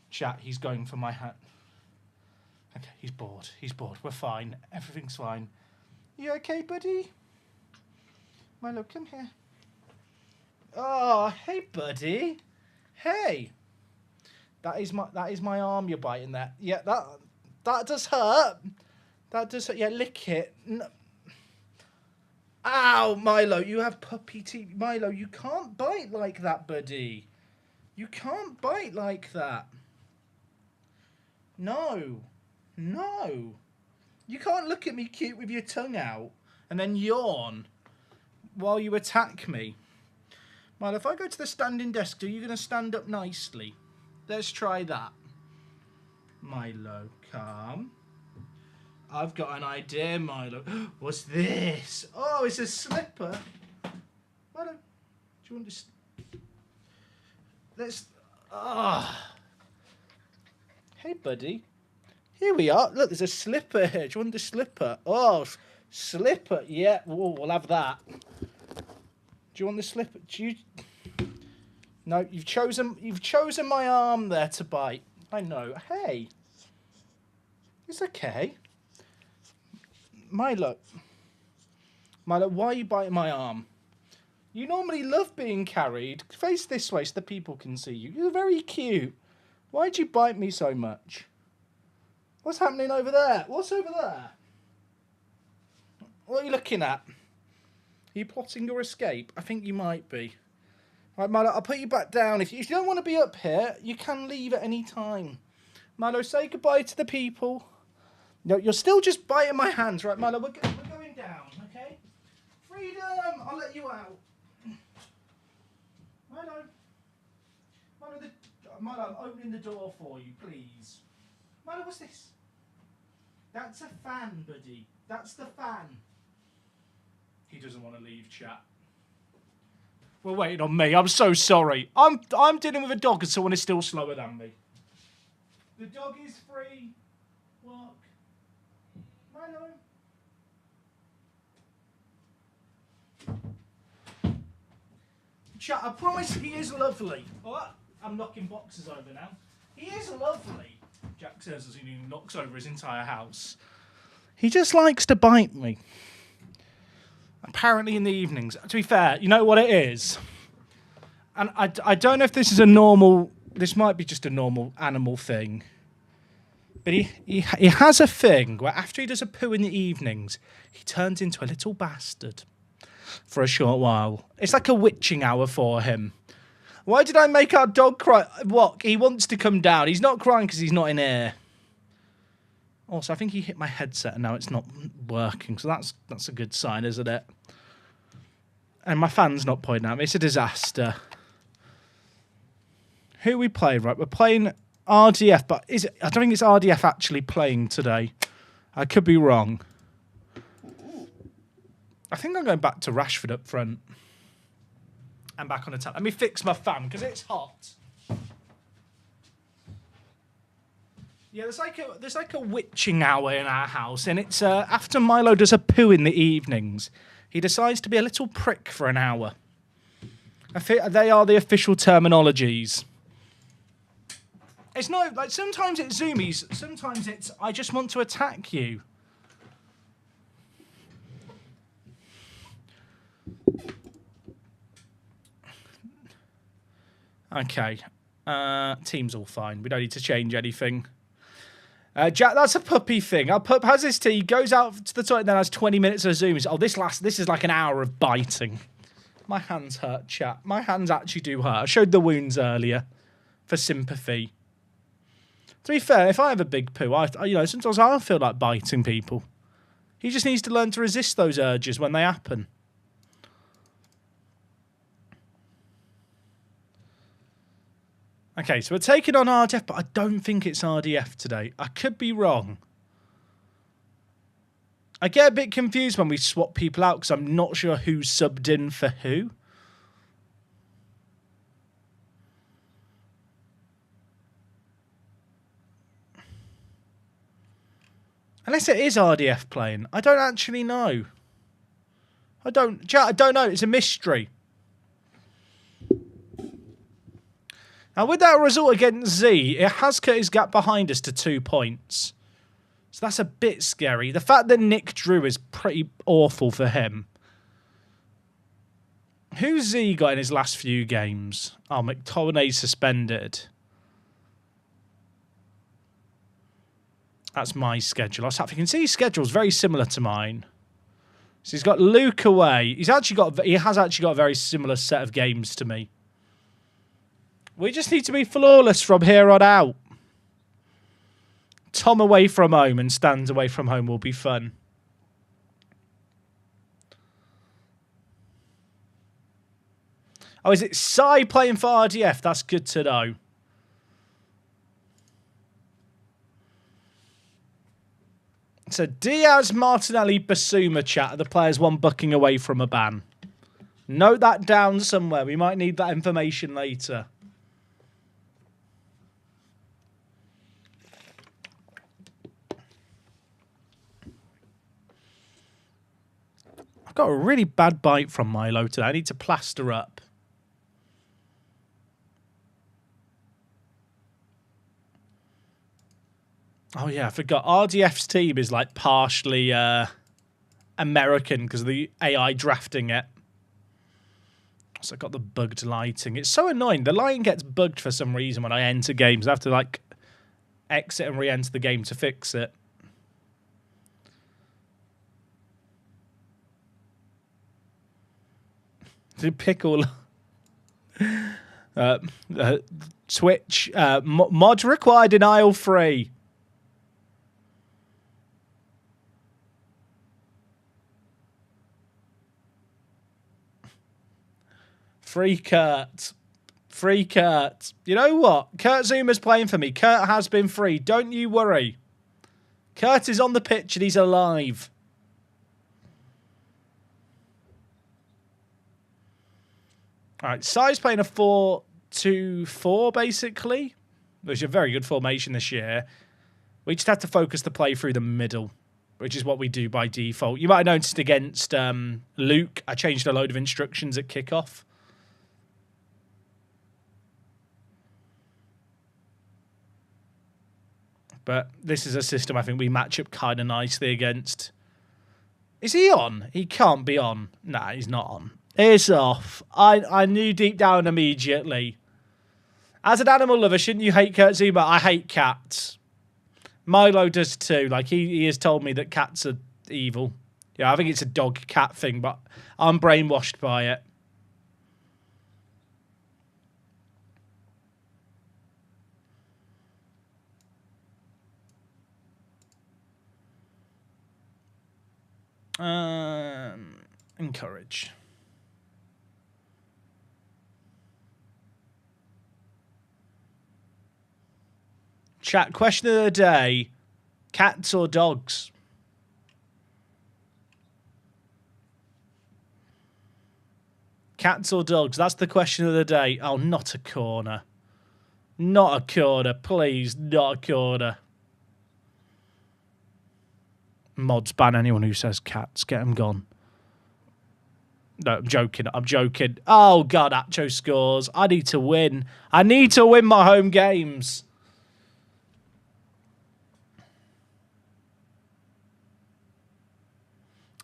Chat, he's going for my hand. Okay, he's bored. He's bored. We're fine. Everything's fine. You okay, buddy? Milo, come here. Oh, hey, buddy. Hey. That is my arm you're biting there. Yeah, that does hurt. That does hurt. Yeah, lick it. No. Ow, Milo, you have puppy teeth. Milo, you can't bite like that, buddy. You can't bite like that. No. No. You can't look at me cute with your tongue out and then yawn while you attack me. Milo, if I go to the standing desk, are you going to stand up nicely? Let's try that. Milo, calm. I've got an idea, Milo. What's this? Oh, it's a slipper. Milo, do you want to... Let's... Ah. Hey, buddy. Here we are. Look, there's a slipper here. Do you want the slipper? Oh, slipper. Yeah, we'll have that. Do you want the slipper? Do you... No, you've chosen my arm there to bite. I know. Hey. It's okay. Milo, why are you biting my arm? You normally love being carried. Face this way so the people can see you. You're very cute. Why'd you bite me so much? What's happening over there? What's over there? What are you looking at? Are you plotting your escape? I think you might be. Right, Milo, I'll put you back down. If you don't want to be up here, you can leave at any time. Milo, say goodbye to the people. No, you're still just biting my hands. Right, Milo, we're going down, okay? Freedom! I'll let you out. Milo. Milo, I'm opening the door for you, please. Milo, what's this? That's a fan, buddy. That's the fan. He doesn't want to leave, chat. We're waiting on me. I'm so sorry. I'm dealing with a dog and someone is still slower than me. The dog is free. Walk. Milo. Chat, I promise he is lovely. Oh, I'm knocking boxes over now. He is lovely. Jack says as he knocks over his entire house. He just likes to bite me. Apparently in the evenings. To be fair, you know what it is? And I don't know if this is a normal... This might be just a normal animal thing. But he has a thing where after he does a poo in the evenings, he turns into a little bastard for a short while. It's like a witching hour for him. Why did I make our dog cry? What? He wants to come down. He's not crying because he's not in air. Also, I think he hit my headset and now it's not working. So that's a good sign, isn't it? And my fan's not pointing at me. It's a disaster. Who are we playing? Right, we're playing RDF, but I don't think it's RDF actually playing today. I could be wrong. I think I'm going back to Rashford up front. And back on attack. Let me fix my fan because it's hot. Yeah, there's like a witching hour in our house, and it's after Milo does a poo in the evenings, he decides to be a little prick for an hour. I think they are the official terminologies. It's not like sometimes it's zoomies, sometimes it's I just want to attack you. Okay, team's all fine. We don't need to change anything. Jack, that's a puppy thing. Our pup has his tea, he goes out to the toilet, and then has 20 minutes of zoomies. Oh, this is like an hour of biting. My hands hurt, chat. My hands actually do hurt. I showed the wounds earlier for sympathy. To be fair, if I have a big poo, sometimes I feel like biting people. He just needs to learn to resist those urges when they happen. Okay, so we're taking on RDF, but I don't think it's RDF today. I could be wrong. I get a bit confused when we swap people out because I'm not sure who's subbed in for who. Unless it is RDF playing. I don't actually know. I don't know. It's a mystery. Now, with that result against Z, it has cut his gap behind us to 2 points. So that's a bit scary. The fact that Nick drew is pretty awful for him. Who's Z got in his last few games? Oh, McTominay suspended. That's my schedule. I was happy. You can see his schedule's very similar to mine. So he's got Luke away. He has actually got a very similar set of games to me. We just need to be flawless from here on out. Tom away from home and Stan's away from home will be fun. Oh, is it Sai playing for RDF? That's good to know. So Diaz, Martinelli, Basuma chat are the players one bucking away from a ban. Note that down somewhere. We might need that information later. I've got a really bad bite from Milo today. I need to plaster up. Oh, yeah, I forgot. RDF's team is like partially American because of the AI drafting it. So I got the bugged lighting. It's so annoying. The lighting gets bugged for some reason when I enter games. I have to like exit and re-enter the game to fix it. The pickle. Twitch. Mod required in aisle 3. Free Kurt. Free Kurt. You know what? Kurt Zuma's playing for me. Kurt has been free. Don't you worry. Kurt is on the pitch and he's alive. All right, Sai's playing a 4-2-4, basically, which is a very good formation this year. We just have to focus the play through the middle, which is what we do by default. You might have noticed against Luke, I changed a load of instructions at kickoff. But this is a system I think we match up kind of nicely against. Is he on? He can't be on. Nah, he's not on. It's off. I knew deep down immediately. As an animal lover, shouldn't you hate Kurt Zuma? I hate cats. Milo does too. Like, he has told me that cats are evil. Yeah, I think it's a dog-cat thing, but I'm brainwashed by it. Encourage. Chat, question of the day. Cats or dogs? Cats or dogs? That's the question of the day. Oh, not a corner. Not a corner. Please, not a corner. Mods ban anyone who says cats. Get them gone. No, I'm joking. I'm joking. Oh, God, Acho scores. I need to win. I need to win my home games.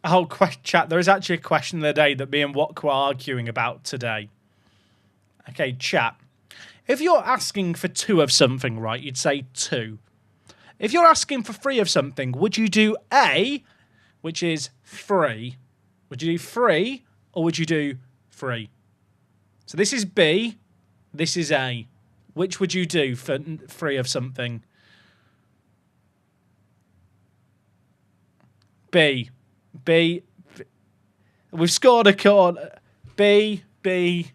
Oh, chat, there is actually a question of the day that me and Watko are arguing about today. Okay, chat. If you're asking for 2 of something, right, you'd say 2. If you're asking for 3 of something, would you do A, which is free? Would you do free, or would you do free? So this is B, this is A. Which would you do for 3 of something? B. B. We've scored a corner. B. B.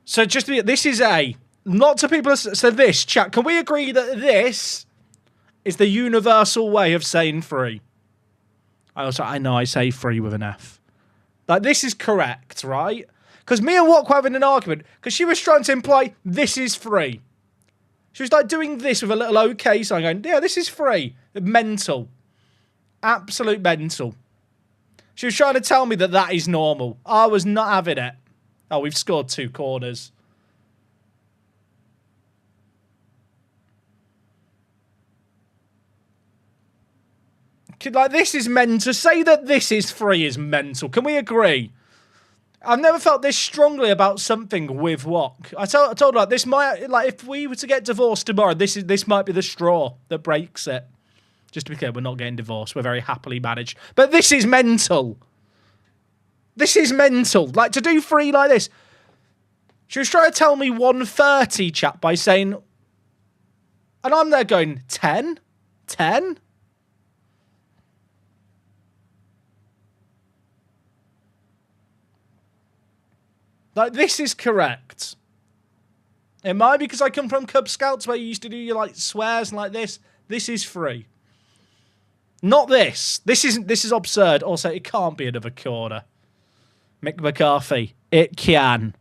So just to be, this is A. Lots of people. So this, chat. Can we agree that this is the universal way of saying free? I know I say free with an F. Like, this is correct, right? Because me and Wok were having an argument because she was trying to imply this is free. She was like doing this with a little okay sign, going, yeah, this is free. Mental. Absolute mental. She was trying to tell me that that is normal. I was not having it. Oh, we've scored 2 corners. Like, this is mental. To say that this is free is mental. Can we agree? I've never felt this strongly about something with Wok. I told her, like, this might, like, if we were to get divorced tomorrow, this might be the straw that breaks it. Just to be clear, we're not getting divorced. We're very happily managed. But this is mental. This is mental. Like, to do free like this. She was trying to tell me 130, chat, by saying, and I'm there going, 10? 10? Like, this is correct. It might be because I come from Cub Scouts where you used to do your, like, swears and like this. This is free. Not this. This is absurd. Also, it can't be another corner. Mick McCarthy. It can.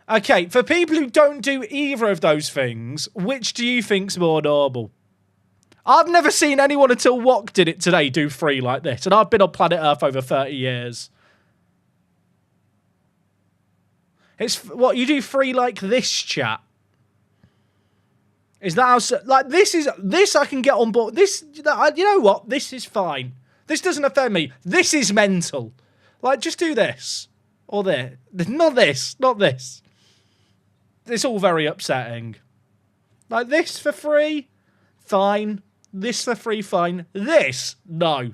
Okay, for people who don't do either of those things, which do you think's more normal? I've never seen anyone until Wok did it today do free like this. And I've been on planet Earth over 30 years. It's what you do free like this, chat. Is that how, like, this I can get on board. This, you know what? This is fine. This doesn't offend me. This is mental. Like, just do this. Or there. Not this. Not this. It's all very upsetting. Like, this for free? Fine. This for free? Fine. This? No.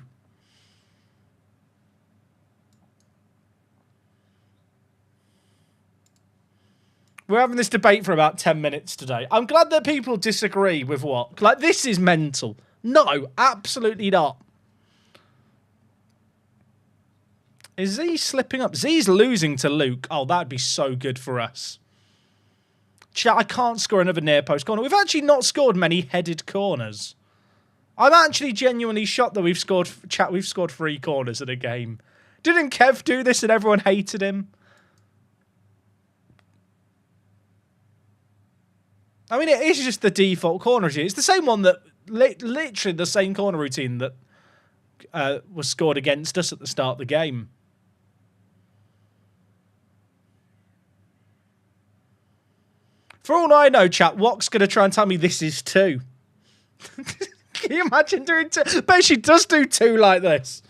We're having this debate for about 10 minutes today. I'm glad that people disagree with what. Like, this is mental. No, absolutely not. Is Z slipping up? Z's losing to Luke. Oh, that'd be so good for us. Chat, I can't score another near post corner. We've actually not scored many headed corners. I'm actually genuinely shocked that we've scored 3 corners in a game. Didn't Kev do this and everyone hated him? I mean, it is just the default corner routine. It's the same one that, literally the same corner routine that was scored against us at the start of the game. For all I know, chat, Wok's going to try and tell me this is 2. Can you imagine doing 2? Bet she does do 2 like this.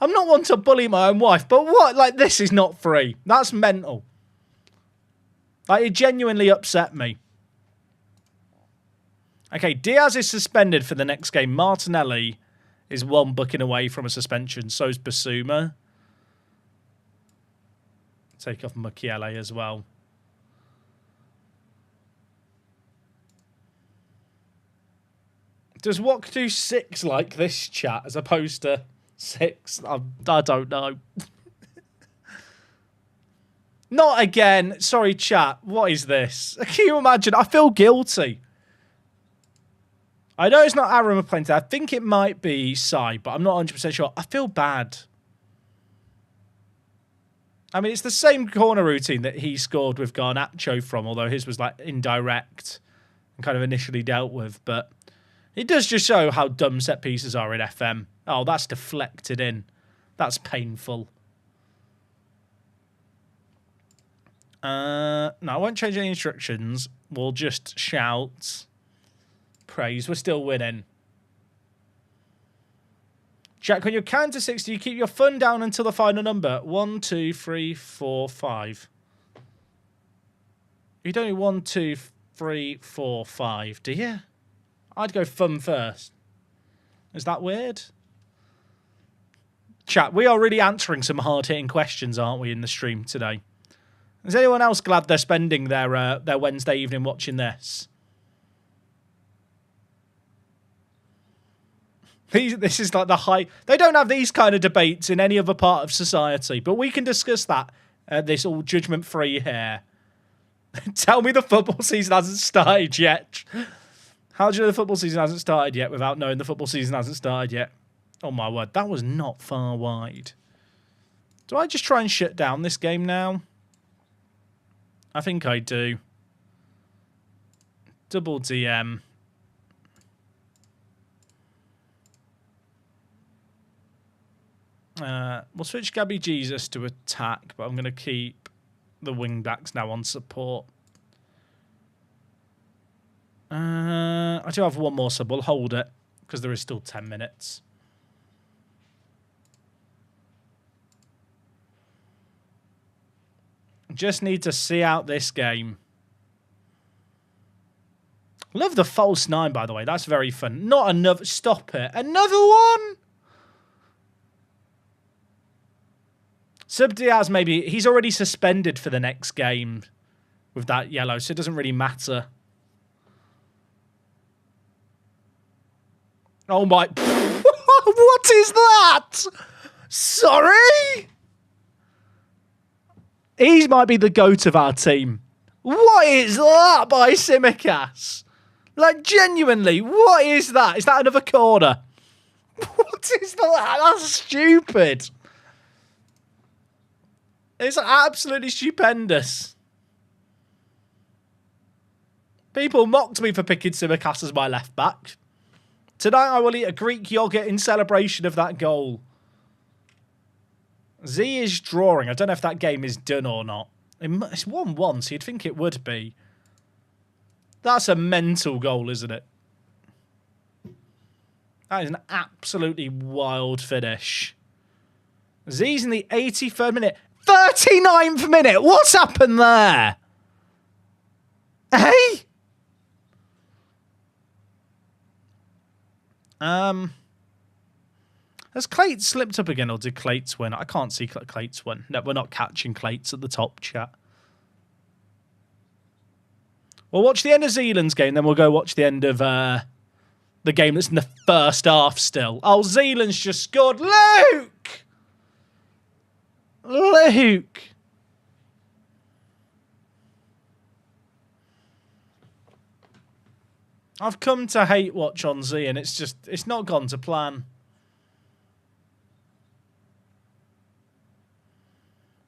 I'm not one to bully my own wife, but what? Like, this is not free. That's mental. Like, it genuinely upset me. Okay, Diaz is suspended for the next game. Martinelli is 1 booking away from a suspension. So's Basuma. Take off Mukiele as well. Does Wok do 6 like this, chat, as opposed to 6? I don't know. Not again. Sorry, chat. What is this? Can you imagine? I feel guilty. I know it's not Aaron McPlenty. I think it might be Sai, but I'm not 100% sure. I feel bad. I mean, it's the same corner routine that he scored with Garnacho from, although his was like indirect and kind of initially dealt with. But it does just show how dumb set pieces are in FM. Oh, that's deflected in. That's painful. No, I won't change any instructions. We'll just shout praise. We're still winning. Jack, when you count to 60, you keep your fun down until the final number. 1, 2, 3, 4, 5. You don't do 1, 2, 3, 4, 5, do you? I'd go fun first. Is that weird? Chat, we are really answering some hard-hitting questions, aren't we, in the stream today? Is anyone else glad they're spending their Wednesday evening watching this? This is like the high... They don't have these kind of debates in any other part of society, but we can discuss that this all judgment-free here. Tell me the football season hasn't started yet. How do you know the football season hasn't started yet without knowing the football season hasn't started yet? Oh my word, that was not far wide. Do I just try and shut down this game now? I think I do. Double DM. We'll switch Gabby Jesus to attack, but I'm going to keep the wing backs now on support. I do have one more sub. We'll hold it because there is still 10 minutes. Just need to see out this game. Love the false 9, by the way. That's very fun. Not another... Stop it. Another one? Sub Diaz, maybe... He's already suspended for the next game with that yellow, so it doesn't really matter. Oh my... What is that? Sorry? He might be the GOAT of our team. What is that by Simicas? Like, genuinely, what is that? Is that another corner? What is that? That's stupid. It's absolutely stupendous. People mocked me for picking Simicas as my left back. Tonight I will eat a Greek yogurt in celebration of that goal. Z is drawing. I don't know if that game is done or not. It's 1-1, so you'd think it would be. That's a mental goal, isn't it? That is an absolutely wild finish. Z's in the 83rd minute. 39th minute! What's happened there? Hey? Has Clates slipped up again, or did Clates win? I can't see Clates win. No, we're not catching Clates at the top, chat. We'll watch the end of Zealand's game, then we'll go watch the end of the game that's in the first half still. Oh, Zealand's just scored. Luke! Luke! I've come to hate watch on Z, and it's not gone to plan.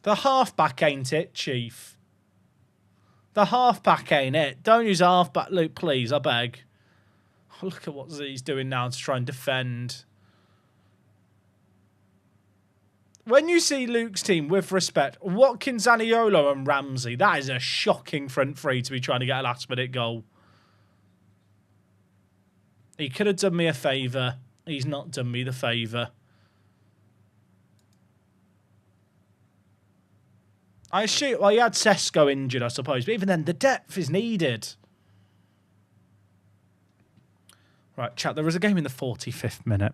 The halfback ain't it, Chief. The halfback ain't it. Don't use halfback, Luke, please, I beg. Oh, look at what Z's doing now to try and defend. When you see Luke's team, with respect, Watkins, Zaniolo and Ramsey, that is a shocking front three to be trying to get a last-minute goal. He could have done me a favour. He's not done me the favour. I assume, well, he had Sesko injured, I suppose, but even then, the depth is needed. Right, chat, there was a game in the 45th minute.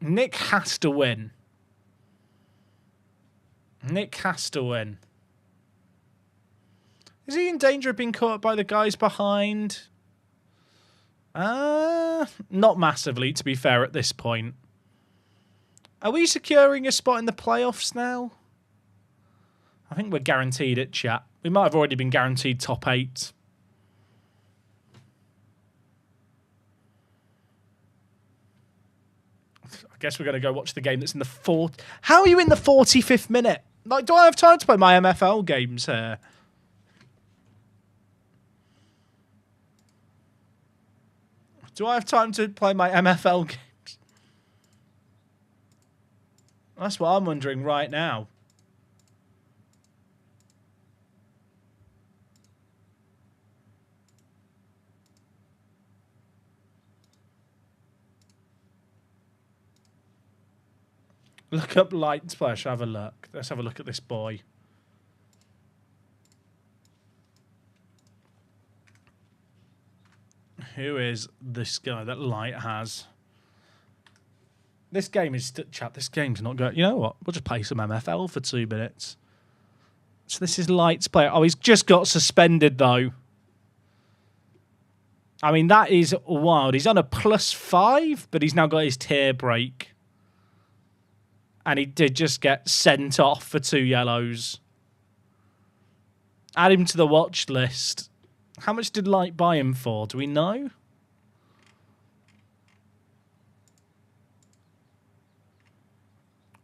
Nick has to win. Nick has to win. Is he in danger of being caught by the guys behind? Not massively, to be fair, at this point. Are we securing a spot in the playoffs now? I think we're guaranteed it, chat. We might have already been guaranteed top 8. I guess we're going to go watch the game that's in the 4th. How are you in the 45th minute? Like, do I have time to play my MFL games here? Do I have time to play my MFL games? That's what I'm wondering right now. Look up Light Splash. Have a look. Let's have a look at this boy. Who is this guy that Light has? This game is... Chat, this game's not good. You know what? We'll just play some MFL for 2 minutes. So this is Light's player. Oh, he's just got suspended, though. I mean, that is wild. He's on a +5, but he's now got his tier break. And he did just get sent off for 2 yellows. Add him to the watch list. How much did Light buy him for? Do we know?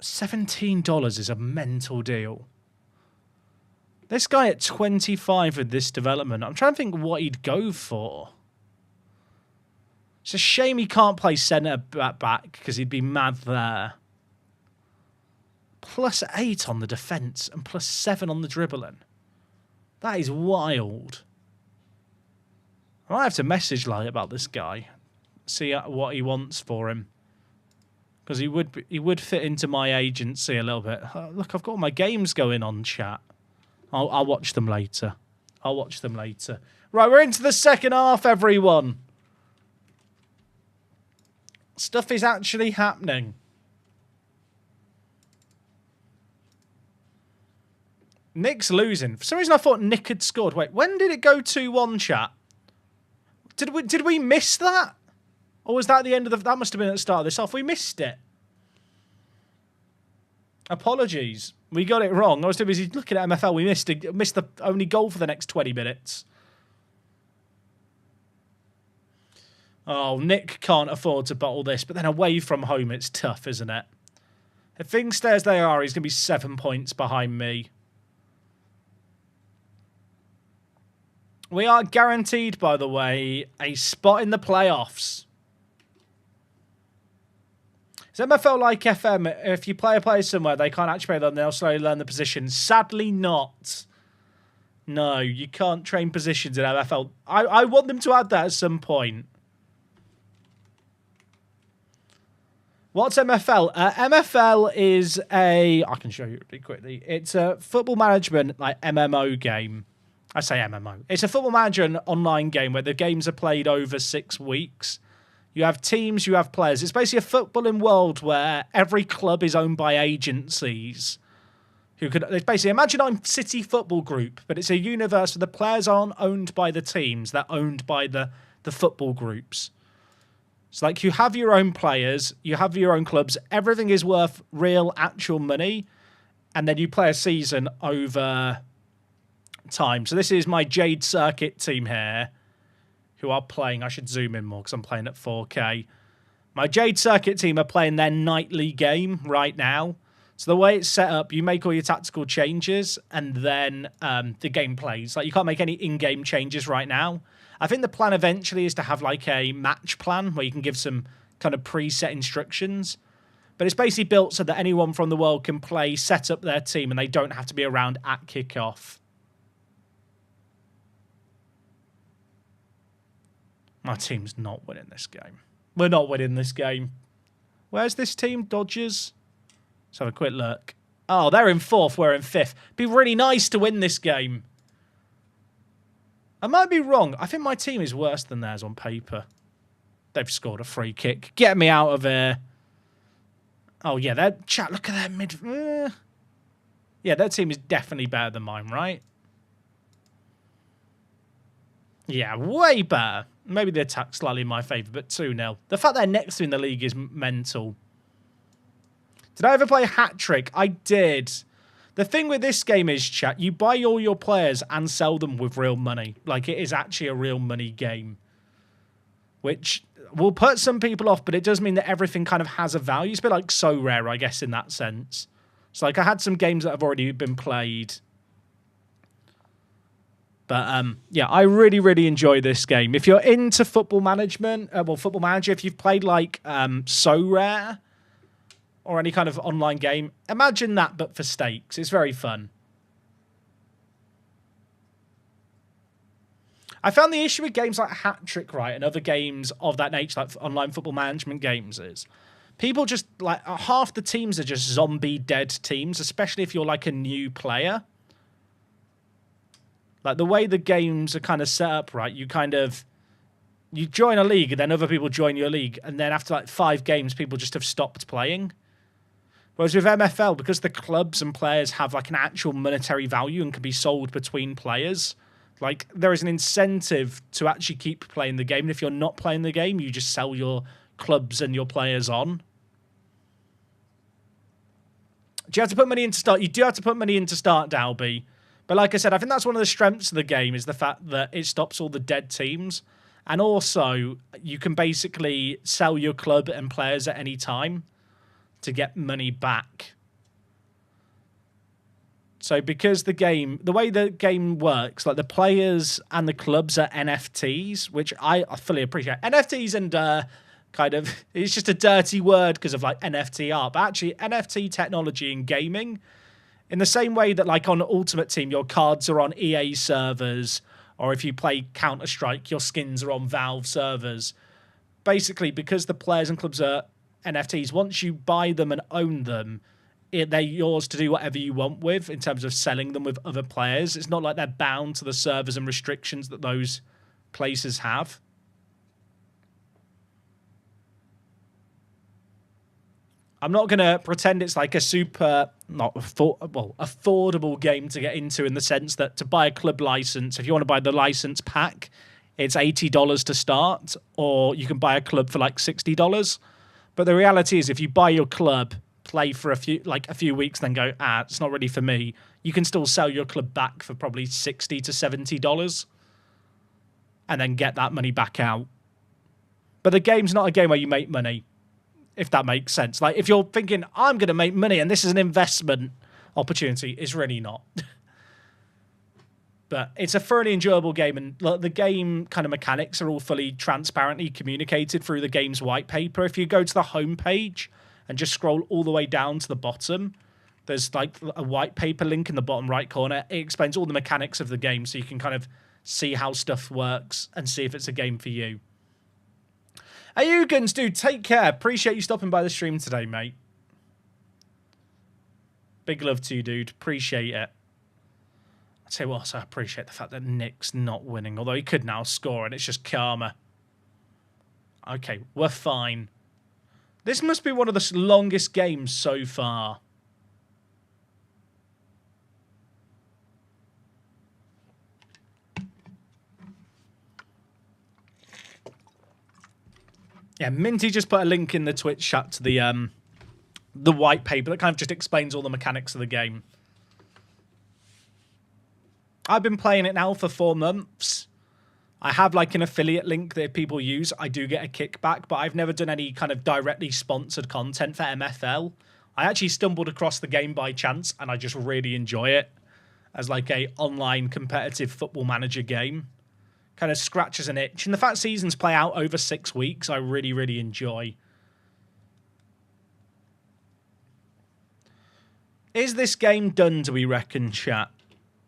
$17 is a mental deal. This guy at 25 with this development, I'm trying to think what he'd go for. It's a shame he can't play centre back because he'd be mad there. +8 on the defence and +7 on the dribbling. That is wild. I might have to message Light about this guy. See what he wants for him. Because he would fit into my agency a little bit. Look, I've got all my games going on, chat. I'll watch them later. I'll watch them later. Right, we're into the second half, everyone. Stuff is actually happening. Nick's losing. For some reason, I thought Nick had scored. Wait, when did it go 2-1, chat? Did we miss that? Or was that the end of the... That must have been at the start of this off. We missed it. Apologies. We got it wrong. I was too busy looking at MFL. We missed the only goal for the next 20 minutes. Oh, Nick can't afford to bottle this. But then away from home, it's tough, isn't it? If things stay as they are, he's going to be 7 points behind me. We are guaranteed, by the way, a spot in the playoffs. Is MFL like FM? If you play a player somewhere, they can't actually play them, they'll slowly learn the position. Sadly not. No, you can't train positions in MFL. I want them to add that at some point. What's MFL? MFL is a... I can show you really quickly. It's a football management, like, MMO game. I say MMO. It's a football manager online game where the games are played over 6 weeks. You have teams, you have players. It's basically a footballing world where every club is owned by agencies. It's basically, imagine I'm City Football Group, but it's a universe where the players aren't owned by the teams. They're owned by the football groups. It's like you have your own players, you have your own clubs. Everything is worth real, actual money. And then you play a season over time. So this is my Jade Circuit team here, who are playing. I should zoom in more because I'm playing at 4K. My Jade Circuit team are playing their nightly game right now. So the way it's set up, you make all your tactical changes and then the game plays. Like, you can't make any in-game changes right now. I think the plan eventually is to have like a match plan where you can give some kind of preset instructions. But it's basically built so that anyone from the world can play, set up their team, and they don't have to be around at kickoff. My team's not winning this game. We're not winning this game. Where's this team? Dodgers? Let's have a quick look. Oh, they're in 4th. We're in 5th. Be really nice to win this game. I might be wrong. I think my team is worse than theirs on paper. They've scored a free kick. Get me out of here. Oh, yeah. Chat, look at that mid... Yeah, their team is definitely better than mine, right? Yeah, way better. Maybe the attack's slightly in my favour, but 2-0. The fact they're next to in the league is mental. Did I ever play Hat Trick? I did. The thing with this game is, chat, you buy all your players and sell them with real money. Like, it is actually a real money game. Which will put some people off, but it does mean that everything kind of has a value. It's a bit like So Rare, I guess, in that sense. So, like, I had some games that have already been played. But, yeah, I really, really enjoy this game. If you're into football management, Football Manager, if you've played, like, So Rare or any kind of online game, imagine that, but for stakes. It's very fun. I found the issue with games like Hat Trick, right, and other games of that nature, like online football management games, is people just, like, half the teams are just zombie dead teams, especially if you're, like, a new player. Like, the way the games are kind of set up, right, you You join a league, and then other people join your league, and then after like 5 games, people just have stopped playing. Whereas with MFL, because the clubs and players have like an actual monetary value and can be sold between players, like there is an incentive to actually keep playing the game. And if you're not playing the game, you just sell your clubs and your players on. Do you have to put money into start? You do have to put money into start, Dalby. But like I said, I think that's one of the strengths of the game is the fact that it stops all the dead teams. And also, you can basically sell your club and players at any time to get money back. So because the way the game works, like the players and the clubs are NFTs, which I fully appreciate. NFTs and kind of, it's just a dirty word because of like NFT art, but actually NFT technology in gaming, in the same way that like on Ultimate Team, your cards are on EA servers, or if you play Counter-Strike, your skins are on Valve servers. Basically, because the players and clubs are NFTs, once you buy them and own them, they're yours to do whatever you want with in terms of selling them with other players. It's not like they're bound to the servers and restrictions that those places have. I'm not going to pretend it's like a super, affordable game to get into in the sense that to buy a club license, if you want to buy the license pack, it's $80 to start, or you can buy a club for like $60. But the reality is if you buy your club, play for a few weeks, then go, it's not really for me, you can still sell your club back for probably $60 to $70 and then get that money back out. But the game's not a game where you make money, if that makes sense. Like, if you're thinking, I'm going to make money and this is an investment opportunity, it's really not. But it's a thoroughly enjoyable game, and the game kind of mechanics are all fully transparently communicated through the game's white paper. If you go to the homepage and just scroll all the way down to the bottom, there's like a white paper link in the bottom right corner. It explains all the mechanics of the game, so you can kind of see how stuff works and see if it's a game for you. Hey, Ugans, dude, take care. Appreciate you stopping by the stream today, mate. Big love to you, dude. Appreciate it. I'd say, well, also I appreciate the fact that Nick's not winning, although he could now score, and it's just karma. Okay, we're fine. This must be one of the longest games so far. Yeah, Minty just put a link in the Twitch chat to the white paper that kind of just explains all the mechanics of the game. I've been playing it now for 4 months. I have like an affiliate link that if people use, I do get a kickback, but I've never done any kind of directly sponsored content for MFL. I actually stumbled across the game by chance, and I just really enjoy it as like a online competitive football manager game. Kind of scratches an itch. And the fact seasons play out over 6 weeks, I really, really enjoy. Is this game done, do we reckon, chat?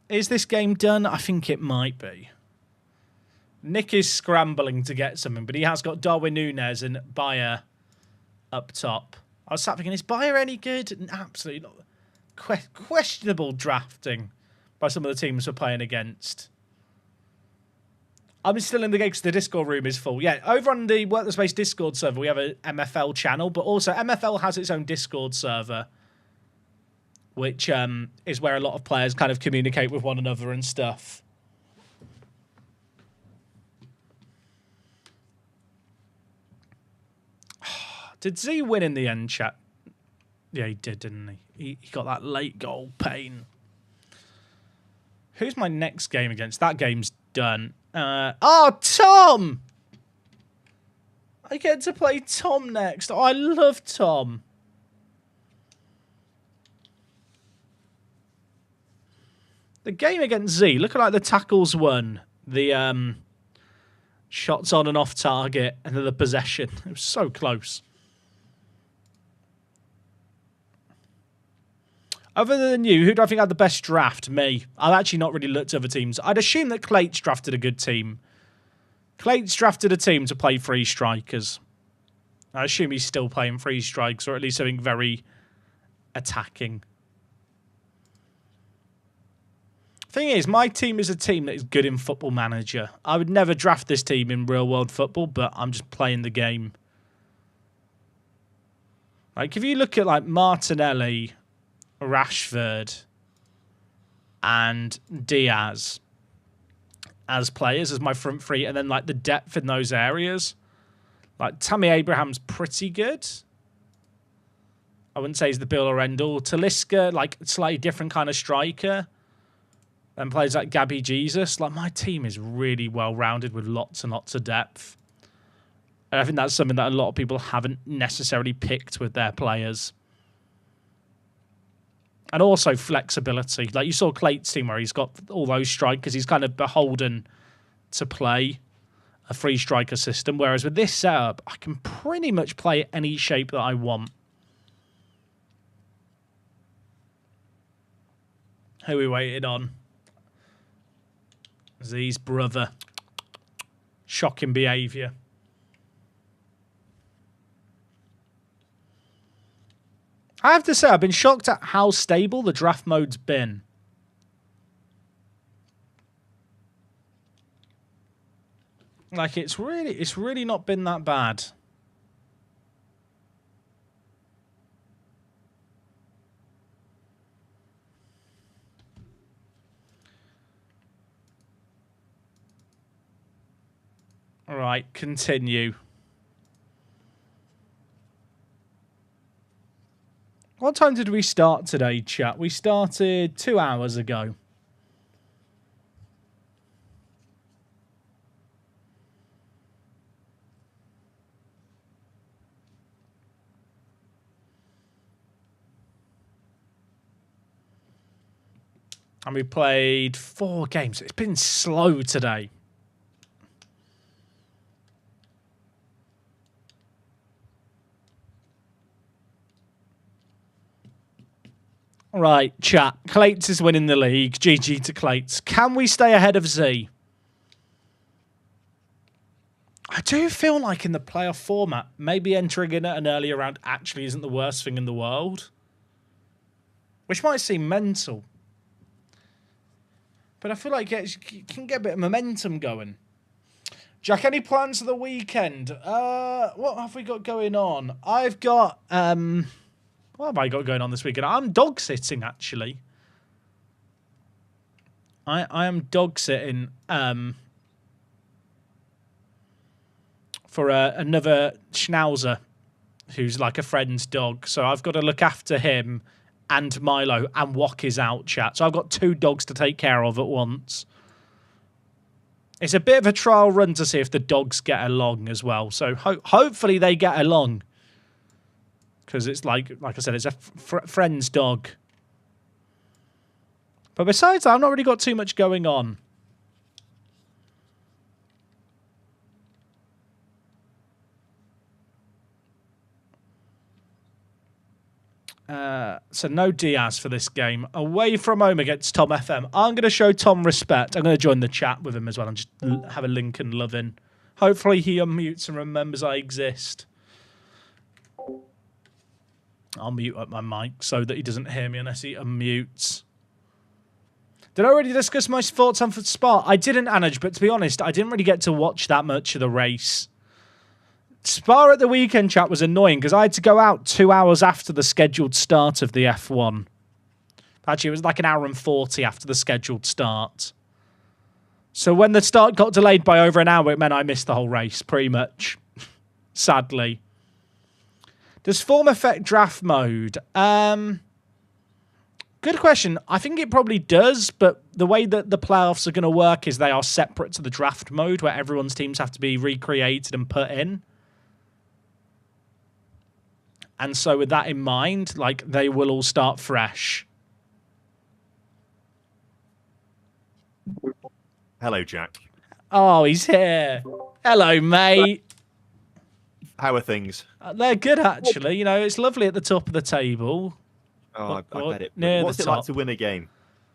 Is this game done? I think it might be. Nick is scrambling to get something, but he has got Darwin Núñez and Bayer up top. I was sat thinking, is Bayer any good? Absolutely not. Questionable drafting by some of the teams we're playing against. I'm still in the game because the Discord room is full. Yeah, over on the Work the Space Discord server, we have an MFL channel, but also MFL has its own Discord server, which is where a lot of players kind of communicate with one another and stuff. Did Z win in the end, chat? Yeah, he did, didn't he? He got that late goal, pain. Who's my next game against? That game's done. Tom! I get to play Tom next. Oh, I love Tom. The game against Z, look at like the tackles won. The shots on and off target, and then the possession. It was so close. Other than you, who do I think had the best draft? Me. I've actually not really looked at other teams. I'd assume that Clates drafted a good team. Clates drafted a team to play 3 strikers. I assume he's still playing 3 strikes, or at least something very attacking. Thing is, my team is a team that is good in Football Manager. I would never draft this team in real world football, but I'm just playing the game. Like, if you look at, like, Martinelli, Rashford, and Diaz as players, as my front three, and then, like, the depth in those areas, like, Tammy Abraham's pretty good. I wouldn't say he's the be-all or end-all. Talisca, like, slightly different kind of striker. Then plays like Gabby Jesus. Like, my team is really well-rounded with lots and lots of depth. And I think that's something that a lot of people haven't necessarily picked with their players. And also flexibility. Like, you saw Clate's team where he's got all those strikers. He's kind of beholden to play a free striker system. Whereas with this setup, I can pretty much play any shape that I want. Who are we waiting on? Z's brother. Shocking behaviour. I have to say, I've been shocked at how stable the draft mode's been. Like, it's really not been that bad. All right, continue. What time did we start today, chat? We started 2 hours ago. And we played 4 games. It's been slow today. Right, chat. Clates is winning the league. GG to Clates. Can we stay ahead of Z? I do feel like in the playoff format, maybe entering in at an earlier round actually isn't the worst thing in the world. Which might seem mental. But I feel like you can get a bit of momentum going. Jack, any plans for the weekend? What have we got going on? I've got... what have I got going on this weekend? I'm dog sitting, actually. I am dog sitting for another schnauzer who's like a friend's dog. So I've got to look after him and Milo, and Wok is out, chat. So I've got 2 dogs to take care of at once. It's a bit of a trial run to see if the dogs get along as well. So hopefully they get along. Because it's like I said, it's a friend's dog. But besides that, I've not really got too much going on. So no Diaz for this game. Away from home against Tom FM. I'm going to show Tom respect. I'm going to join the chat with him as well and just have a link and love in. Hopefully he unmutes and remembers I exist. I'll mute up my mic so that he doesn't hear me unless he unmutes. Did I already discuss my thoughts on Spa? I didn't, Anuj, but to be honest, I didn't really get to watch that much of the race. Spa at the weekend, chat, was annoying because I had to go out 2 hours after the scheduled start of the F1. Actually, it was like 1 hour and 40 after the scheduled start. So when the start got delayed by over an hour, it meant I missed the whole race, pretty much. Sadly. Does form affect draft mode? Good question. I think it probably does, but the way that the playoffs are going to work is they are separate to the draft mode, where everyone's teams have to be recreated and put in. And so with that in mind, like, they will all start fresh. Hello, Jack. Oh, he's here. Hello, mate. How are things? They're good, actually. You know, it's lovely at the top of the table. Oh, I bet it. Near What's the it like top. to win a game?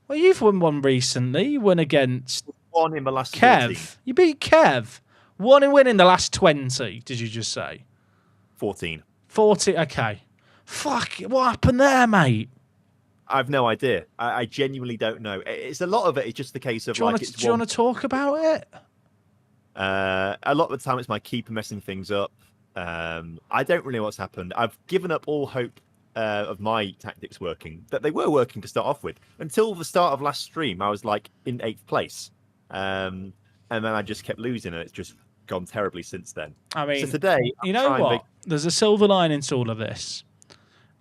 Well, you've won one recently. You won against One in the last Kev. 14. You beat Kev. One win in the last 20, did you just say? 14. 40, okay. Fuck, what happened there, mate? I've no idea. I genuinely don't know. It's a lot of it. It's just the case of Do you want to talk about it? A lot of the time, it's my keeper messing things up. I don't really know what's happened. I've given up all hope of my tactics working. That they were working to start off with. Until the start of last stream, I was like in 8th place, and then I just kept losing, and it's just gone terribly since then. I mean, so today, you know what? There's a silver lining to all of this.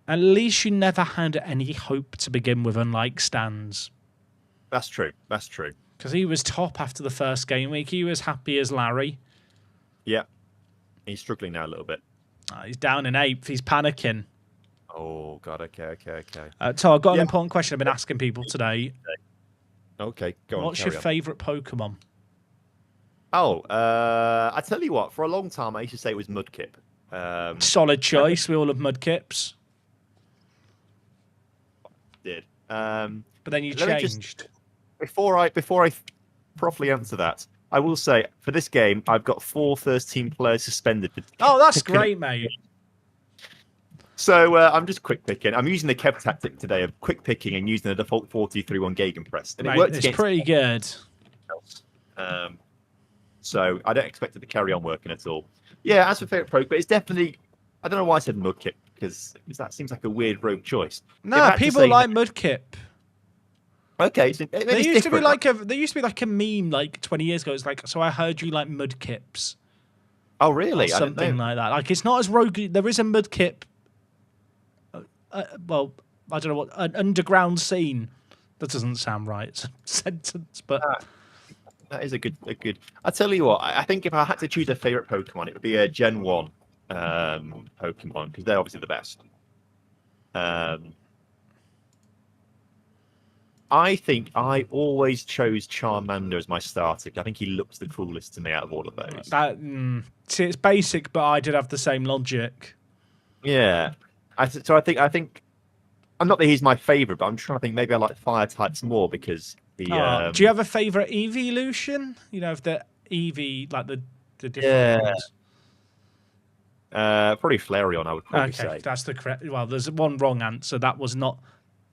At least you never had any hope to begin with, unlike Stans. That's true. That's true. Because he was top after the first game week. He was happy as Larry. Yeah. He's struggling now a little bit. He's down in 8th. He's panicking. Oh, God. Okay. So I've got an important question I've been asking people today. Okay, go on. What's your favourite Pokemon? Oh, I tell you what. For a long time, I used to say it was Mudkip. Solid choice. We all love Mudkips. Did. But then you changed. Before I properly answer that, I will say for this game, I've got 4 first-team players suspended. Oh, that's great, mate. So I'm just quick picking. I'm using the Kev tactic today of quick picking and using the default 4-2-3-1 Gegenpress. And mate, it worked. It's pretty good. So I don't expect it to carry on working at all. Yeah, as for favourite Pokemon, it's definitely... I don't know why I said Mudkip, because that seems like a weird rogue choice. No, people like Mudkip. Okay, so there used to be like a meme like 20 years ago. It's like, so I heard you like Mudkips. Oh, really? Or something like that. Like, it's not as rogue. There is a Mudkip. Well, I don't know what an underground scene. That doesn't sound right. It's a sentence, but that is a good. I tell you what, I think if I had to choose a favorite Pokemon, it would be a Gen 1 Pokemon because they're obviously the best. I think I always chose Charmander as my starter. I think he looks the coolest to me out of all of those. See, it's basic, but I did have the same logic. Yeah, so I think I'm not that he's my favorite, but I'm trying to think maybe I like fire types more because the. Do you have a favorite evolution? You know, if the Eevee, like the different ones. Probably Flareon, I would probably say. That's the correct. Well, there's one wrong answer. That was not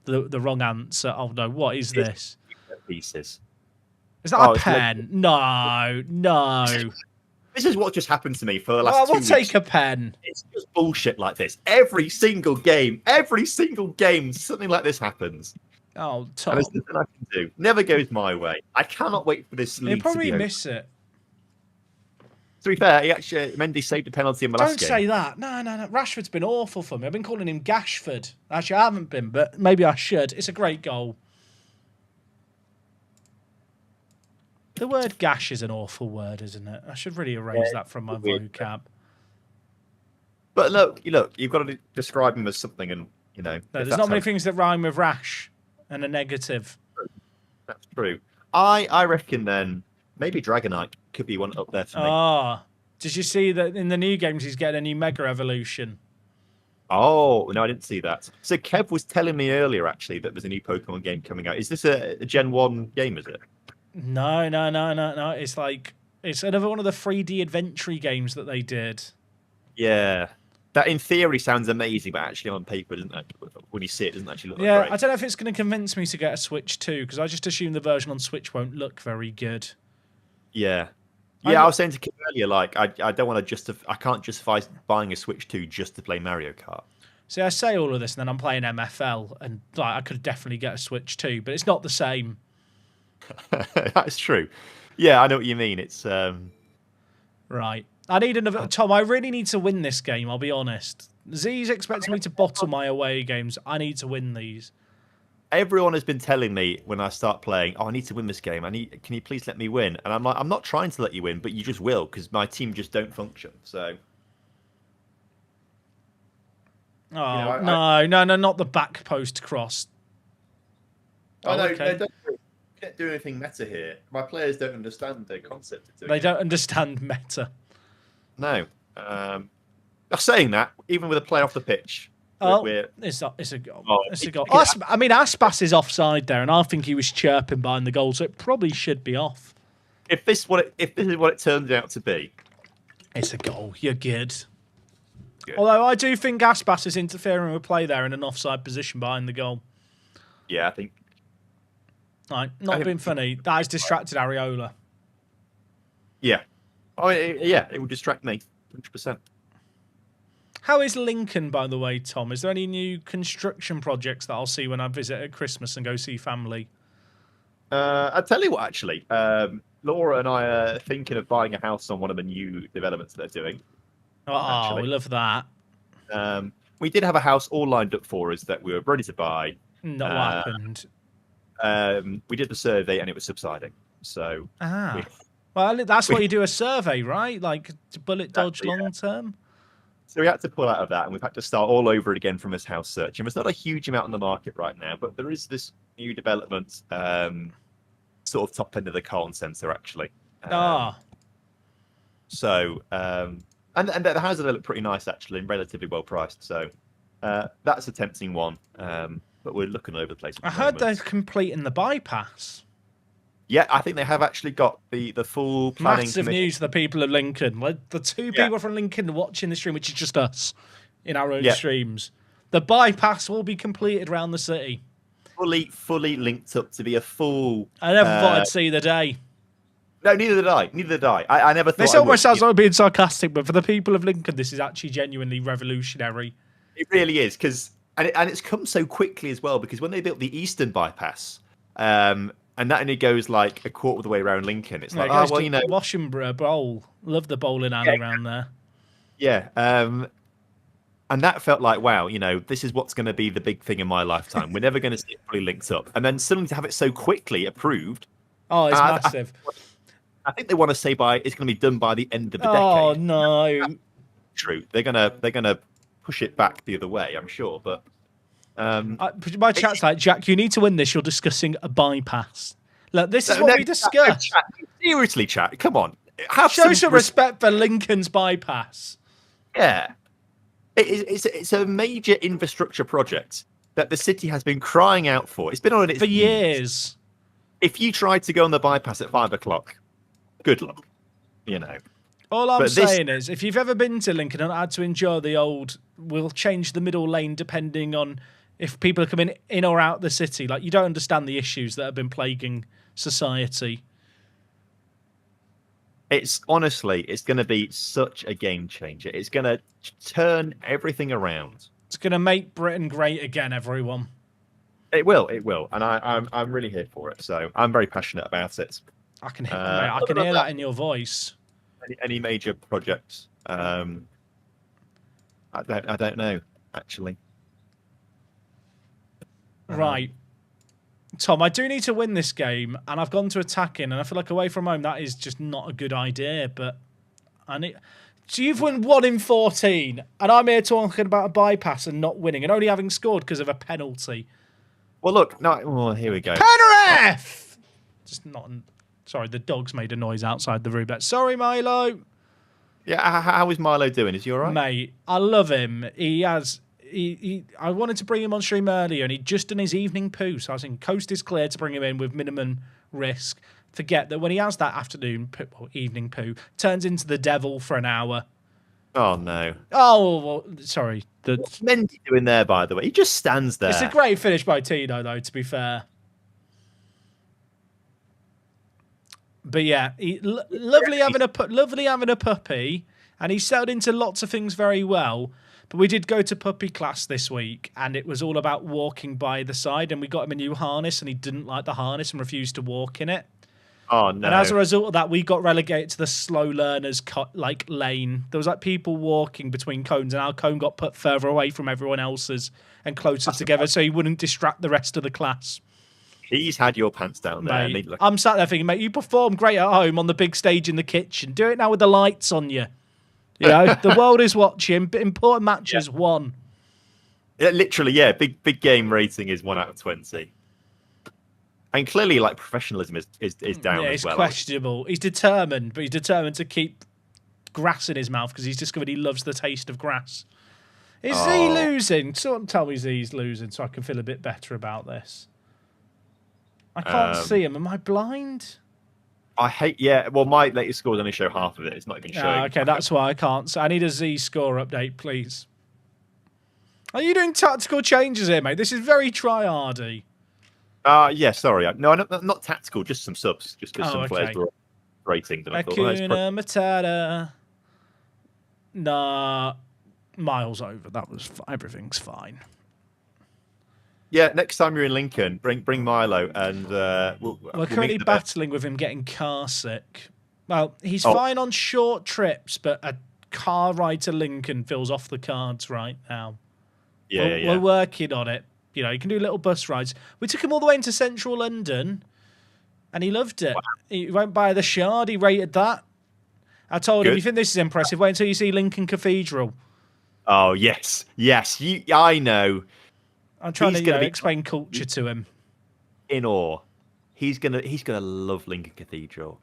the wrong answer. Oh no, what is this? Pieces. Is that a pen? No. This is what just happened to me for the last 2 weeks. We'll take a pen. It's just bullshit like this. Every single game, something like this happens. Oh, Tom. And there's nothing I can do. Never goes my way. I cannot wait for this league You'll probably to be miss it. To be fair, Mendy saved a penalty in the last game. Don't say that. No. Rashford's been awful for me. I've been calling him Gashford. Actually, I haven't been, but maybe I should. It's a great goal. The word gash is an awful word, isn't it? I should really erase that from my vocab. But look, you've got to describe him as something, and No, there's not many things that rhyme with rash and a negative. That's true. I reckon then maybe Dragonite could be one up there for me. Did you see that in the new games he's getting a new Mega Evolution? Oh, no, I didn't see that. So Kev was telling me earlier, actually, that there's a new Pokemon game coming out. Is this a Gen 1 game, is it? No. It's another one of the 3D adventure games that they did. Yeah. That in theory sounds amazing, but actually on paper, when you see it, doesn't actually look that great. I don't know if it's going to convince me to get a Switch 2, because I just assume the version on Switch won't look very good. Yeah. I was saying to Kim earlier, I don't want to I can't justify buying a Switch 2 just to play Mario Kart. See, I say all of this, and then I'm playing MFL, and I could definitely get a Switch 2, but it's not the same. That's true. Yeah, I know what you mean. It's right. I need another Tom. I really need to win this game. I'll be honest. Z's expecting me to bottle my away games. I need to win these. Everyone has been telling me when I start playing, I need to win this game. Can you please let me win? And I'm like, I'm not trying to let you win, but you just will because my team just don't function. So. Oh no, not the back post cross. Okay. They don't do anything meta here. My players don't understand the concept of doing They don't understand meta. No. Saying that, even with a play off the pitch. It's a goal. It's a goal. I mean, Aspas is offside there, and I think he was chirping behind the goal, so it probably should be off. If this is what it turns out to be, it's a goal. You're good. Although I do think Aspas is interfering with play there in an offside position behind the goal. Yeah, I think. Right, not being funny. That has distracted Areola. Yeah. Oh, yeah. It would distract me, 100%. How is Lincoln, by the way, Tom? Is there any new construction projects that I'll see when I visit at Christmas and go see family? I'll tell you what, actually. Laura and I are thinking of buying a house on one of the new developments they're doing. Oh, we love that. We did have a house all lined up for us that we were ready to buy. Not what happened. We did the survey and it was subsiding. So, well, that's why you do a survey, right? Like to bullet dodge long term. So we had to pull out of that, and we've had to start all over again from this house search. And there's not a huge amount on the market right now, but there is this new development, sort of top end of the Carlton Centre, actually. So, and the houses look pretty nice, actually, and relatively well priced. So that's a tempting one, but we're looking all over the place. I heard they're completing the bypass. Yeah, I think they have actually got the full planning. Massive news to the people of Lincoln. Like the two people from Lincoln watching the stream, which is just us in our own streams. The bypass will be completed around the city. Fully linked up to be a full. I never thought I'd see the day. No, neither did I. I never thought. This almost sounds like being sarcastic, but for the people of Lincoln, this is actually genuinely revolutionary. It really is, and it's come so quickly as well. Because when they built the Eastern bypass, and that only goes like a quarter of the way around Lincoln. It's like, Washington Bowl. Love the bowling alley around there. Yeah. And that felt like, wow, this is what's going to be the big thing in my lifetime. We're never going to see it fully linked up. And then suddenly to have it so quickly approved. Oh, it's massive. I think they want to say it's going to be done by the end of the decade. Oh, no. True. They're gonna push it back the other way, I'm sure. But my chat's like, Jack, you need to win this. You're discussing a bypass. Look, this is what we discussed. Seriously, chat. Come on. Show some respect for Lincoln's bypass. Yeah. It's a major infrastructure project that the city has been crying out for. It's been on it for years. If you tried to go on the bypass at 5 o'clock, good luck. All I'm saying is, if you've ever been to Lincoln and had to endure the old, we'll change the middle lane depending on if people are coming in or out the city, like you don't understand the issues that have been plaguing society. It's honestly, it's going to be such a game changer. It's going to turn everything around. It's going to make Britain great again, everyone. It will, and I'm really here for it. So I'm very passionate about it. I can hear that in your voice. Any major projects? I don't know actually. Right, Tom, I do need to win this game, and I've gone to attacking, and I feel like away from home that is just not a good idea. But so you've won 1 in 14, and I'm here talking about a bypass and not winning, and only having scored because of a penalty. Well, look, no. Well, here we go. Penrith! Just not. Sorry, the dogs made a noise outside the room. Sorry, Milo. Yeah, how is Milo doing? Is he all right? Mate, I love him. I wanted to bring him on stream earlier, and he'd just done his evening poo. So I was thinking, coast is clear to bring him in with minimum risk. Forget that when he has that evening poo, turns into the devil for an hour. Oh, no. Oh, well, sorry. What's Mendy doing there, by the way? He just stands there. It's a great finish by Tino, though, to be fair. But yeah, lovely having a puppy, and he settled into lots of things very well. But we did go to puppy class this week, and it was all about walking by the side, and we got him a new harness, and he didn't like the harness and refused to walk in it. Oh, no. And as a result of that, we got relegated to the slow learners lane. There was people walking between cones, and our cone got put further away from everyone else's and closer together so he wouldn't distract the rest of the class. He's had your pants down there. Mate, I'm sat there thinking, mate, you perform great at home on the big stage in the kitchen. Do it now with the lights on you. The world is watching. Important matches won. Yeah, literally, yeah. Big game rating is 1 out of 20. And clearly, professionalism is down as well. It's questionable. He's determined, but he's determined to keep grass in his mouth because he's discovered he loves the taste of grass. Is he losing? Someone tell me Z's losing so I can feel a bit better about this. I can't see him. Am I blind? Well, my latest scores only show half of it. It's not even showing. Okay, that's why I can't. So I need a Z score update, please. Are you doing tactical changes here, mate? This is very tryhardy. Yeah, sorry. No, not tactical, just some subs. Just because some players were ratings. And I thought, Hakuna Matata. Nah, miles over. That was everything's fine. Yeah, next time you're in Lincoln, bring Milo, and we're currently battling with him getting car sick. Well, he's fine on short trips, but a car ride to Lincoln feels off the cards right now. We're working on it. You know, you can do little bus rides. We took him all the way into central London, and he loved it. Wow. He went by the Shard. He rated that. I told him, you think this is impressive? Wait until you see Lincoln Cathedral. Oh, yes. I know. I'm trying to explain culture to him. In awe. He's gonna love Lincoln Cathedral.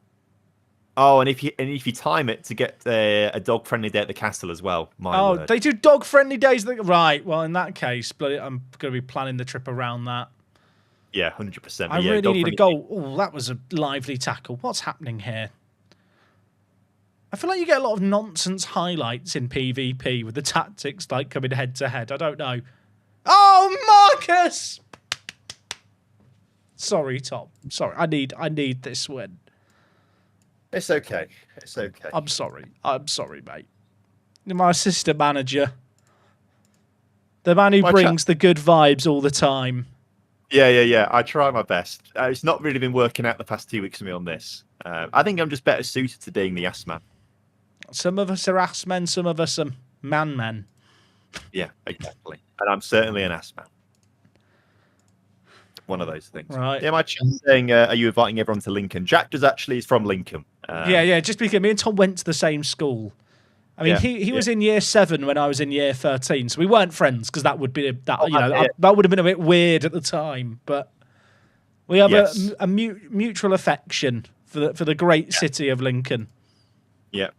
Oh, and if you time it to get a dog friendly day at the castle as well. My word. They do dog friendly days. Right. Well, in that case, but I'm going to be planning the trip around that. Yeah, 100%. I really need a goal. Oh, that was a lively tackle. What's happening here? I feel like you get a lot of nonsense highlights in PvP with the tactics like coming head to head. I don't know. Oh, Marcus! Sorry, Tom. Sorry. I need this win. It's okay. I'm sorry, mate. You're my assistant manager. The man who brings the good vibes all the time. Yeah. I try my best. It's not really been working out the past 2 weeks for me on this. I think I'm just better suited to being the ass man. Some of us are ass men, some of us are man. Yeah, exactly. And I'm certainly an ass man. One of those things. Right. Yeah, my chat saying, are you inviting everyone to Lincoln? Jack does actually is from Lincoln. Yeah. Just because me and Tom went to the same school. I mean, he was in year 7 when I was in year 13, so we weren't friends because that would be that would have been a bit weird at the time. But we have a mutual affection for the great city of Lincoln. Yeah.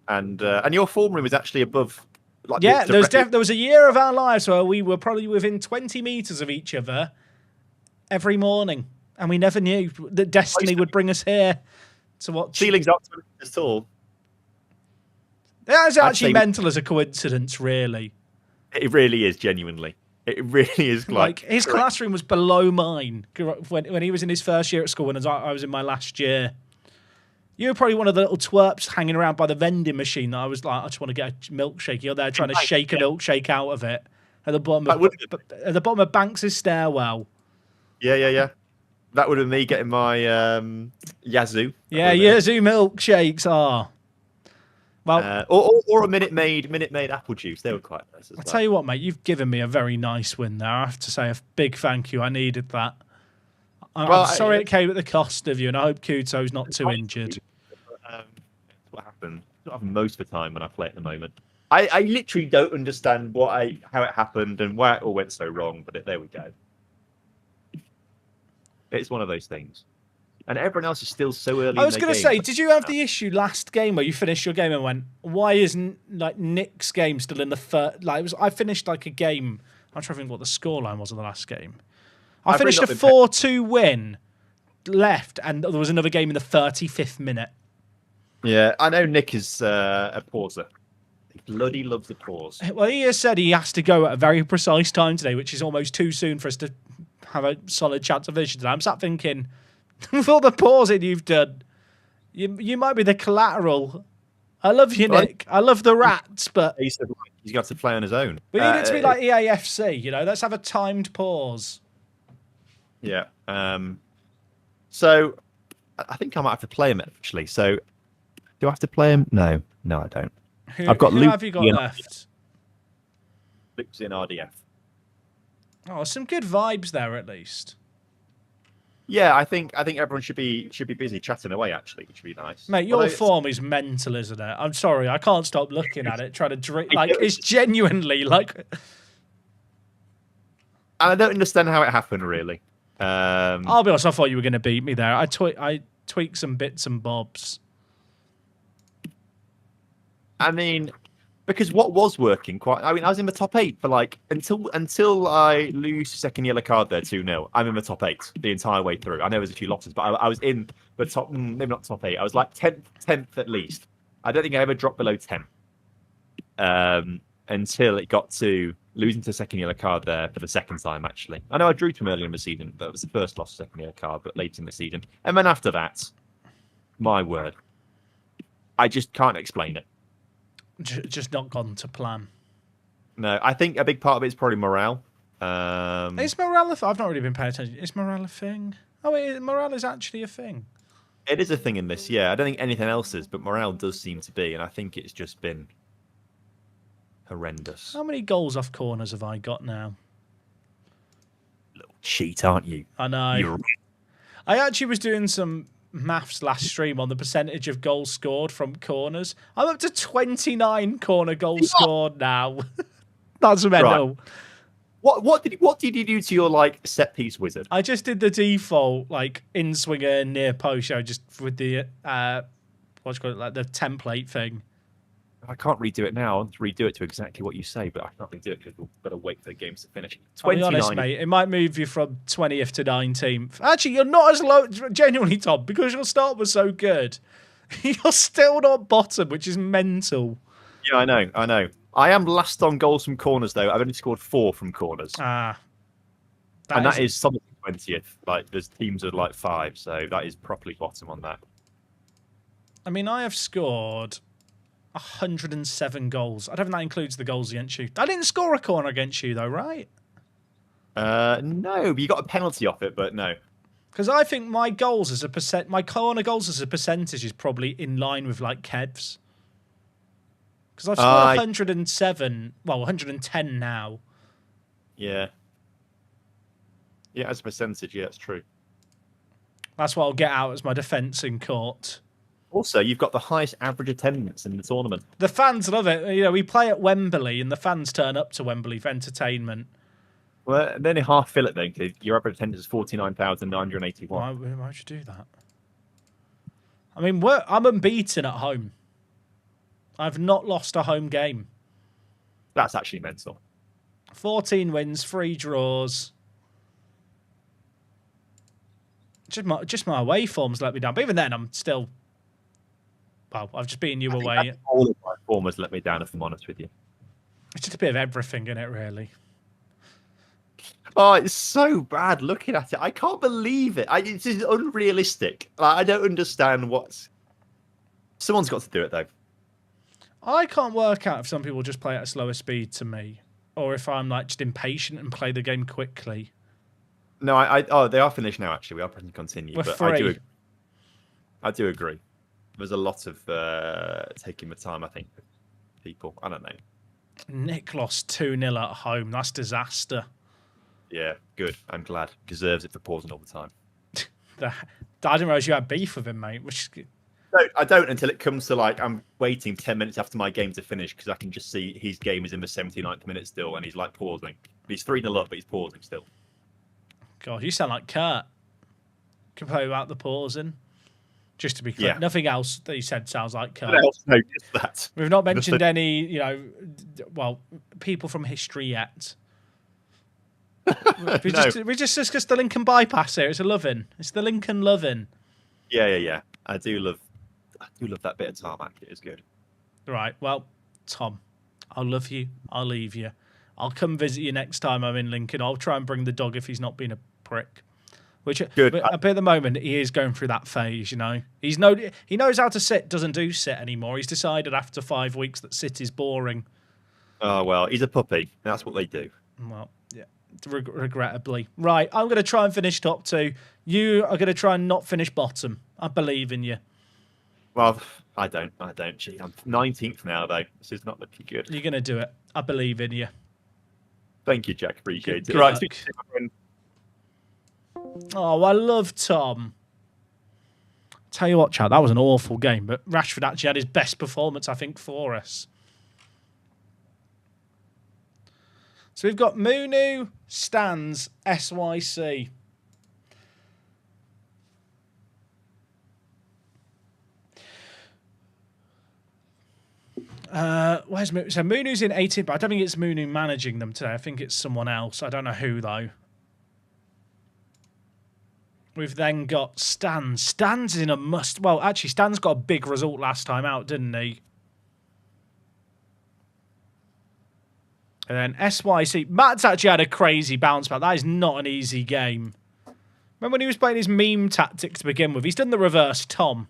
And your form room is actually above. Like, there was a year of our lives where we were probably within 20 meters of each other every morning, and we never knew that destiny would bring us here to watch. Ceilings up 20 meters tall. That is actually mental as a coincidence, really. It really is, genuinely. It really is. Like his classroom was below mine when he was in his first year at school, and I was in my last year. You were probably one of the little twerps hanging around by the vending machine that I was like, I just want to get a milkshake. You're there trying to shake a milkshake out of it at the bottom of Banks' stairwell. Yeah. That would have been me getting my Yazoo. Yeah, Yazoo milkshakes are. Well, or a Minute Maid apple juice. They were quite nice as well. I'll tell you what, mate, you've given me a very nice win there. I have to say a big thank you. I needed that. I'm sorry it came at the cost of you, and I hope Kuto's not too injured. What happened? Not having most of the time when I play at the moment. I literally don't understand how it happened and why it all went so wrong, but there we go. It's one of those things. And everyone else is still so early. I was going to say, did you have the issue last game where you finished your game and went, why isn't Nick's game still in the first? I finished a game. I'm trying to think what the scoreline was in the last game. I finished a 4-2 win left, and there was another game in the 35th minute. Yeah, I know Nick is a pauser. He bloody loves a pause. Well, he has said he has to go at a very precise time today, which is almost too soon for us to have a solid chance of finishing today. I'm sat thinking, with all the pausing you've done, you might be the collateral. I love you, Nick. I love the rats, but he's got to play on his own. We need it to be like EAFC, Let's have a timed pause. Yeah. So I think I might have to play him actually. So do I have to play him? No, I don't. I've got who Luke. Have you got left? Luke's in RDF. Oh, some good vibes there at least. Yeah, I think everyone should be busy chatting away. Actually, which would be nice. Mate, your form is mental, isn't it? I'm sorry, I can't stop looking at it, trying to drink. It's genuinely like. And I don't understand how it happened, really. I'll be honest, I thought you were going to beat me there. I tweaked some bits and bobs. I mean, because what was working I was in the top 8 for until I lose the second yellow card there 2-0. I'm in the top 8 the entire way through. I know there's a few losses, but I was in the top, maybe not top 8. I was like 10th at least. I don't think I ever dropped below 10. And until it got to losing to the second yellow card there for the second time, actually. I know I drew to him earlier in the season, but it was the first loss second yellow card, but late in the season. And then after that, my word, I just can't explain it. Just not gone to plan. No, I think a big part of it is probably morale. Is morale I've not really been paying attention. Is morale a thing? Oh, morale is actually a thing. It is a thing in this, yeah. I don't think anything else is, but morale does seem to be, and I think it's just been horrendous. How many goals off corners have I got now? Little cheat, aren't you? I know. I actually was doing some maths last stream on the percentage of goals scored from corners. I'm up to 29 corner goals scored now. That's mental. Right. What did you do to your set piece wizard? I just did the default in swinger near post, just with the the template thing. I can't redo it now. I want to redo it to exactly what you say, but I can't redo it because we've got to wait for the games to finish. I'll be honest, mate. It might move you from 20th to 19th. Actually, you're not as low, genuinely, Tom, because your start was so good. You're still not bottom, which is mental. Yeah, I know. I am last on goals from corners, though. I've only scored 4 from corners. That is something 20th. There's teams of 5, so that is properly bottom on that. I mean, I have scored 107 goals. I don't think that includes the goals against you. I didn't score a corner against you, though, right? No, but you got a penalty off it, but no. Because I think my goals as a my corner goals as a percentage is probably in line with Kev's. Because I've scored 107, 110 now. Yeah. Yeah, as a percentage, yeah, it's true. That's what I'll get out as my defence in court. Also, you've got the highest average attendance in the tournament. The fans love it. We play at Wembley, and the fans turn up to Wembley for entertainment. Well, then you half fill it then, because your average attendance is 49,981. Why would you do that? I mean, I'm unbeaten at home. I've not lost a home game. That's actually mental. 14 wins, 3 draws. Just my away forms let me down. But even then, I'm still... Well, I've just beaten you away. All of my formers let me down, if I'm honest with you. It's just a bit of everything in it, really. Oh, it's so bad looking at it. I can't believe it. It's just unrealistic. I don't understand what's... Someone's got to do it, though. I can't work out if some people just play at a slower speed to me, or if I'm just impatient and play the game quickly. No, they are finished now. Actually, we are pressing continue. We're but free. I do agree. There's a lot of taking the time. I think people. I don't know. Nick lost 2-0 at home. That's disaster. Yeah, good. I'm glad. Deserves it for pausing all the time. I didn't realise you had beef with him, mate. No, I don't until it comes to I'm waiting 10 minutes after my game to finish because I can just see his game is in the 79th minute still and he's pausing. He's 3-0 up, but he's pausing still. God, you sound like Kurt. Complain about the pausing. Just to be clear, nothing else that you said sounds like Kurt. No, just that. We've not mentioned any, people from history yet. We just discussed the Lincoln bypass here. It's a loving. It's the Lincoln loving. Yeah. I do love that bit of tarmac. It is good. Right. Well, Tom, I'll love you. I'll leave you. I'll come visit you next time I'm in Lincoln. I'll try and bring the dog if he's not been a prick. Which, good. But at the moment, he is going through that phase, He knows how to sit, doesn't do sit anymore. He's decided after 5 weeks that sit is boring. Oh, well, he's a puppy. That's what they do. Well, yeah, regrettably. Right, I'm going to try and finish top 2. You are going to try and not finish bottom. I believe in you. Well, I don't. Gee, I'm 19th now, though. This is not looking good. You're going to do it. I believe in you. Thank you, Jack. Appreciate it. Right. Oh, I love Tom. Tell you what, chat, that was an awful game, but Rashford actually had his best performance, I think, for us. So we've got Munu, Stans, SYC. Where's Munu? So Munu's in 18, but I don't think it's Munu managing them today. I think it's someone else. I don't know who, though. We've then got Stans. Stans is in a must... Well, actually, Stans got a big result last time out, didn't he? And then SYC. Matt's actually had a crazy bounce back. That is not an easy game. Remember when he was playing his meme tactic to begin with? He's done the reverse Tom.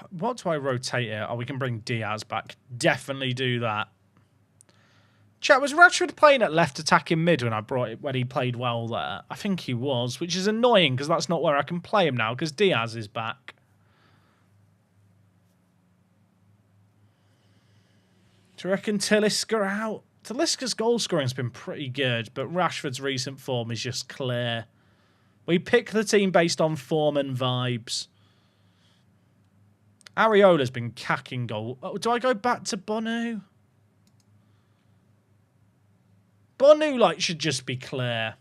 What do I rotate here? Oh, we can bring Diaz back. Definitely do that. Chat, was Rashford playing at left attacking mid when I brought it when he played well there? I think he was, which is annoying because that's not where I can play him now because Diaz is back. Do you reckon Talisca out? Talisca's goal scoring has been pretty good, but Rashford's recent form is just clear. We pick the team based on form and vibes. Areola's been cacking goal. Oh, do I go back to Bonu? Bonu, like, should just be clear.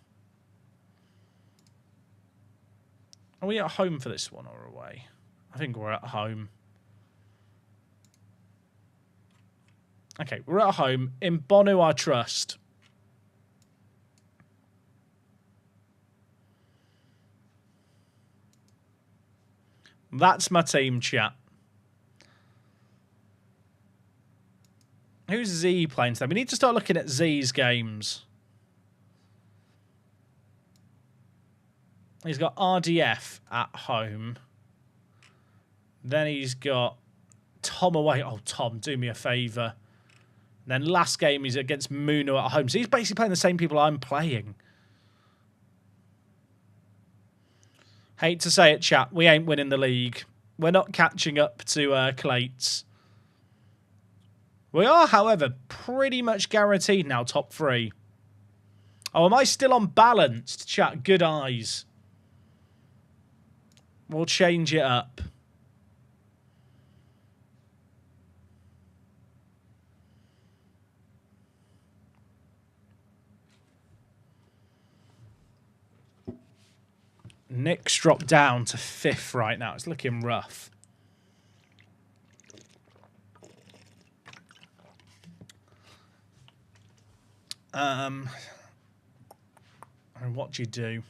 Are we at home for this one or away? I think we're at home. Okay, we're at home. In Bonu, I trust. That's my team, chat. Who's Z playing today? We need to start looking at Z's games. He's got RDF at home. Then he's got Tom away. Oh, Tom, do me a favour. Then last game he's against Muno at home. So he's basically playing the same people I'm playing. Hate to say it, chat. We ain't winning the league. We're not catching up to Clates. We are, however, pretty much guaranteed now top 3. Oh, am I still on balanced? Chat, good eyes. We'll change it up. Nick's dropped down to 5th right now. It's looking rough. And what do you do?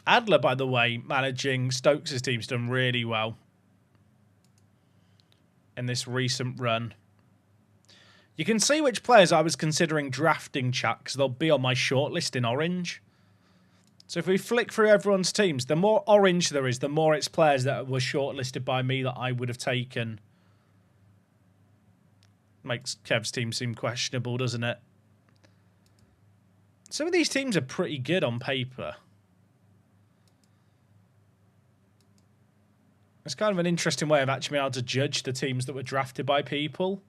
Adler, by the way, managing Stokes' team's done really well in this recent run. You can see which players I was considering drafting, chat, because they'll be on my shortlist in orange. So if we flick through everyone's teams, the more orange there is, the more it's players that were shortlisted by me that I would have taken. Makes Kev's team seem questionable, doesn't it? Some of these teams are pretty good on paper. It's kind of an interesting way of actually being able to judge the teams that were drafted by people.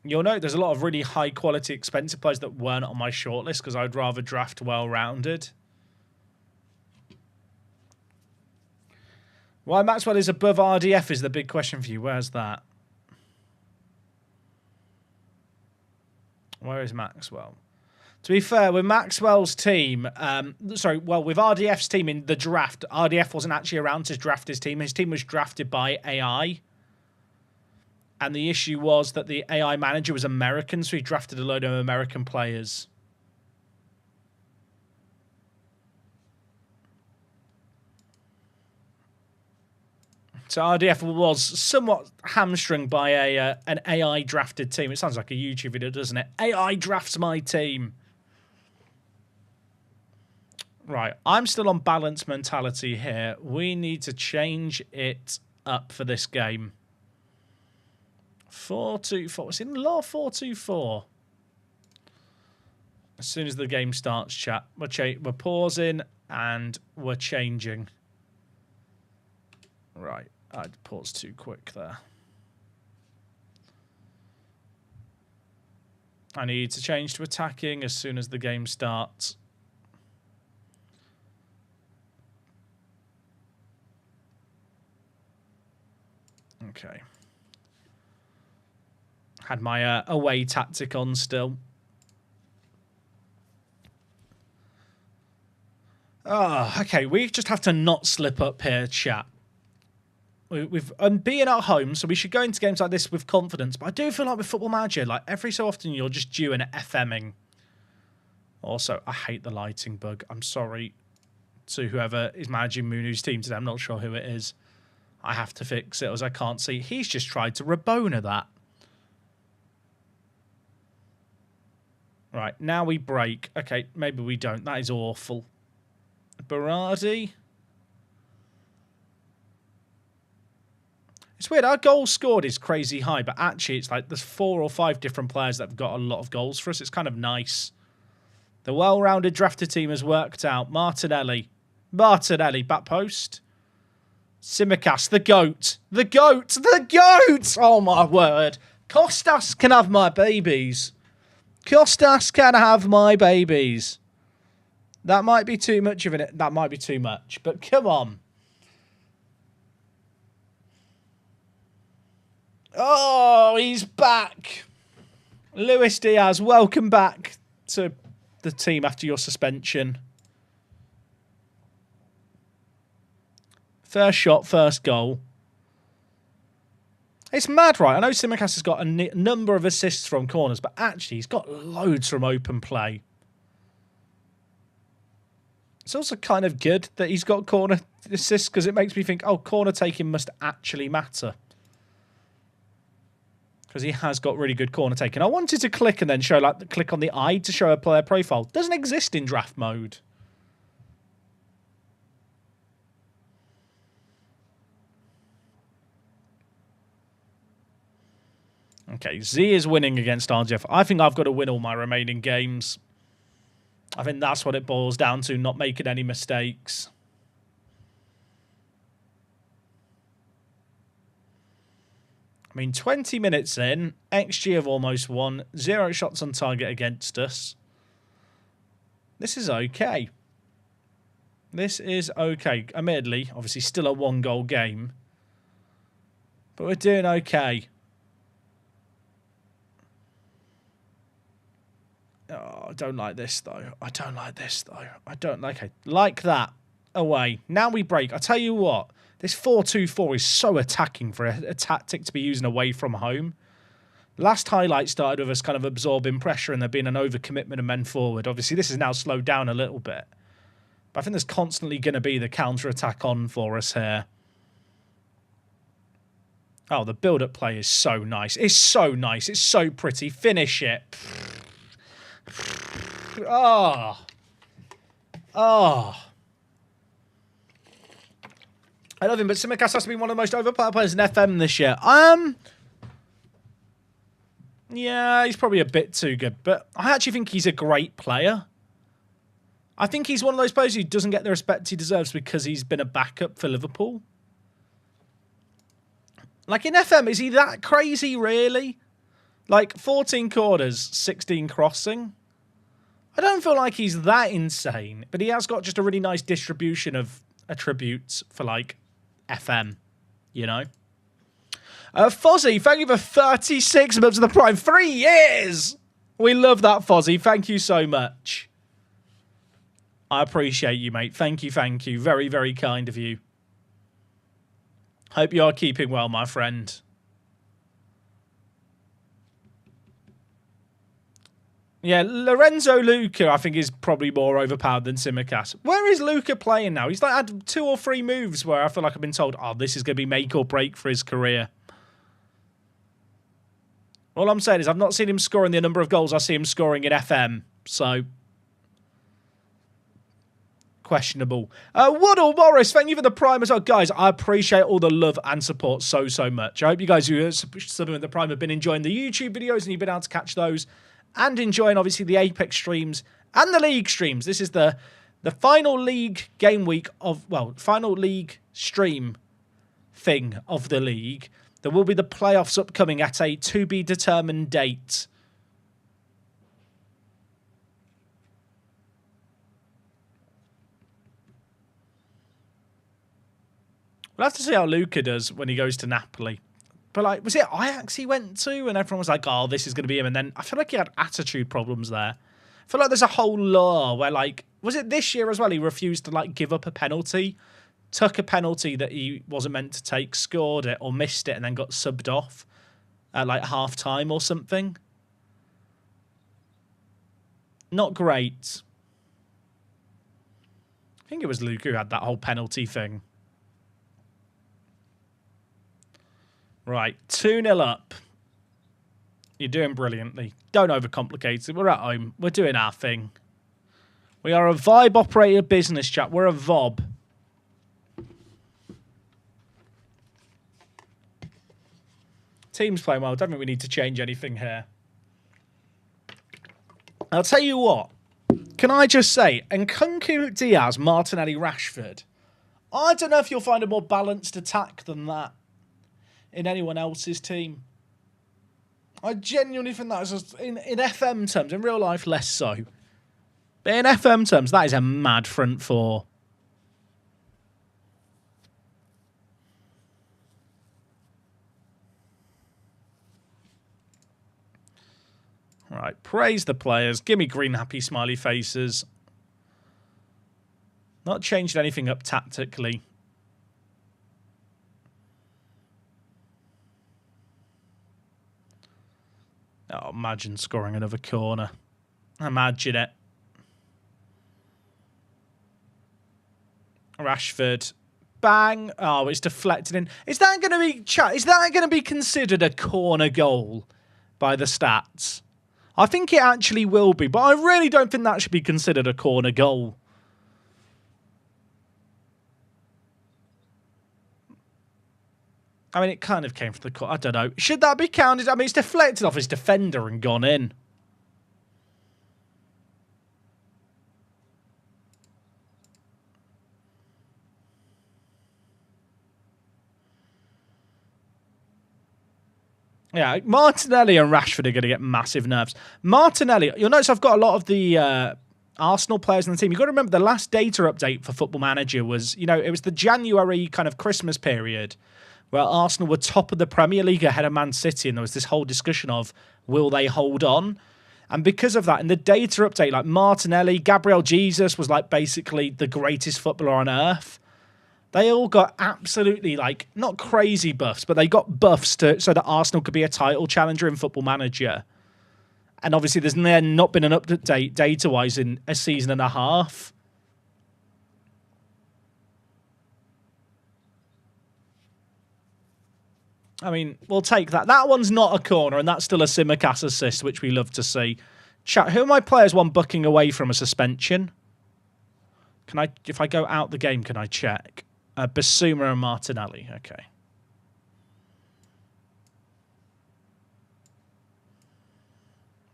You'll note there's a lot of really high quality, expensive players that weren't on my shortlist because I'd rather draft well-rounded. Why Maxwell is above RDF is the big question for you. Where's that? Where is Maxwell? To be fair, with Maxwell's team, with RDF's team in the draft, RDF wasn't actually around to draft his team. His team was drafted by AI. And the issue was that the AI manager was American, so he drafted a load of American players. So RDF was somewhat hamstrung by an AI drafted team. It sounds like a YouTube video, doesn't it? AI drafts my team. Right, I'm still on balance mentality here. We need to change it up for this game. 4-2-4. It's in law 4-2-4. As soon as the game starts, chat, we're pausing and we're changing. Right, I paused too quick there. I need to change to attacking as soon as the game starts. Okay. Had my away tactic on still. Oh, okay. We just have to not slip up here, chat. We've being at home, so we should go into games like this with confidence. But I do feel like with Football Manager, like every so often you're just due an FMing. Also, I hate the lighting bug. I'm sorry to whoever is managing Munu's team today. I'm not sure who it is. I have to fix it as I can't see. He's just tried to Rabona that. Right, now we break. Okay, maybe we don't. That is awful. Berardi. It's weird. Our goal scored is crazy high, but actually it's like there's 4 or 5 different players that have got a lot of goals for us. It's kind of nice. The well-rounded drafted team has worked out. Martinelli, back post. Simicast, the goat. The goat. The goat. Oh, my word. Costas can have my babies. Costas can have my babies. That might be too much of it. That might be too much, but come on. Oh, he's back. Luis Diaz, welcome back to the team after your suspension. First shot, first goal. It's mad, right? I know Simicast has got a number of assists from corners, but actually he's got loads from open play. It's also kind of good that he's got corner assists because it makes me think, oh, corner taking must actually matter. Because he has got really good corner taking. I wanted to click and then show, like, click on the eye to show a player profile. Doesn't exist in draft mode. Okay, Z is winning against RGF. I think I've got to win all my remaining games. I think that's what it boils down to, not making any mistakes. I mean, 20 minutes in, XG of almost 1, 0 shots on target against us. This is okay. This is okay. Admittedly, obviously still a 1-goal game. But we're doing okay. Oh, I don't like this, though. I don't like this, though. I don't like it. Like that. Away. Now we break. I tell you what. This 4-2-4 is so attacking for a tactic to be using away from home. Last highlight started with us kind of absorbing pressure and there being an overcommitment of men forward. Obviously, this is now slowed down a little bit. But I think there's constantly going to be the counter-attack on for us here. Oh, the build-up play is so nice. It's so nice. It's so pretty. Finish it. Oh. Oh. I love him, but Simicast has to be one of the most overpowered players in FM this year. Yeah, he's probably a bit too good, but I actually think he's a great player. I think he's one of those players who doesn't get the respect he deserves because he's been a backup for Liverpool. Like in FM, is he that crazy, really? Like 14 corners, 16 crossing. I don't feel like he's that insane, but he has got just a really nice distribution of attributes for like FM, you know? Fozzie, thank you for 36 months of the Prime. 3 years! We love that, Fozzie. Thank you so much. I appreciate you, mate. Thank you, thank you. Very, very kind of you. Hope you are keeping well, my friend. Yeah, Lorenzo Luca, I think, is probably more overpowered than Simicast. Where is Luca playing now? He's like had 2 or 3 moves where I feel like I've been told, oh, this is going to be make or break for his career. All I'm saying is I've not seen him scoring the number of goals I see him scoring in FM. So, questionable. Woodall Morris, thank you for the Prime as well. Guys, I appreciate all the love and support so, so much. I hope you guys who are subbing with the Prime have been enjoying the YouTube videos and you've been able to catch those. And enjoying, obviously, the Apex streams and the League streams. This is the final League game week of, well, final League stream thing of the League. There will be the playoffs upcoming at a to-be-determined date. We'll have to see how Luca does when he goes to Napoli. But, like, was it Ajax he went to? And everyone was like, oh, this is going to be him. And then I feel like he had attitude problems there. I feel like there's a whole law where, like, was it this year as well? He refused to, like, give up a penalty took a penalty that he wasn't meant to take, scored it or missed it, and then got subbed off at like half time or something. Not great. I think it was Luke who had that whole penalty thing. Right, 2-0 up. You're doing brilliantly. Don't overcomplicate it. We're at home. We're doing our thing. We are a vibe operator business chat. We're a VOB. Team's playing well. Don't think we need to change anything here. I'll tell you what. Can I just say, Nkunku, Diaz, Martinelli, Rashford. I don't know if you'll find a more balanced attack than that in anyone else's team. I genuinely think that is, in FM terms, in real life, less so. But in FM terms, that is a mad front four. Right, praise the players. Give me green, happy, smiley faces. Not changed anything up tactically. Oh, imagine scoring another corner. Imagine it. Rashford. Bang. Oh, it's deflected in. Is that going to be Is that going to be considered a corner goal by the stats? I think it actually will be, but I really don't think that should be considered a corner goal. I mean, it kind of came from the corner. I don't know. Should that be counted? I mean, it's deflected off his defender and gone in. Yeah, Martinelli and Rashford are going to get massive nerves. Martinelli, you'll notice I've got a lot of the Arsenal players in the team. You've got to remember the last data update for Football Manager was, it was the January kind of Christmas period where Arsenal were top of the Premier League ahead of Man City, and there was this whole discussion of, will they hold on? And because of that, in the data update, like Martinelli, Gabriel Jesus was like basically the greatest footballer on earth. They all got absolutely, like, not crazy buffs, but they got buffs so that Arsenal could be a title challenger in Football Manager. And obviously there's not been an update data-wise in a season and a half. I mean, we'll take that. That one's not a corner, and that's still a Simicast assist, which we love to see. Chat, who are my players one bucking away from a suspension? If I go out the game, can I check? Basuma and Martinelli. Okay.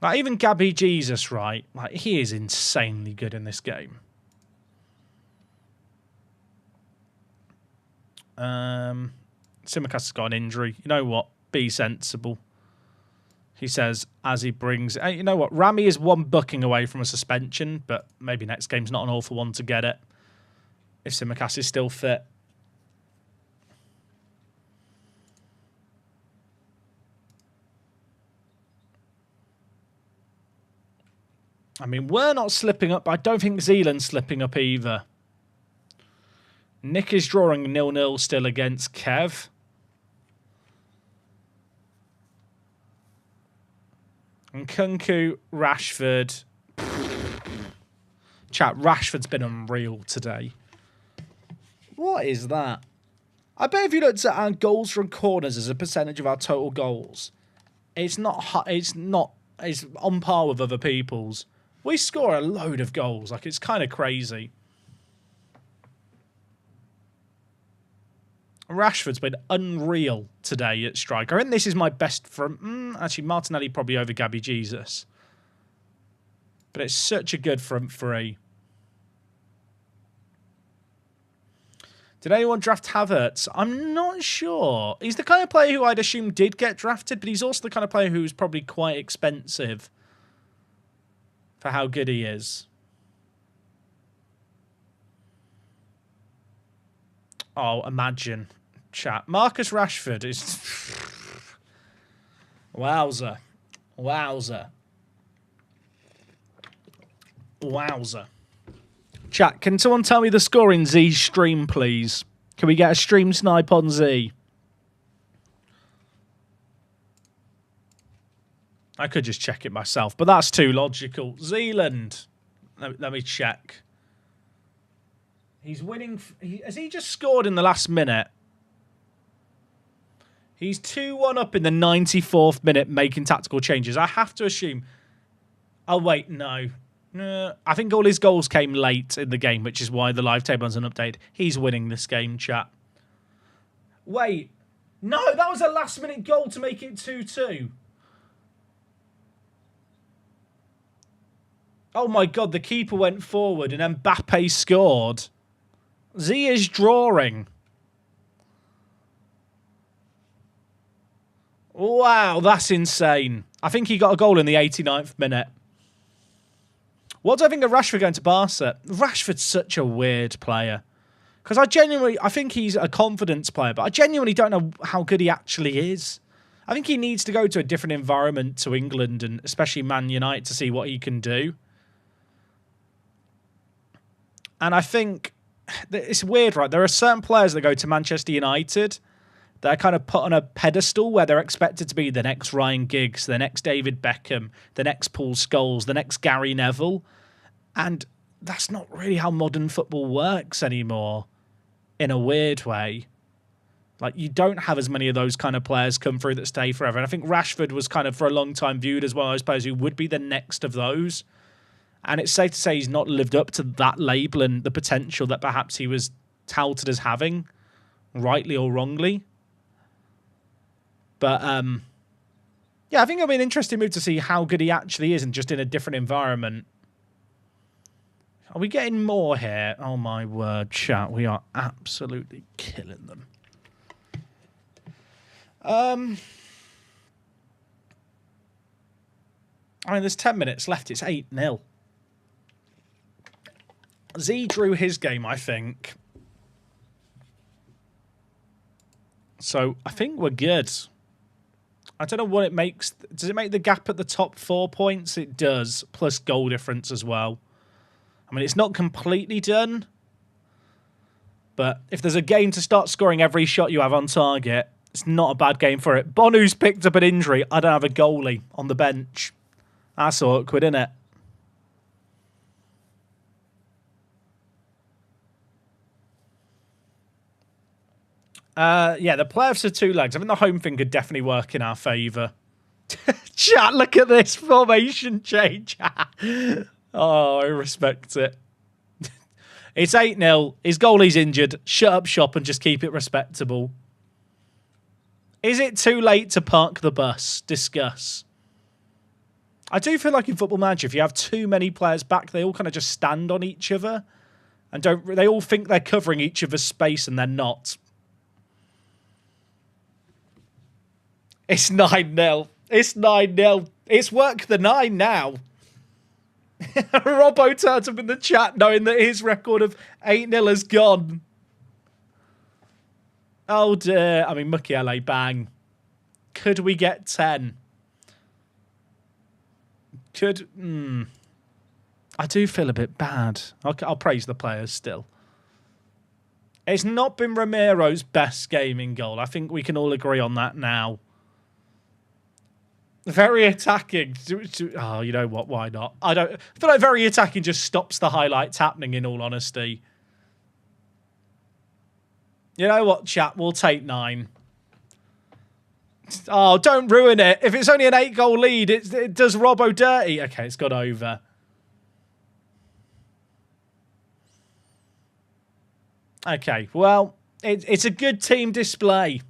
Like, even Gabby Jesus, right? Like, he is insanely good in this game. Simicast has got an injury. You know what? Be sensible. He says as he brings... you know what? Rami is one bucking away from a suspension, but maybe next game's not an awful one to get it. If Simicast is still fit. I mean, we're not slipping up, but I don't think Zealand's slipping up either. Nick is drawing 0-0 still against Kev. And Nkunku, Rashford. Chat, Rashford's been unreal today. What is that? I bet if you looked at our goals from corners as a percentage of our total goals, it's on par with other people's. We score a load of goals. Like, it's kind of crazy. Rashford's been unreal today at striker. And this is my best from... actually, Martinelli probably over Gabby Jesus. But it's such a good front three. Did anyone draft Havertz? I'm not sure. He's the kind of player who I'd assume did get drafted, but he's also the kind of player who's probably quite expensive for how good he is. Oh, imagine. Chat. Marcus Rashford is... Wowza. Wowza. Wowza. Chat, can someone tell me the score in Z's stream, please? Can we get a stream snipe on Z? I could just check it myself, but that's too logical. Zealand. Let me check. He's winning. Has he just scored in the last minute? He's 2-1 up in the 94th minute, making tactical changes. I have to assume... Oh, wait, no. I think all his goals came late in the game, which is why the live table hasn't updated. He's winning this game, chat. Wait. No, that was a last-minute goal to make it 2-2. Oh, my God, the keeper went forward and Mbappe scored. Z is drawing. Wow, that's insane. I think he got a goal in the 89th minute. What do I think of Rashford going to Barca? Rashford's such a weird player. Because I think he's a confidence player, but I genuinely don't know how good he actually is. I think he needs to go to a different environment to England and especially Man United to see what he can do. And I think it's weird, right? There are certain players that go to Manchester United that are kind of put on a pedestal where they're expected to be the next Ryan Giggs, the next David Beckham, the next Paul Scholes, the next Gary Neville. And that's not really how modern football works anymore, in a weird way. Like, you don't have as many of those kind of players come through that stay forever. And I think Rashford was kind of for a long time viewed as one of those players who would be the next of those. And it's safe to say he's not lived up to that label and the potential that perhaps he was touted as having, rightly or wrongly. But, yeah, I think it'll be an interesting move to see how good he actually is and just in a different environment. Are we getting more here? Oh, my word, chat. We are absolutely killing them. I mean, there's 10 minutes left. It's 8-0. Z drew his game, I think. So I think we're good. I don't know what it makes. Does it make the gap at the top 4 points? It does, plus goal difference as well. I mean, it's not completely done. But if there's a game to start scoring every shot you have on target, it's not a bad game for it. Bonu's picked up an injury. I don't have a goalie on the bench. That's awkward, isn't it? Yeah, the playoffs are 2 legs. I think the home thing could definitely work in our favour. Chat, look at this formation change. Oh, I respect it. It's 8-0. His goalie's injured. Shut up shop and just keep it respectable. Is it too late to park the bus? Discuss. I do feel like in Football Manager, if you have too many players back, they all kind of just stand on each other. And they all think they're covering each other's space and they're not. It's 9-0. It's 9-0. It's work the 9 now. Robbo turns up in the chat knowing that his record of 8-0 has gone. Oh dear. I mean, Mukiele, bang. Could we get 10? I do feel a bit bad. I'll praise the players still. It's not been Ramiro's best game in goal. I think we can all agree on that now. Very attacking. Oh, you know what? Why not? I feel like very attacking just stops the highlights happening, in all honesty. You know what, chat? We'll take 9. Oh, don't ruin it. If it's only an 8-goal lead, it does Robbo dirty. Okay, it's got over. Okay, well, it's a good team display.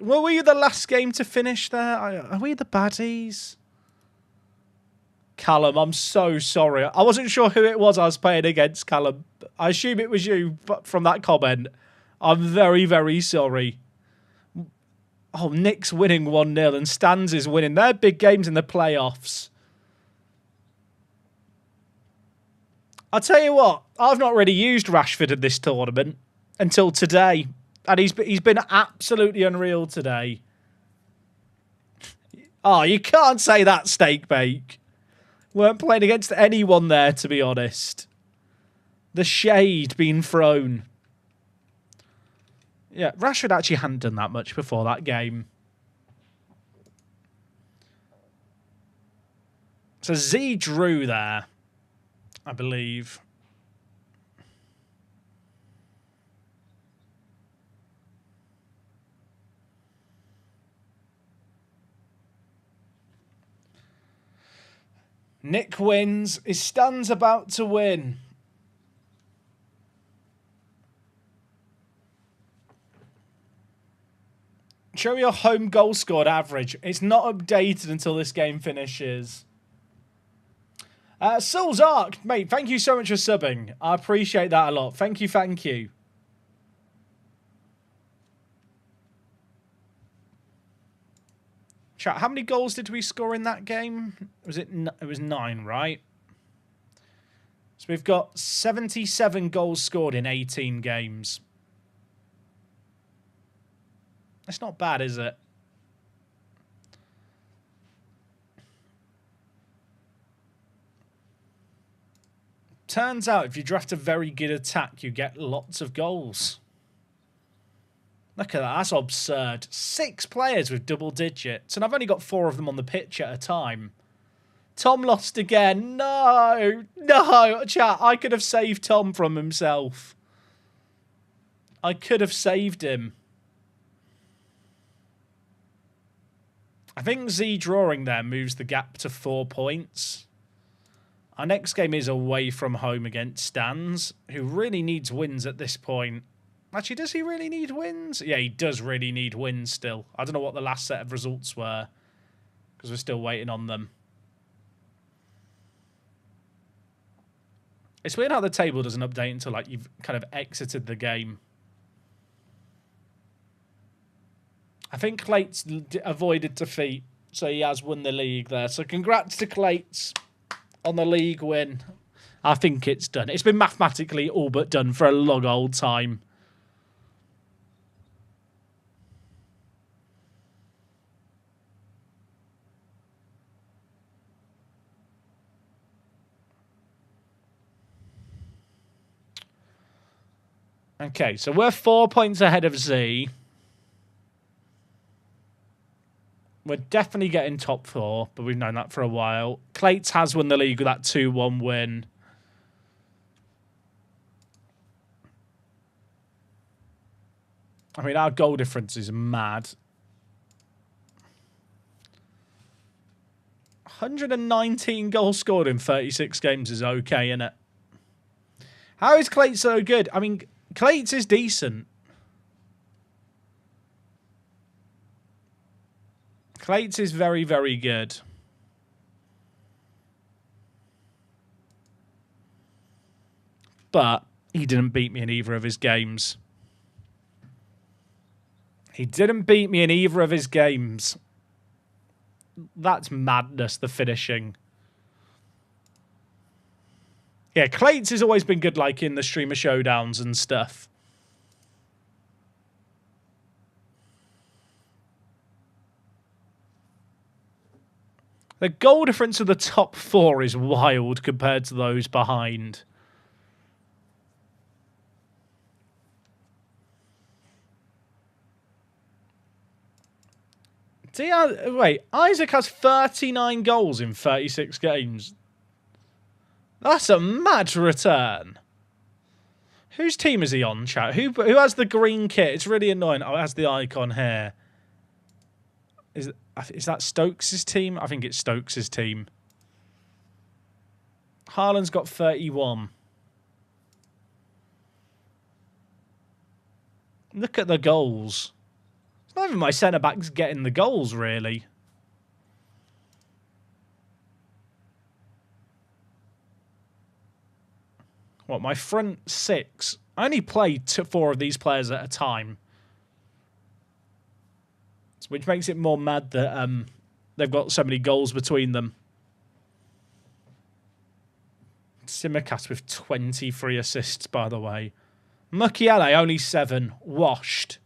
Were we the last game to finish there? Are we the baddies? Callum, I'm so sorry. I wasn't sure who it was I was playing against, Callum. I assume it was you from that comment. I'm very, very sorry. Oh, Nick's winning 1-0 and Stans is winning. They're big games in the playoffs. I'll tell you what, I've not really used Rashford in this tournament until today. And he's been absolutely unreal today. Oh, you can't say that, Steak Bake. Weren't playing against anyone there, to be honest. The shade being thrown. Yeah, Rashford actually hadn't done that much before that game. So Z drew there, I believe. Nick wins. Is Stan's about to win? Show me your home goal scored average. It's not updated until this game finishes. Soul's Arc, mate, thank you so much for subbing. I appreciate that a lot. Thank you, thank you. Chat, how many goals did we score in that game? It was 9, right? So we've got 77 goals scored in 18 games. That's not bad, is it? Turns out if you draft a very good attack, you get lots of goals. Look at that, that's absurd. 6 players with double digits, and I've only got 4 of them on the pitch at a time. Tom lost again. No, no, chat, I could have saved Tom from himself. I could have saved him. I think Z drawing there moves the gap to 4 points. Our next game is away from home against Stans, who really needs wins at this point. Actually, does he really need wins? Yeah, he does really need wins still. I don't know what the last set of results were, because we're still waiting on them. It's weird how the table doesn't update until like you've kind of exited the game. I think Clates avoided defeat, so he has won the league there. So congrats to Clates on the league win. I think it's done. It's been mathematically all but done for a long old time. Okay, so we're 4 points ahead of Z. We're definitely getting top 4, but we've known that for a while. Clates has won the league with that 2-1 win. I mean, our goal difference is mad. 119 goals scored in 36 games is okay, isn't it? How is Clates so good? I mean, Clates is decent. Clates is very, very good. But he didn't beat me in either of his games. He didn't beat me in either of his games. That's madness, the finishing. Yeah, Clates has always been good, like, in the streamer showdowns and stuff. The goal difference of the top 4 is wild compared to those behind. Wait, Isaac has 39 goals in 36 games. That's a mad return. Whose team is he on, chat? Who has the green kit? It's really annoying. Oh, it has the icon here. Is that Stokes' team? I think it's Stokes' team. Haaland's got 31. Look at the goals. It's not even my centre-backs getting the goals, really. What, my front 6? I only play 4 of these players at a time. Which makes it more mad that they've got so many goals between them. Simicast with 23 assists, by the way. Mukiele, only 7. Washed.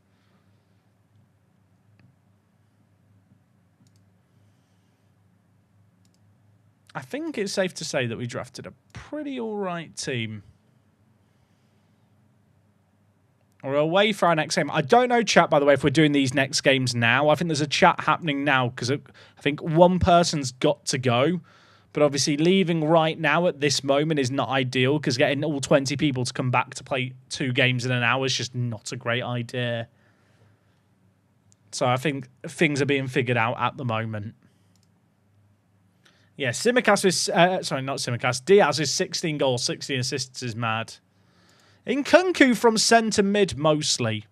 I think it's safe to say that we drafted a pretty all right team. We're away for our next game. I don't know, chat, by the way, if we're doing these next games now. I think there's a chat happening now because I think one person's got to go. But obviously leaving right now at this moment is not ideal because getting all 20 people to come back to play 2 games in an hour is just not a great idea. So I think things are being figured out at the moment. Yeah, Simicast is... sorry, not Simicast. Diaz is 16 goals, 16 assists is mad. Nkunku from centre mid mostly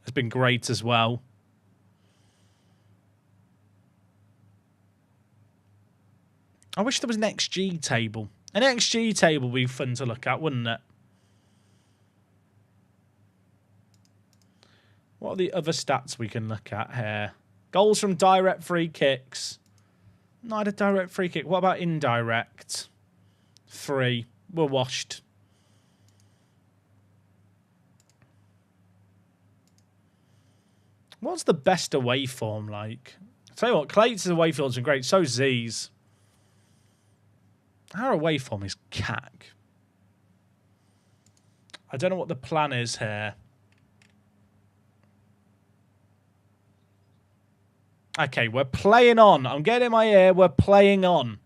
has been great as well. I wish there was an XG table. An XG table would be fun to look at, wouldn't it? What are the other stats we can look at here? Goals from direct free kicks. Not a direct free kick. What about indirect? 3. We're washed. What's the best away form like? I'll tell you what, Clayton's away form's been great. So Z's. Our away form is cack. I don't know what the plan is here. Okay, we're playing on. I'm getting in my ear. We're playing on.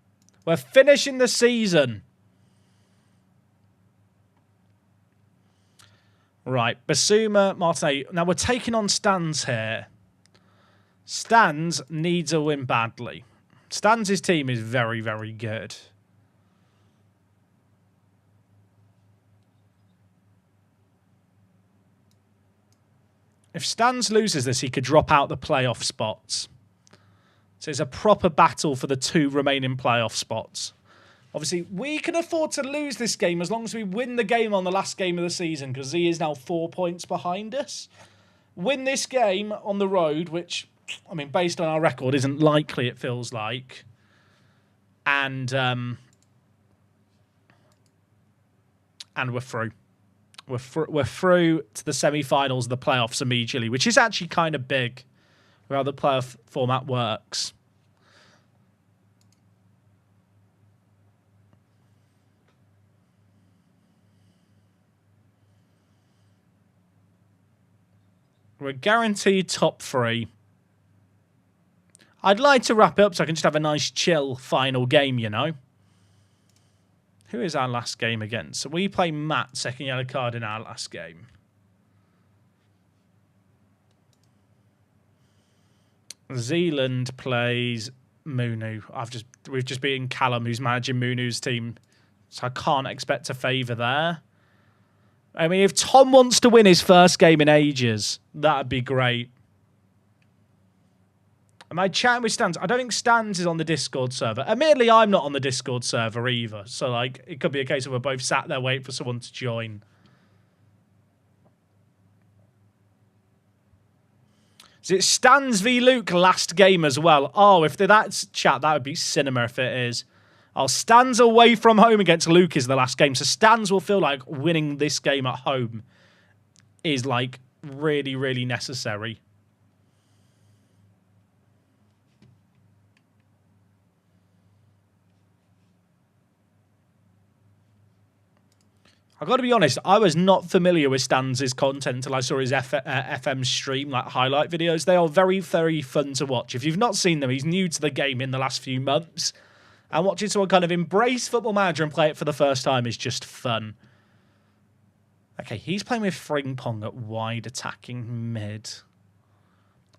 We're finishing the season. Right, Basuma, Martinez. Now we're taking on Stans here. Stans needs a win badly. Stans' team is very, very good. If Stans loses this, he could drop out the playoff spots. So it's a proper battle for the 2 remaining playoff spots. Obviously, we can afford to lose this game as long as we win the game on the last game of the season, because he is now 4 points behind us. Win this game on the road, which, I mean, based on our record, isn't likely, it feels like. And we're through. We're through to the semi-finals of the playoffs immediately, which is actually kind of big, how the playoff format works. We're guaranteed top 3. I'd like to wrap it up so I can just have a nice chill final game, you know. Who is our last game against? So we play Matt, second yellow card in our last game. Zealand plays Munu. We've just beaten Callum, who's managing Munu's team. So I can't expect a favour there. I mean, if Tom wants to win his first game in ages, that'd be great. Am I chatting with Stans? I don't think Stans is on the Discord server. Admittedly, I'm not on the Discord server either. So, like, it could be a case of we're both sat there waiting for someone to join. Is it Stans v Luke last game as well? Oh, if that's chat, that would be cinema if it is. Oh, Stans away from home against Luke is the last game. So Stans will feel like winning this game at home is, like, really, really necessary. I've got to be honest, I was not familiar with Stans' content until I saw his FM stream, like highlight videos. They are very, very fun to watch. If you've not seen them, he's new to the game in the last few months. And watching someone kind of embrace Football Manager and play it for the first time is just fun. Okay, he's playing with Frimpong at wide attacking mid.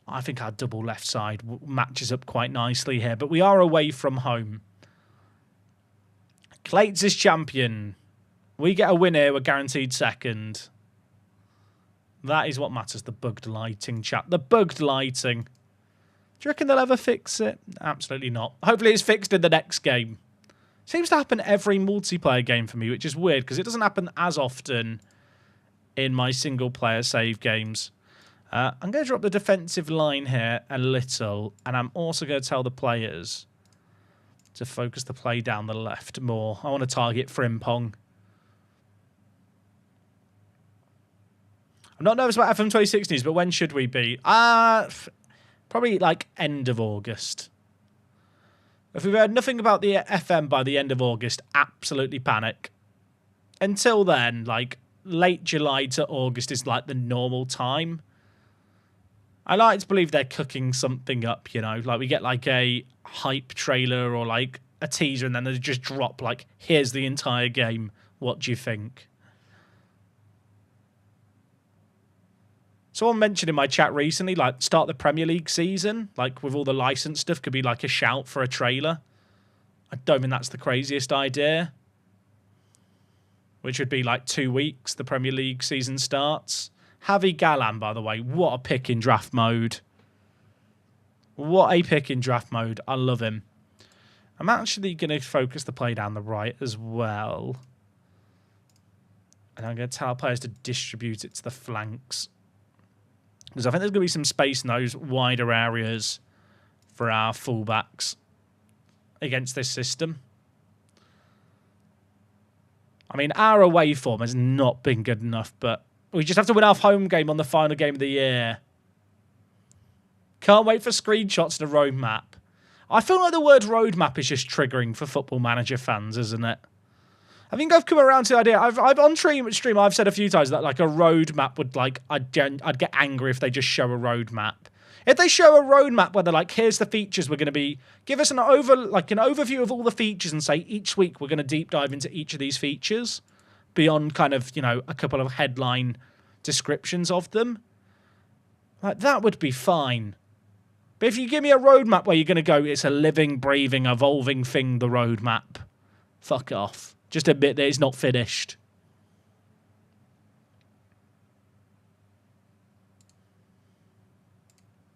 I think our double left side matches up quite nicely here, but we are away from home. Clates is champion. We get a win here, we're guaranteed second. That is what matters, the bugged lighting, chat. The bugged lighting. Do you reckon they'll ever fix it? Absolutely not. Hopefully it's fixed in the next game. Seems to happen every multiplayer game for me, which is weird, because it doesn't happen as often in my single-player save games. I'm going to drop the defensive line here a little, and I'm also going to tell the players to focus the play down the left more. I want to target Frimpong. I'm not nervous about FM 2060s, but when should we be? Probably like end of August. If we've heard nothing about the FM by the end of August, absolutely panic. Until then, like, late July to August is like the normal time. I like to believe they're cooking something up, you know, like we get like a hype trailer or like a teaser and then they just drop like, here's the entire game. What do you think? Someone mentioned in my chat recently, like, start the Premier League season, like with all the license stuff, could be like a shout for a trailer. I don't think that's the craziest idea. Which would be like 2 weeks, the Premier League season starts. Javi Gallan, by the way, what a pick in draft mode. What a pick in draft mode. I love him. I'm actually going to focus the play down the right as well. And I'm going to tell players to distribute it to the flanks. Because I think there's going to be some space in those wider areas for our fullbacks against this system. I mean, our away form has not been good enough, but we just have to win our home game on the final game of the year. Can't wait for screenshots and a roadmap. I feel like the word roadmap is just triggering for Football Manager fans, isn't it? I think I've come around to the idea. I've on stream. I've said a few times that like a roadmap would like I'd get angry if they just show a roadmap. If they show a roadmap where they're like, here's the features we're going to be, give us an overview of all the features and say each week we're going to deep dive into each of these features beyond kind of, you know, a couple of headline descriptions of them. Like, that would be fine. But if you give me a roadmap where you're going to go, it's a living, breathing, evolving thing, the roadmap, fuck off. Just admit that it's not finished.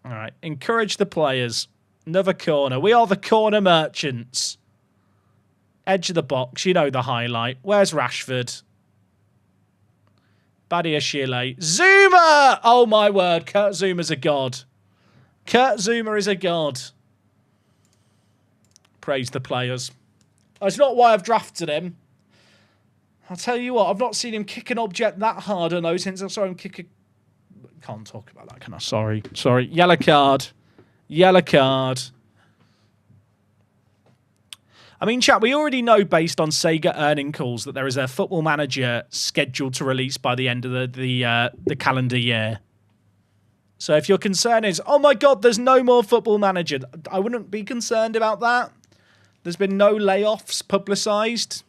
All right, encourage the players. Another corner. We are the corner merchants. Edge of the box. You know the highlight. Where's Rashford? Badiashile. Zuma! Oh, my word. Kurt Zuma's a god. Kurt Zuma is a god. Praise the players. That's not why I've drafted him. I'll tell you what, I've not seen him kick an object that hard, I know, since I saw him kick a... Can't talk about that, can I? Sorry. Yellow card. Yellow card. I mean, chat, we already know based on Sega earning calls that there is a Football Manager scheduled to release by the end of the calendar year. So if your concern is, oh my God, there's no more Football Manager, I wouldn't be concerned about that. There's been no layoffs publicised.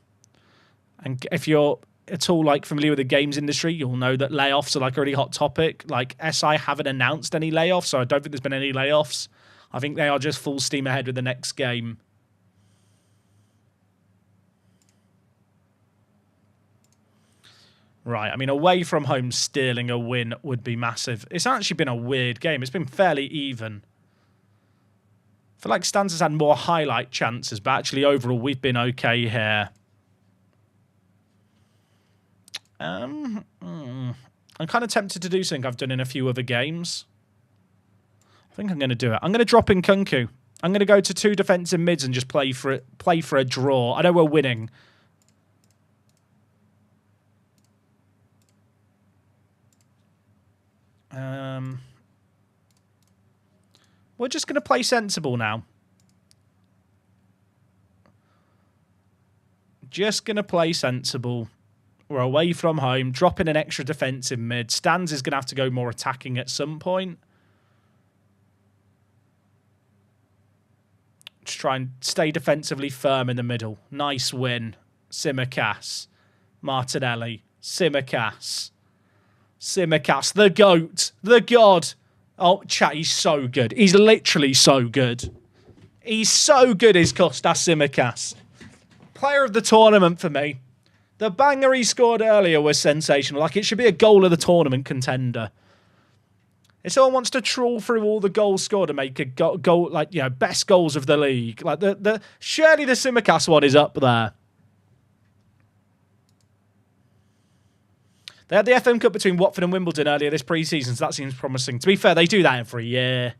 And if you're at all like familiar with the games industry, you'll know that layoffs are like a really hot topic. Like SI haven't announced any layoffs, so I don't think there's been any layoffs. I think they are just full steam ahead with the next game. Right, I mean, away from home stealing a win would be massive. It's actually been a weird game. It's been fairly even. I feel like Stans has had more highlight chances, but actually overall we've been okay here. I'm kind of tempted to do something I've done in a few other games. I think I'm going to do it. I'm going to drop in Kunku. I'm going to go to 2 defensive mids and just play for a draw. I know we're winning. We're just going to play sensible now. Just going to play sensible. We're away from home, dropping an extra defensive mid. Stans is going to have to go more attacking at some point. Just try and stay defensively firm in the middle. Nice win. Simicast. Martinelli. Simicast. Simicast. The GOAT. The God. Oh, chat, he's so good. He's literally so good. He's so good, is Kostas Simicast. Player of the tournament for me. The banger he scored earlier was sensational. Like, it should be a goal of the tournament contender. If someone wants to trawl through all the goals scored and make a goal, like, you know, best goals of the league, like surely the Simicast one is up there. They had the FM Cup between Watford and Wimbledon earlier this pre-season, so that seems promising. To be fair, they do that every year.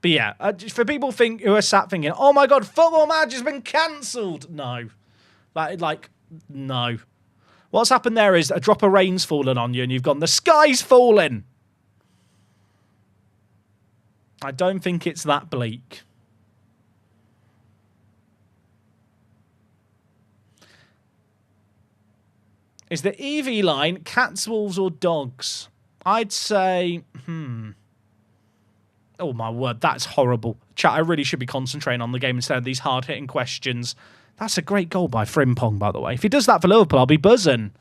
But yeah, for people who are sat thinking, oh my God, Football Manager's been cancelled. No. Like, no. What's happened there is a drop of rain's fallen on you and you've gone, the sky's falling. I don't think it's that bleak. Is the EV line cats, wolves, or dogs? I'd say, Oh, my word, that's horrible. Chat, I really should be concentrating on the game instead of these hard-hitting questions. That's a great goal by Frimpong, by the way. If he does that for Liverpool, I'll be buzzing.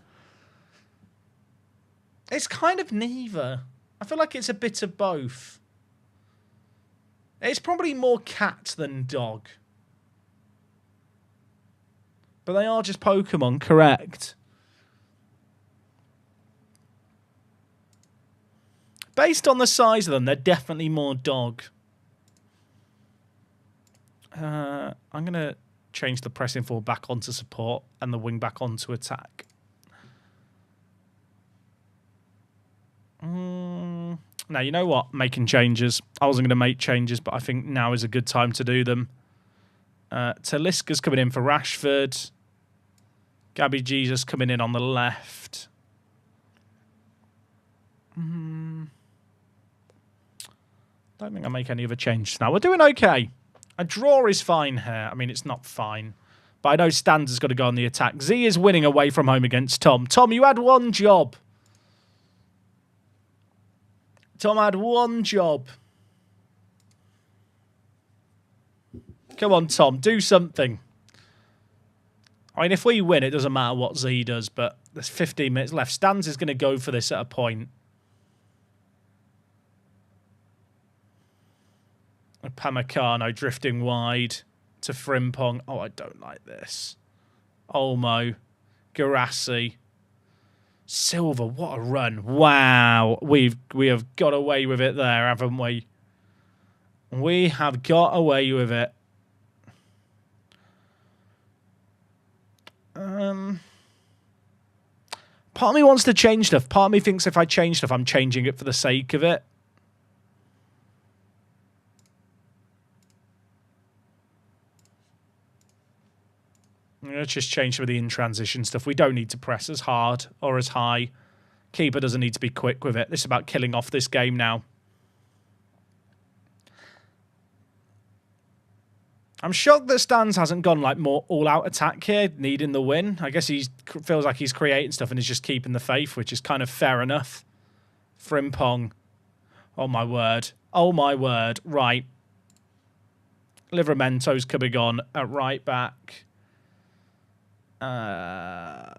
It's kind of neither. I feel like it's a bit of both. It's probably more cat than dog. But they are just Pokemon, correct? Based on the size of them, they're definitely more dog. I'm going to change the pressing forward back onto support and the wing back onto attack. Now, you know what? Making changes. I wasn't going to make changes, but I think now is a good time to do them. Talisca's coming in for Rashford. Gabby Jesus coming in on the left. Don't think I'll make any other changes now. We're doing okay. A draw is fine here. I mean, it's not fine. But I know Stans has got to go on the attack. Z is winning away from home against Tom. Tom, you had one job. Tom had one job. Come on, Tom. Do something. I mean, if we win, it doesn't matter what Z does, but there's 15 minutes left. Stans is going to go for this at a point. Pamecano drifting wide to Frimpong. Oh, I don't like this. Olmo. Garassi. Silva, what a run. Wow. We have got away with it there, haven't we? We have got away with it. Part of me wants to change stuff. Part of me thinks if I change stuff, I'm changing it for the sake of it. Let's just change some of the in-transition stuff. We don't need to press as hard or as high. Keeper doesn't need to be quick with it. This is about killing off this game now. I'm shocked that Stans hasn't gone like more all-out attack here, needing the win. I guess he feels like he's creating stuff and is just keeping the faith, which is kind of fair enough. Frimpong. Oh, my word. Oh, my word. Right. Livramento's coming on at right back. I'm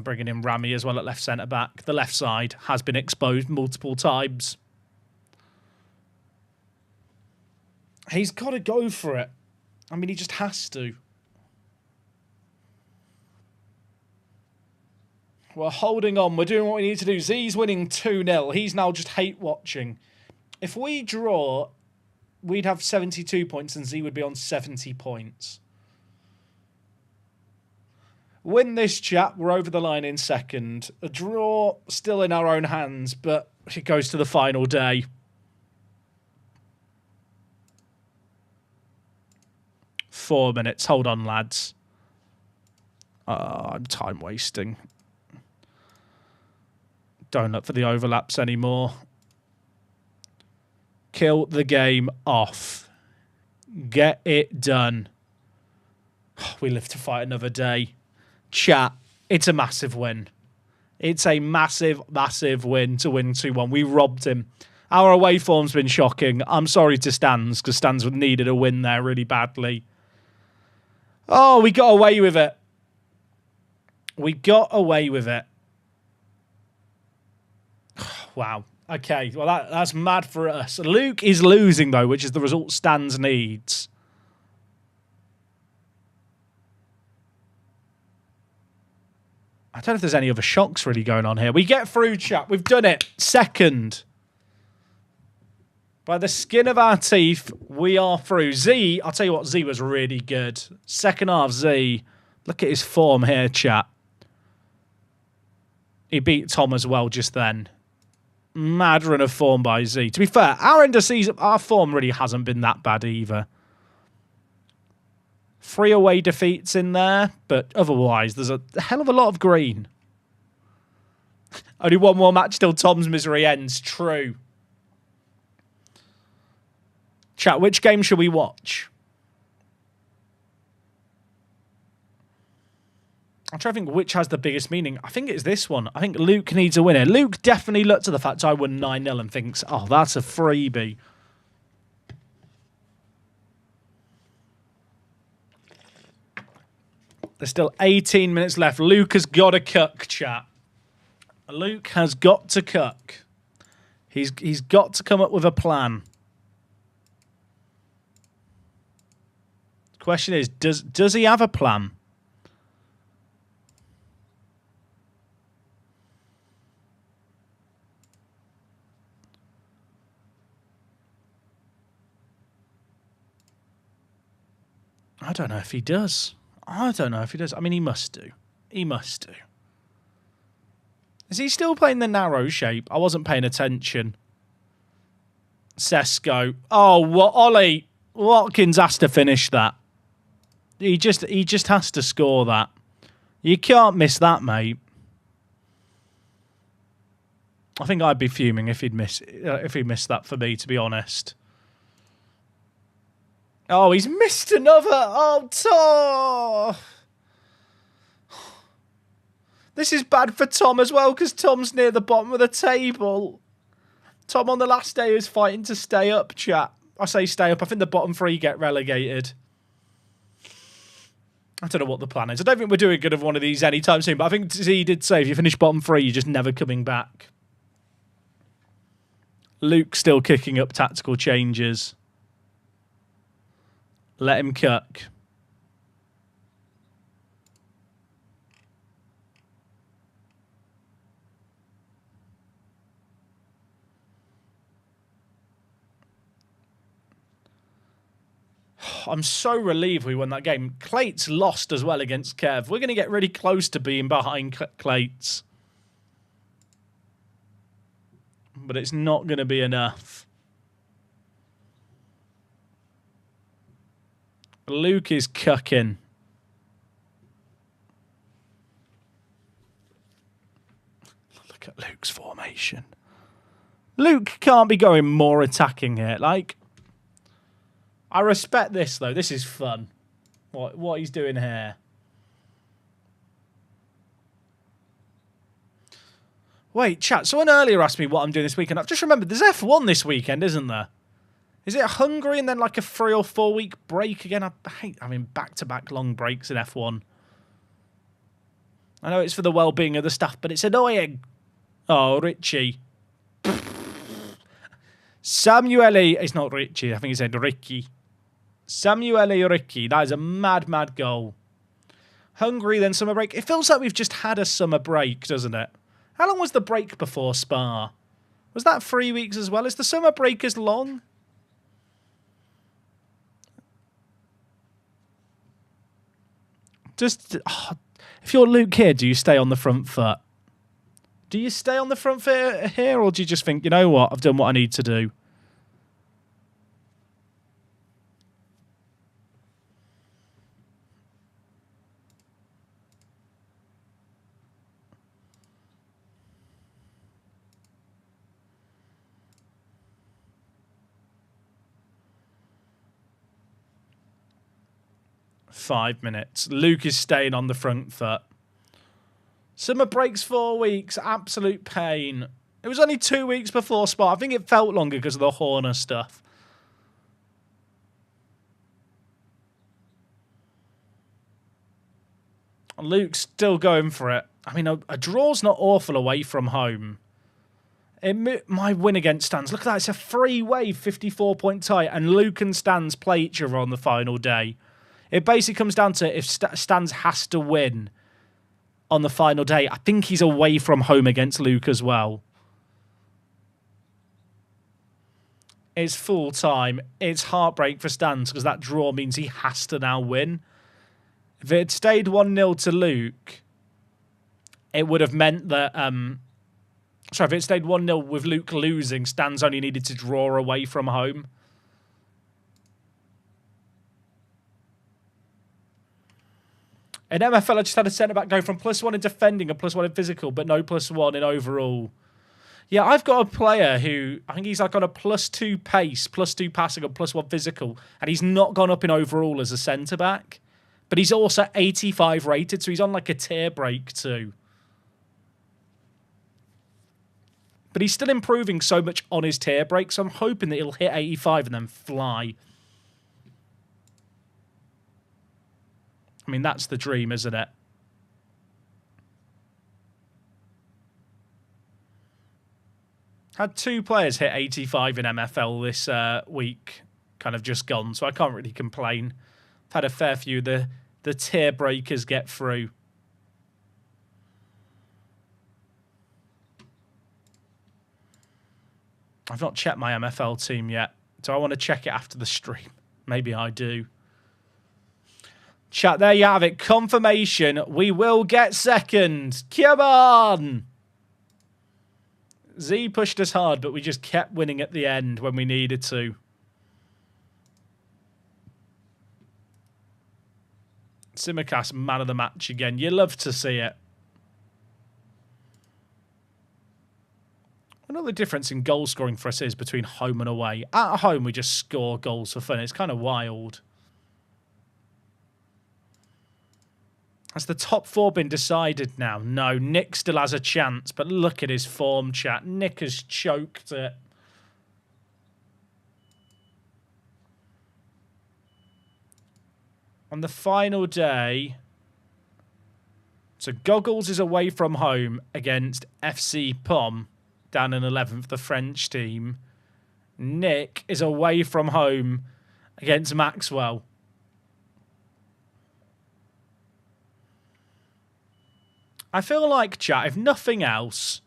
bringing in Rami as well at left centre-back. The left side has been exposed multiple times. He's got to go for it. I mean, he just has to. We're holding on. We're doing what we need to do. Z's winning 2-0. He's now just hate-watching. If we draw, we'd have 72 points and Z would be on 70 points. Win this, chat. We're over the line in second. A draw still in our own hands, but it goes to the final day. Four minutes. Hold on, lads. I'm time wasting. Don't look for the overlaps anymore. Kill the game off. Get it done. We live to fight another day. Chat, it's a massive win. It's a massive, massive win to win 2-1. We robbed him. Our away form's been shocking. I'm sorry to Stans, because Stans needed a win there really badly. Oh, we got away with it. We got away with it. Wow. Okay, well, that's mad for us. Luke is losing, though, which is the result Stans needs. I don't know if there's any other shocks really going on here. We get through, chat. We've done it. Second. By the skin of our teeth, we are through. Z, I'll tell you what, Z was really good. Second half, Z. Look at his form here, chat. He beat Tom as well just then. Mad run of form by Z. To be fair, our end of season, our form really hasn't been that bad either. 3 away defeats in there, but otherwise, there's a hell of a lot of green. Only one more match till Tom's misery ends. True. Chat, which game should we watch? I'm trying to think which has the biggest meaning. I think it's this one. I think Luke needs a winner. Luke definitely looked at the fact I won 9-0 and thinks, oh, that's a freebie. There's still 18 minutes left. Luke has got to cook, chat. Luke has got to cook. He's got to come up with a plan. The question is, does he have a plan? I don't know if he does. I don't know if he does. I mean, he must do. He must do. Is he still playing the narrow shape? I wasn't paying attention. Sesko. Oh, what Ollie Watkins has to finish that. He just has to score that. You can't miss that, mate. I think I'd be fuming if he missed that for me, to be honest. Oh, he's missed another. Oh, Tom. This is bad for Tom as well because Tom's near the bottom of the table. Tom on the last day is fighting to stay up, chat. I say stay up. I think the bottom three get relegated. I don't know what the plan is. I don't think we're doing good of one of these anytime soon, but I think he did say if you finish bottom three, you're just never coming back. Luke still kicking up tactical changes. Let him cook. I'm so relieved we won that game. Clates lost as well against Kev. We're going to get really close to being behind Clates. But it's not going to be enough. Luke is cooking. Look at Luke's formation. Luke can't be going more attacking here. Like, I respect this, though. This is fun. What he's doing here. Wait, chat. Someone earlier asked me what I'm doing this weekend. I've just remembered there's F1 this weekend, isn't there? Is it Hungary and then like a 3 or 4 week break again? I mean, back-to-back long breaks in F1. I know it's for the well-being of the staff, but it's annoying. Oh, Richie. Samuele. It's not Richie. I think he said Ricky. Samuele Ricky. That is a mad, mad goal. Hungary, then summer break. It feels like we've just had a summer break, doesn't it? How long was the break before Spa? Was that 3 weeks as well? Is the summer break as long? Just, if you're Luke here, do you stay on the front foot? Do you stay on the front foot here, or do you just think, you know what, I've done what I need to do? .5 minutes. Luke is staying on the front foot. Summer breaks 4 weeks. Absolute pain. It was only 2 weeks before Spa. I think it felt longer because of the Horner stuff. And Luke's still going for it. I mean, a draw's not awful away from home. My win against Stans. Look at that. It's a three-way 54-point tie. And Luke and Stans play each other on the final day. It basically comes down to if Stans has to win on the final day. I think he's away from home against Luke as well. It's full time. It's heartbreak for Stans because that draw means he has to now win. If it had stayed 1-0 to Luke, it would have meant that... sorry, if it stayed 1-0 with Luke losing, Stans only needed to draw away from home. In MFL, I just had a centre-back go from +1 in defending and +1 in physical, but no +1 in overall. Yeah, I've got a player who, I think he's like on a +2 pace, +2 passing and +1 physical, and he's not gone up in overall as a centre-back. But he's also 85 rated, so he's on like a tier break too. But he's still improving so much on his tier break, so I'm hoping that he'll hit 85 and then fly. I mean, that's the dream, isn't it? Had 2 players hit 85 in MFL this week, kind of just gone, so I can't really complain. I've had a fair few of the tier breakers get through. I've not checked my MFL team yet. Do I want to check it after the stream? Maybe I do. Chat, there you have it. Confirmation. We will get second. Come on! Z pushed us hard, but we just kept winning at the end when we needed to. Simicast, man of the match again. You love to see it. I know the difference in goal scoring for us is between home and away. At home, we just score goals for fun. It's kind of wild. Has the top 4 been decided now? No, Nick still has a chance, but look at his form, chat. Nick has choked it. On the final day, so Goggles is away from home against FC Pom, down in 11th, the French team. Nick is away from home against Maxwell. I feel like, chat, if nothing else,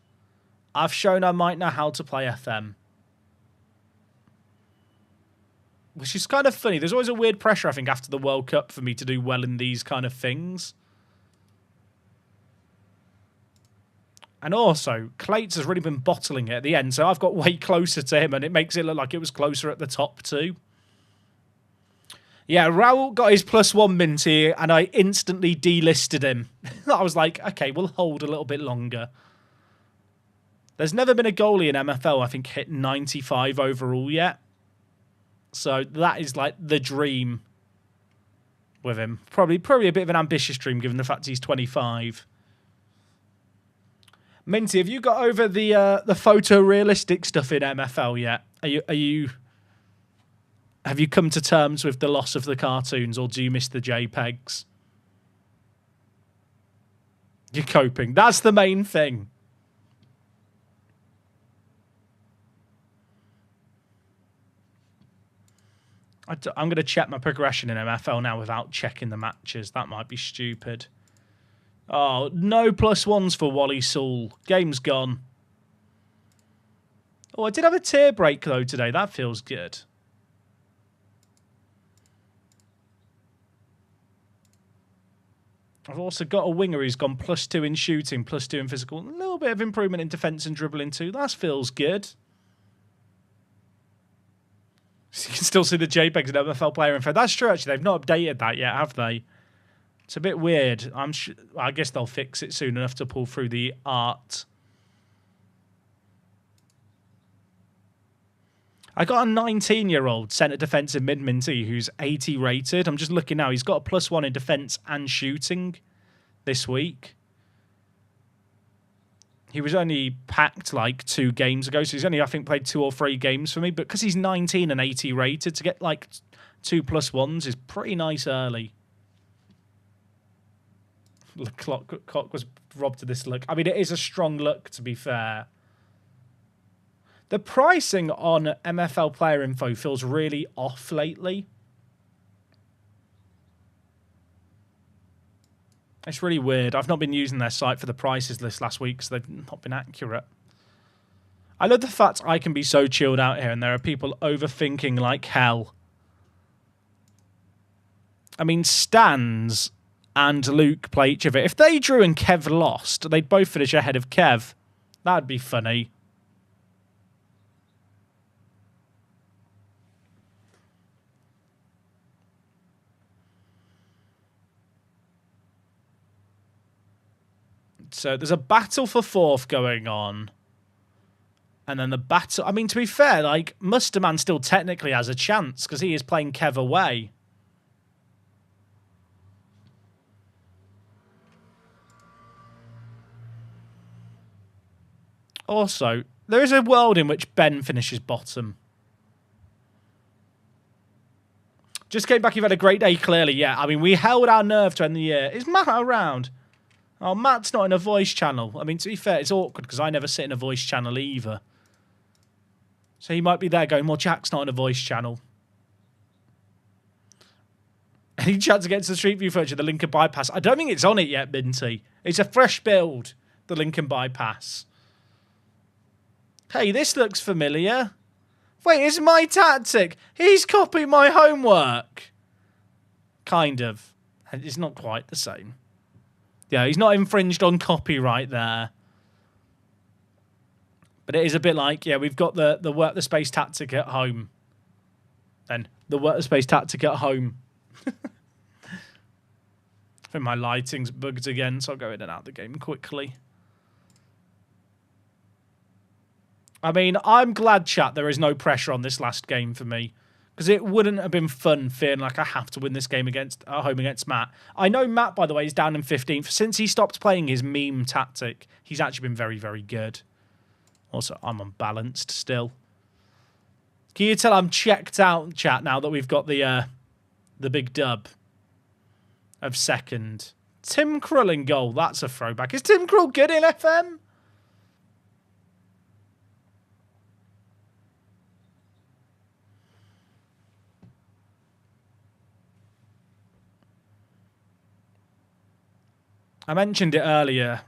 I've shown I might know how to play FM. Which is kind of funny. There's always a weird pressure, I think, after the World Cup for me to do well in these kind of things. And also, Clates has really been bottling it at the end, so I've got way closer to him, and it makes it look like it was closer at the top too. Yeah, Raul got his +1 Minty, and I instantly delisted him. I was like, okay, we'll hold a little bit longer. There's never been a goalie in MFL, I think, hit 95 overall yet. So that is like the dream with him. Probably a bit of an ambitious dream, given the fact he's 25. Minty, have you got over the photorealistic stuff in MFL yet? Have you come to terms with the loss of the cartoons, or do you miss the JPEGs? You're coping. That's the main thing. I'm going to check my progression in MFL now without checking the matches. That might be stupid. Oh, no +1s for Wally Saul. Game's gone. Oh, I did have a tier break, though, today. That feels good. I've also got a winger who's gone +2 in shooting, +2 in physical. A little bit of improvement in defence and dribbling, too. That feels good. So you can still see the JPEGs in MFL player info. That's true, actually. They've not updated that yet, have they? It's a bit weird. I guess they'll fix it soon enough to pull through the art. I got a 19-year-old centre defensive mid-minty who's 80 rated. I'm just looking now. He's got a +1 in defence and shooting this week. He was only packed like 2 games ago, so he's only, I think, played 2 or 3 games for me. But because he's 19 and 80 rated, to get like 2 +1s is pretty nice early. The clock was robbed of this look. I mean, it is a strong look, to be fair. The pricing on MFL player info feels really off lately. It's really weird. I've not been using their site for the prices list last week because they've not been accurate. I love the fact I can be so chilled out here and there are people overthinking like hell. I mean, Stans and Luke play each other. If they drew and Kev lost, they'd both finish ahead of Kev. That'd be funny. So there's a battle for 4th going on. And then the battle... I mean, to be fair, like, Musterman still technically has a chance because he is playing Kev away. Also, there is a world in which Ben finishes bottom. Just came back, you've had a great day, clearly. Yeah, I mean, we held our nerve to end the year. Is Matt around? Oh, Matt's not in a voice channel. I mean, to be fair, it's awkward because I never sit in a voice channel either. So he might be there going, well, Jack's not in a voice channel. Any chance against the Street View footage of the Lincoln Bypass? I don't think it's on it yet, Minty. It's a fresh build, the Lincoln Bypass. Hey, this looks familiar. Wait, it's my tactic. He's copied my homework. Kind of. It's not quite the same. Yeah, he's not infringed on copyright there. But it is a bit like, yeah, we've got the work the space tactic at home. Then the work the space tactic at home. I think my lighting's bugged again, so I'll go in and out the game quickly. I mean, I'm glad, chat, there is no pressure on this last game for me. Because it wouldn't have been fun feeling like I have to win this game at home against Matt. I know Matt, by the way, is down in 15th. Since he stopped playing his meme tactic, he's actually been very, very good. Also, I'm unbalanced still. Can you tell I'm checked out, chat, now that we've got the big dub of second? Tim Krull in goal. That's a throwback. Is Tim Krull good in FM? I mentioned it earlier,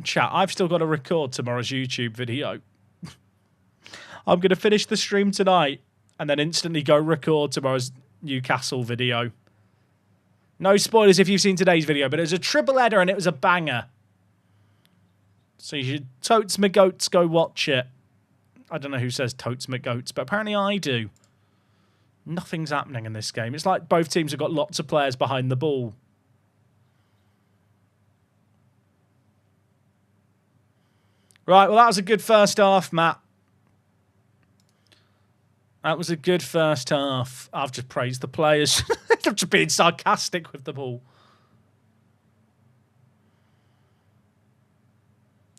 chat. I've still got to record tomorrow's YouTube video. I'm going to finish the stream tonight and then instantly go record tomorrow's Newcastle video. No spoilers if you've seen today's video, but it was a triple header and it was a banger. So you should totes my goats go watch it. I don't know who says totes my goats, but apparently I do. Nothing's happening in this game. It's like both teams have got lots of players behind the ball. Right, well, that was a good first half, Matt. That was a good first half. I've just praised the players. I'm just being sarcastic with the ball.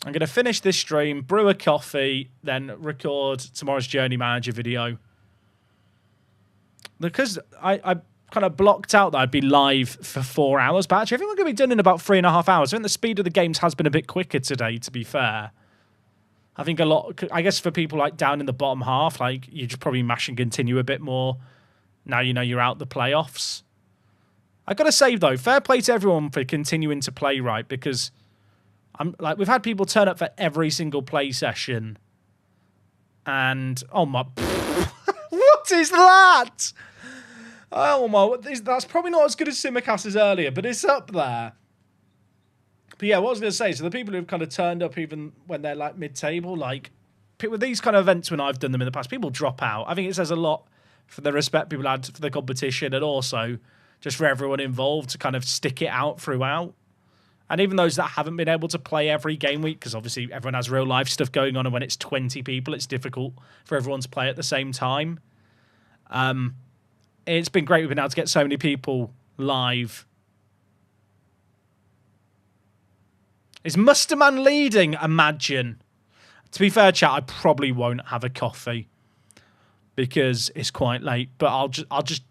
I'm going to finish this stream, brew a coffee, then record tomorrow's Journey Manager video. Because I kind of blocked out that I'd be live for 4 hours, but actually I think we're going to be done in about 3.5 hours. I think the speed of the games has been a bit quicker today, to be fair. I think a lot, I guess for people like down in the bottom half, like you just probably mash and continue a bit more. Now you know you're out the playoffs. I got to say though, fair play to everyone for continuing to play right, because I'm like, we've had people turn up for every single play session. And oh my, what is that? Oh my, that's probably not as good as Simicast's earlier, but it's up there. But yeah, what I was going to say, so the people who've kind of turned up even when they're like mid-table, like with these kind of events when I've done them in the past, people drop out. I think it says a lot for the respect people had for the competition and also just for everyone involved to kind of stick it out throughout. And even those that haven't been able to play every game week, because obviously everyone has real life stuff going on, and when it's 20 people, it's difficult for everyone to play at the same time. It's been great. We've been able to get so many people live. Is Musterman leading? Imagine. To be fair, chat, I probably won't have a coffee because it's quite late. But I'll just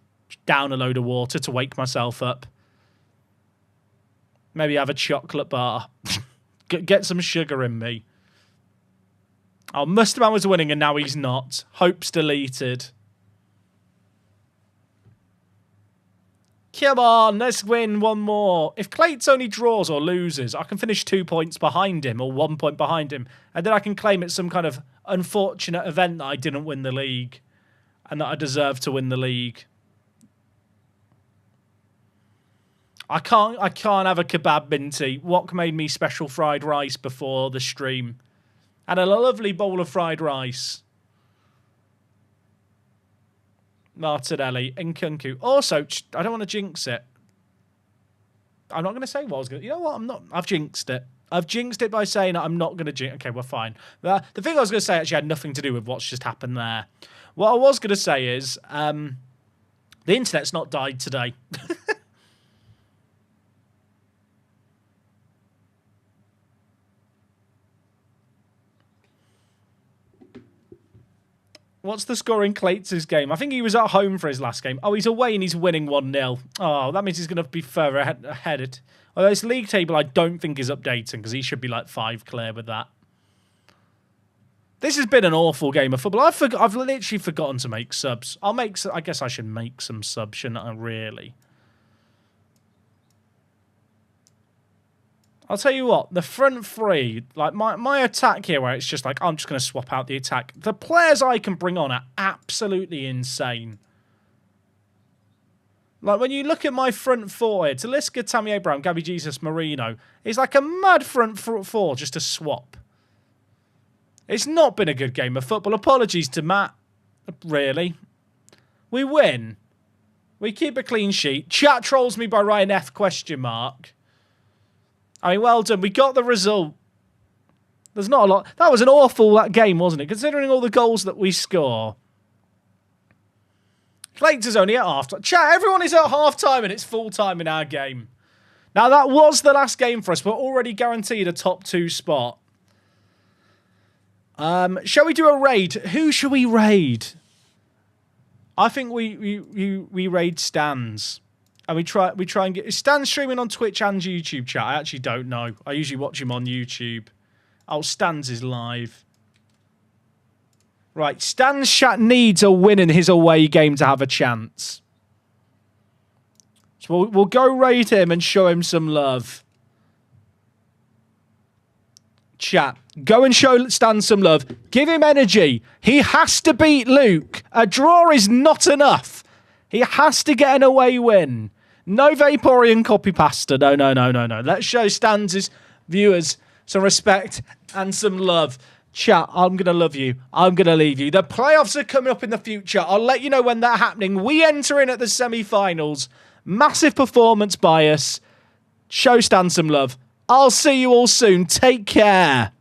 down a load of water to wake myself up. Maybe have a chocolate bar. Get some sugar in me. Oh, Musterman was winning and now he's not. Hopes deleted. Come on, let's win one more. If Clates only draws or loses, I can finish 2 points behind him or 1 point behind him. And then I can claim it's some kind of unfortunate event that I didn't win the league and that I deserve to win the league. I can't have a kebab, Minty. Wok made me special fried rice before the stream. And a lovely bowl of fried rice. Martinelli, Nkunku. Also, I don't want to jinx it. I'm not going to say what I was going to... You know what? I'm not... I've jinxed it. I've jinxed it by saying I'm not going to jinx... Okay, we're fine. The thing I was going to say actually had nothing to do with what's just happened there. What I was going to say is the internet's not died today. What's the score in Clates' game? I think he was at home for his last game. Oh, he's away and he's winning 1-0. Oh, that means he's going to be further ahead. Although this league table I don't think is updating because he should be like 5 clear with that. This has been an awful game of football. I've literally forgotten to make subs. I guess I should make some subs, shouldn't I, really? I'll tell you what, the front three, like my attack here, where it's just like, I'm just going to swap out the attack. The players I can bring on are absolutely insane. Like, when you look at my front four here, Talisca, Tammy Abraham, Gabby Jesus, Marino, it's like a mad front four just to swap. It's not been a good game of football. Apologies to Matt, really. We win. We keep a clean sheet. Chat trolls me by Ryan F ? I mean, well done. We got the result. There's not a lot. That was an awful game, wasn't it? Considering all the goals that we score. Clates is only at half-time. Chat, everyone is at half-time and it's full-time in our game. Now, that was the last game for us. We're already guaranteed a top 2 spot. Shall we do a raid? Who shall we raid? I think we raid Stans. And we try and get... Is Stan streaming on Twitch and YouTube, chat? I actually don't know. I usually watch him on YouTube. Oh, Stans is live. Right, Stan's chat needs a win in his away game to have a chance. So we'll go raid him and show him some love. Chat, go and show Stan some love. Give him energy. He has to beat Luke. A draw is not enough. He has to get an away win. No Vaporeon copy pasta. No. Let's show Stan's viewers some respect and some love. Chat, I'm going to love you. I'm going to leave you. The playoffs are coming up in the future. I'll let you know when they're happening. We enter in at the semi-finals. Massive performance by us. Show Stan some love. I'll see you all soon. Take care.